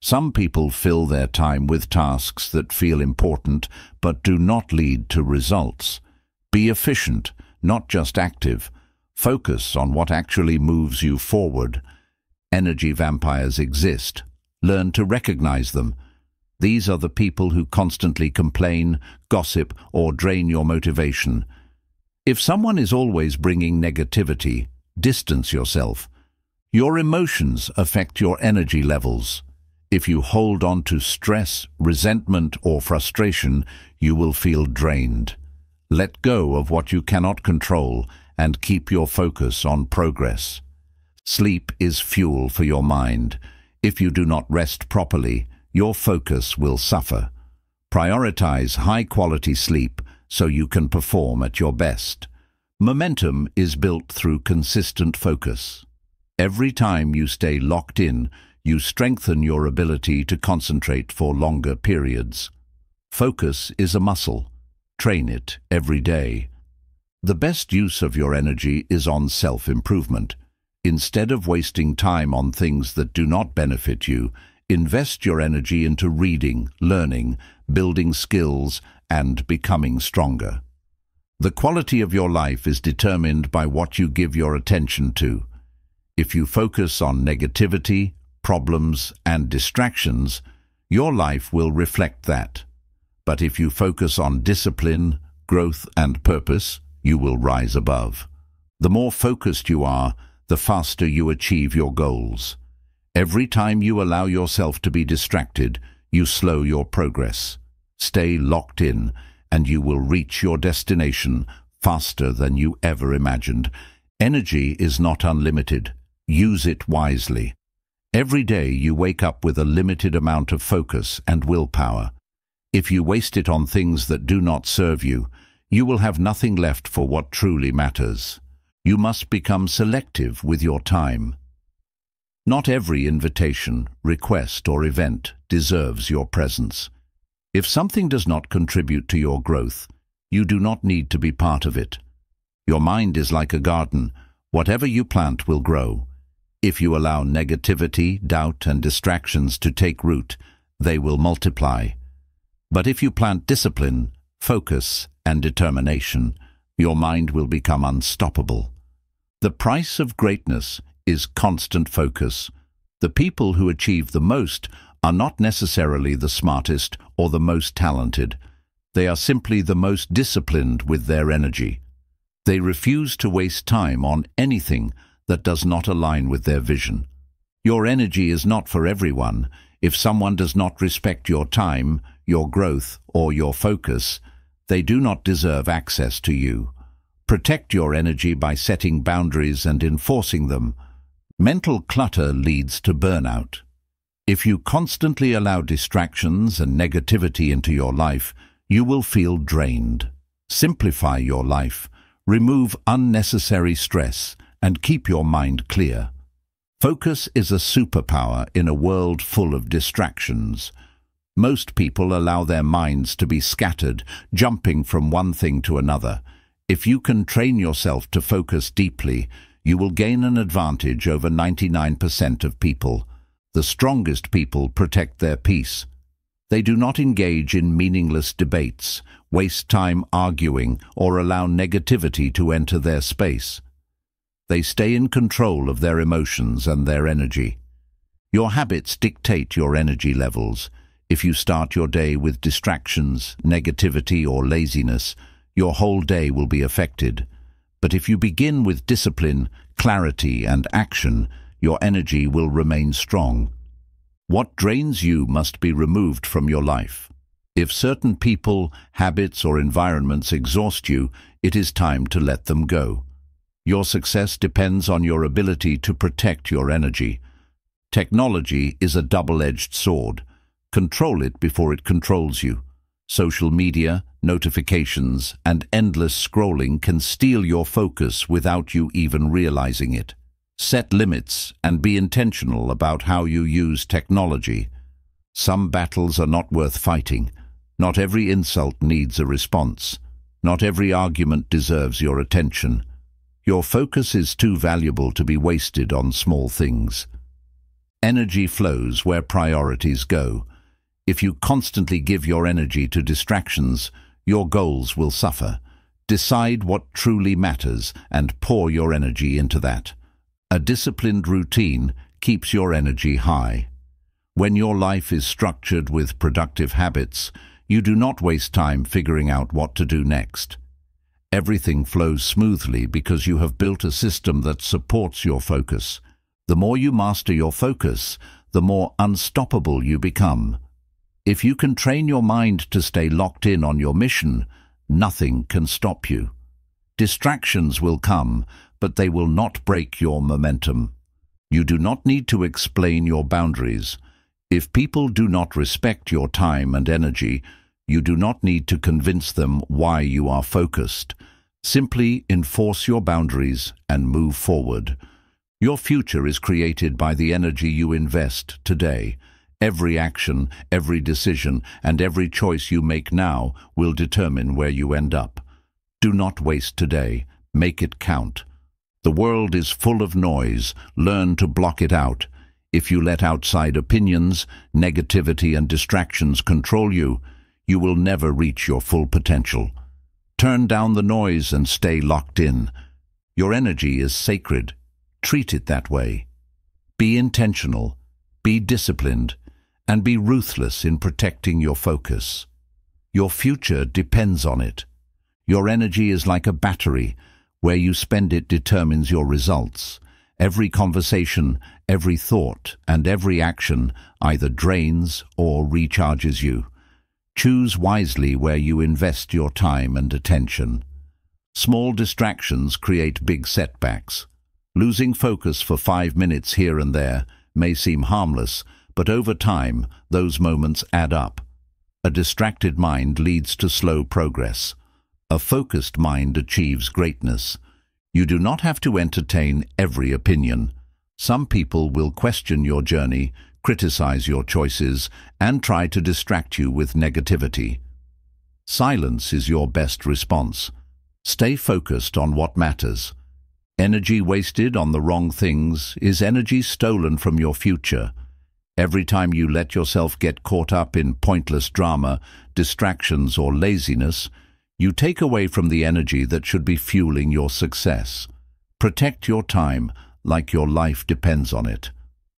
S1: Some people fill their time with tasks that feel important but do not lead to results. Be efficient, not just active. Focus on what actually moves you forward. Energy vampires exist. Learn to recognize them. These are the people who constantly complain, gossip, or drain your motivation. If someone is always bringing negativity, distance yourself. Your emotions affect your energy levels. If you hold on to stress, resentment, or frustration, you will feel drained. Let go of what you cannot control and keep your focus on progress. Sleep is fuel for your mind. If you do not rest properly, your focus will suffer. Prioritize high-quality sleep so you can perform at your best. Momentum is built through consistent focus. Every time you stay locked in, you strengthen your ability to concentrate for longer periods. Focus is a muscle. Train it every day. The best use of your energy is on self-improvement. Instead of wasting time on things that do not benefit you, invest your energy into reading, learning, building skills, and becoming stronger. The quality of your life is determined by what you give your attention to. If you focus on negativity, problems, and distractions, your life will reflect that. But if you focus on discipline, growth, and purpose, you will rise above. The more focused you are, the faster you achieve your goals. Every time you allow yourself to be distracted, you slow your progress. Stay locked in, and you will reach your destination faster than you ever imagined. Energy is not unlimited. Use it wisely. Every day you wake up with a limited amount of focus and willpower. If you waste it on things that do not serve you, you will have nothing left for what truly matters. You must become selective with your time. Not every invitation, request, or event deserves your presence. If something does not contribute to your growth, you do not need to be part of it. Your mind is like a garden. Whatever you plant will grow. If you allow negativity, doubt, and distractions to take root, they will multiply. But if you plant discipline, focus, and determination, your mind will become unstoppable. The price of greatness is constant focus. The people who achieve the most are not necessarily the smartest or the most talented. They are simply the most disciplined with their energy. They refuse to waste time on anything that does not align with their vision. Your energy is not for everyone. If someone does not respect your time, your growth, or your focus, they do not deserve access to you. Protect your energy by setting boundaries and enforcing them. Mental clutter leads to burnout. If you constantly allow distractions and negativity into your life, you will feel drained. Simplify your life. Remove unnecessary stress and keep your mind clear. Focus is a superpower in a world full of distractions. Most people allow their minds to be scattered, jumping from one thing to another. If you can train yourself to focus deeply, you will gain an advantage over 99% of people. The strongest people protect their peace. They do not engage in meaningless debates, waste time arguing, or allow negativity to enter their space. They stay in control of their emotions and their energy. Your habits dictate your energy levels. If you start your day with distractions, negativity, or laziness, your whole day will be affected. But if you begin with discipline, clarity, and action, your energy will remain strong. What drains you must be removed from your life. If certain people, habits, or environments exhaust you, it is time to let them go. Your success depends on your ability to protect your energy. Technology is a double-edged sword. Control it before it controls you. Social media, notifications, and endless scrolling can steal your focus without you even realizing it. Set limits and be intentional about how you use technology. Some battles are not worth fighting. Not every insult needs a response. Not every argument deserves your attention. Your focus is too valuable to be wasted on small things. Energy flows where priorities go. If you constantly give your energy to distractions, your goals will suffer. Decide what truly matters and pour your energy into that. A disciplined routine keeps your energy high. When your life is structured with productive habits, you do not waste time figuring out what to do next. Everything flows smoothly because you have built a system that supports your focus. The more you master your focus, the more unstoppable you become. If you can train your mind to stay locked in on your mission, nothing can stop you. Distractions will come, but they will not break your momentum. You do not need to explain your boundaries. If people do not respect your time and energy, you do not need to convince them why you are focused. Simply enforce your boundaries and move forward. Your future is created by the energy you invest today. Every action, every decision, and every choice you make now will determine where you end up. Do not waste today. Make it count. The world is full of noise. Learn to block it out. If you let outside opinions, negativity, and distractions control you, you will never reach your full potential. Turn down the noise and stay locked in. Your energy is sacred. Treat it that way. Be intentional, be disciplined, and be ruthless in protecting your focus. Your future depends on it. Your energy is like a battery. Where you spend it determines your results. Every conversation, every thought, and every action either drains or recharges you. Choose wisely where you invest your time and attention. Small distractions create big setbacks. Losing focus for 5 minutes here and there may seem harmless, but over time, those moments add up. A distracted mind leads to slow progress. A focused mind achieves greatness. You do not have to entertain every opinion. Some people will question your journey, criticize your choices, and try to distract you with negativity. Silence is your best response. Stay focused on what matters. Energy wasted on the wrong things is energy stolen from your future. Every time you let yourself get caught up in pointless drama, distractions, or laziness, you take away from the energy that should be fueling your success. Protect your time like your life depends on it.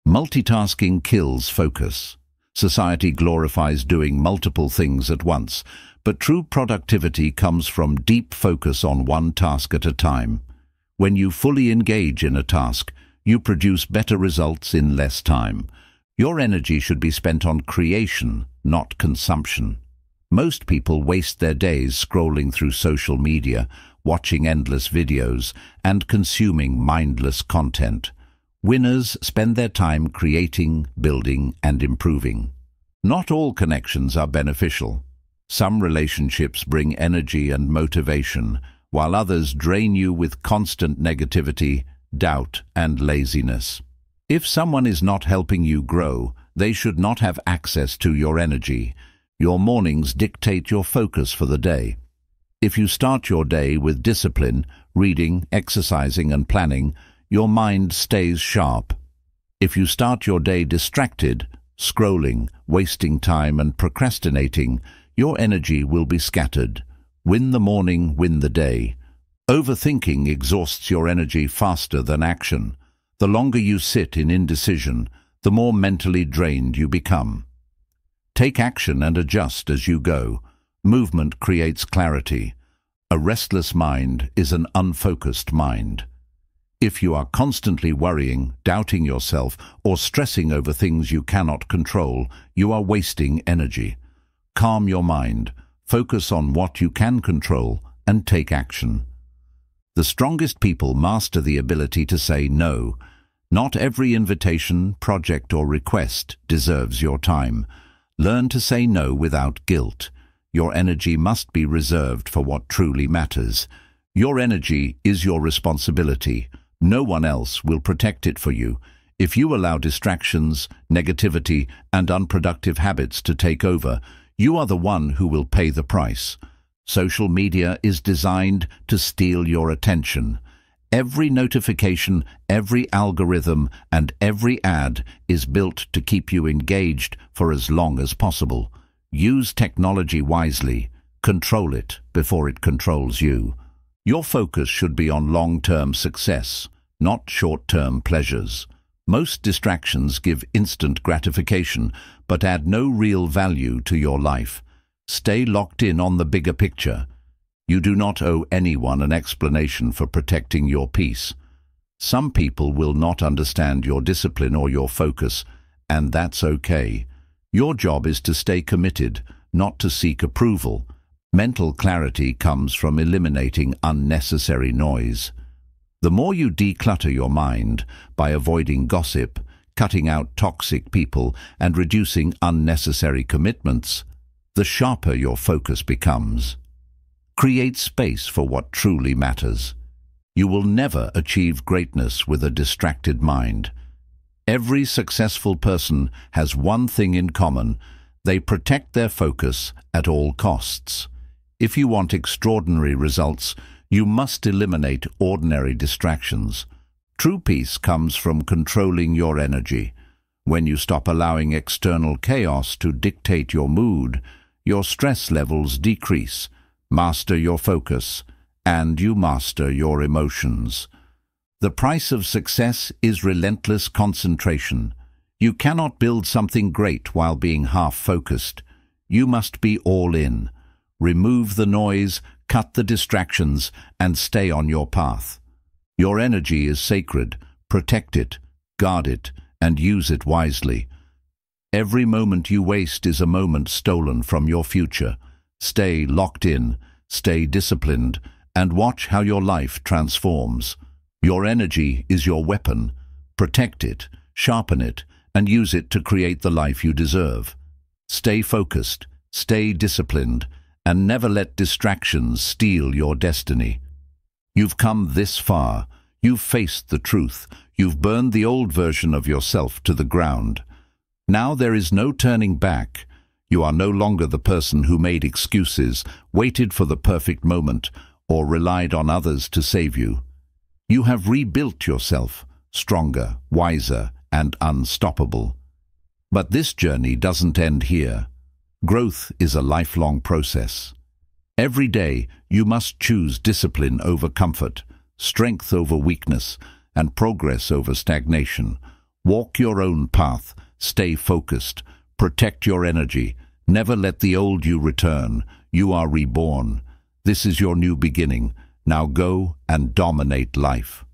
S1: Multitasking kills focus. Society glorifies doing multiple things at once, but true productivity comes from deep focus on one task at a time. When you fully engage in a task, you produce better results in less time. Your energy should be spent on creation, not consumption. Most people waste their days scrolling through social media, watching endless videos, and consuming mindless content. Winners spend their time creating, building, and improving. Not all connections are beneficial. Some relationships bring energy and motivation, while others drain you with constant negativity, doubt, and laziness. If someone is not helping you grow, they should not have access to your energy. Your mornings dictate your focus for the day. If you start your day with discipline, reading, exercising, and planning, your mind stays sharp. If you start your day distracted, scrolling, wasting time, and procrastinating, your energy will be scattered. Win the morning, win the day. Overthinking exhausts your energy faster than action. The longer you sit in indecision, the more mentally drained you become. Take action and adjust as you go. Movement creates clarity. A restless mind is an unfocused mind. If you are constantly worrying, doubting yourself, or stressing over things you cannot control, you are wasting energy. Calm your mind, focus on what you can control, and take action. The strongest people master the ability to say no. Not every invitation, project, or request deserves your time. Learn to say no without guilt. Your energy must be reserved for what truly matters. Your energy is your responsibility. No one else will protect it for you. If you allow distractions, negativity, and unproductive habits to take over, you are the one who will pay the price. Social media is designed to steal your attention. Every notification, every algorithm, and every ad is built to keep you engaged for as long as possible. Use technology wisely. Control it before it controls you. Your focus should be on long-term success, not short-term pleasures. Most distractions give instant gratification, but add no real value to your life. Stay locked in on the bigger picture. You do not owe anyone an explanation for protecting your peace. Some people will not understand your discipline or your focus, and that's okay. Your job is to stay committed, not to seek approval. Mental clarity comes from eliminating unnecessary noise. The more you declutter your mind by avoiding gossip, cutting out toxic people, and reducing unnecessary commitments, the sharper your focus becomes. Create space for what truly matters. You will never achieve greatness with a distracted mind. Every successful person has one thing in common: they protect their focus at all costs. If you want extraordinary results, you must eliminate ordinary distractions. True peace comes from controlling your energy. When you stop allowing external chaos to dictate your mood, your stress levels decrease. Master your focus, and you master your emotions. The price of success is relentless concentration. You cannot build something great while being half-focused. You must be all in. Remove the noise, cut the distractions, and stay on your path. Your energy is sacred. Protect it, guard it, and use it wisely. Every moment you waste is a moment stolen from your future. Stay locked in, stay disciplined, and watch how your life transforms. Your energy is your weapon. Protect it, sharpen it, and use it to create the life you deserve. Stay focused, stay disciplined, and never let distractions steal your destiny. You've come this far. You've faced the truth. You've burned the old version of yourself to the ground. Now there is no turning back. You are no longer the person who made excuses, waited for the perfect moment, or relied on others to save you. You have rebuilt yourself, stronger, wiser, and unstoppable. But this journey doesn't end here. Growth is a lifelong process. Every day you must choose discipline over comfort, strength over weakness, and progress over stagnation. Walk your own path, stay focused, protect your energy. Never let the old you return. You are reborn. This is your new beginning. Now go and dominate life.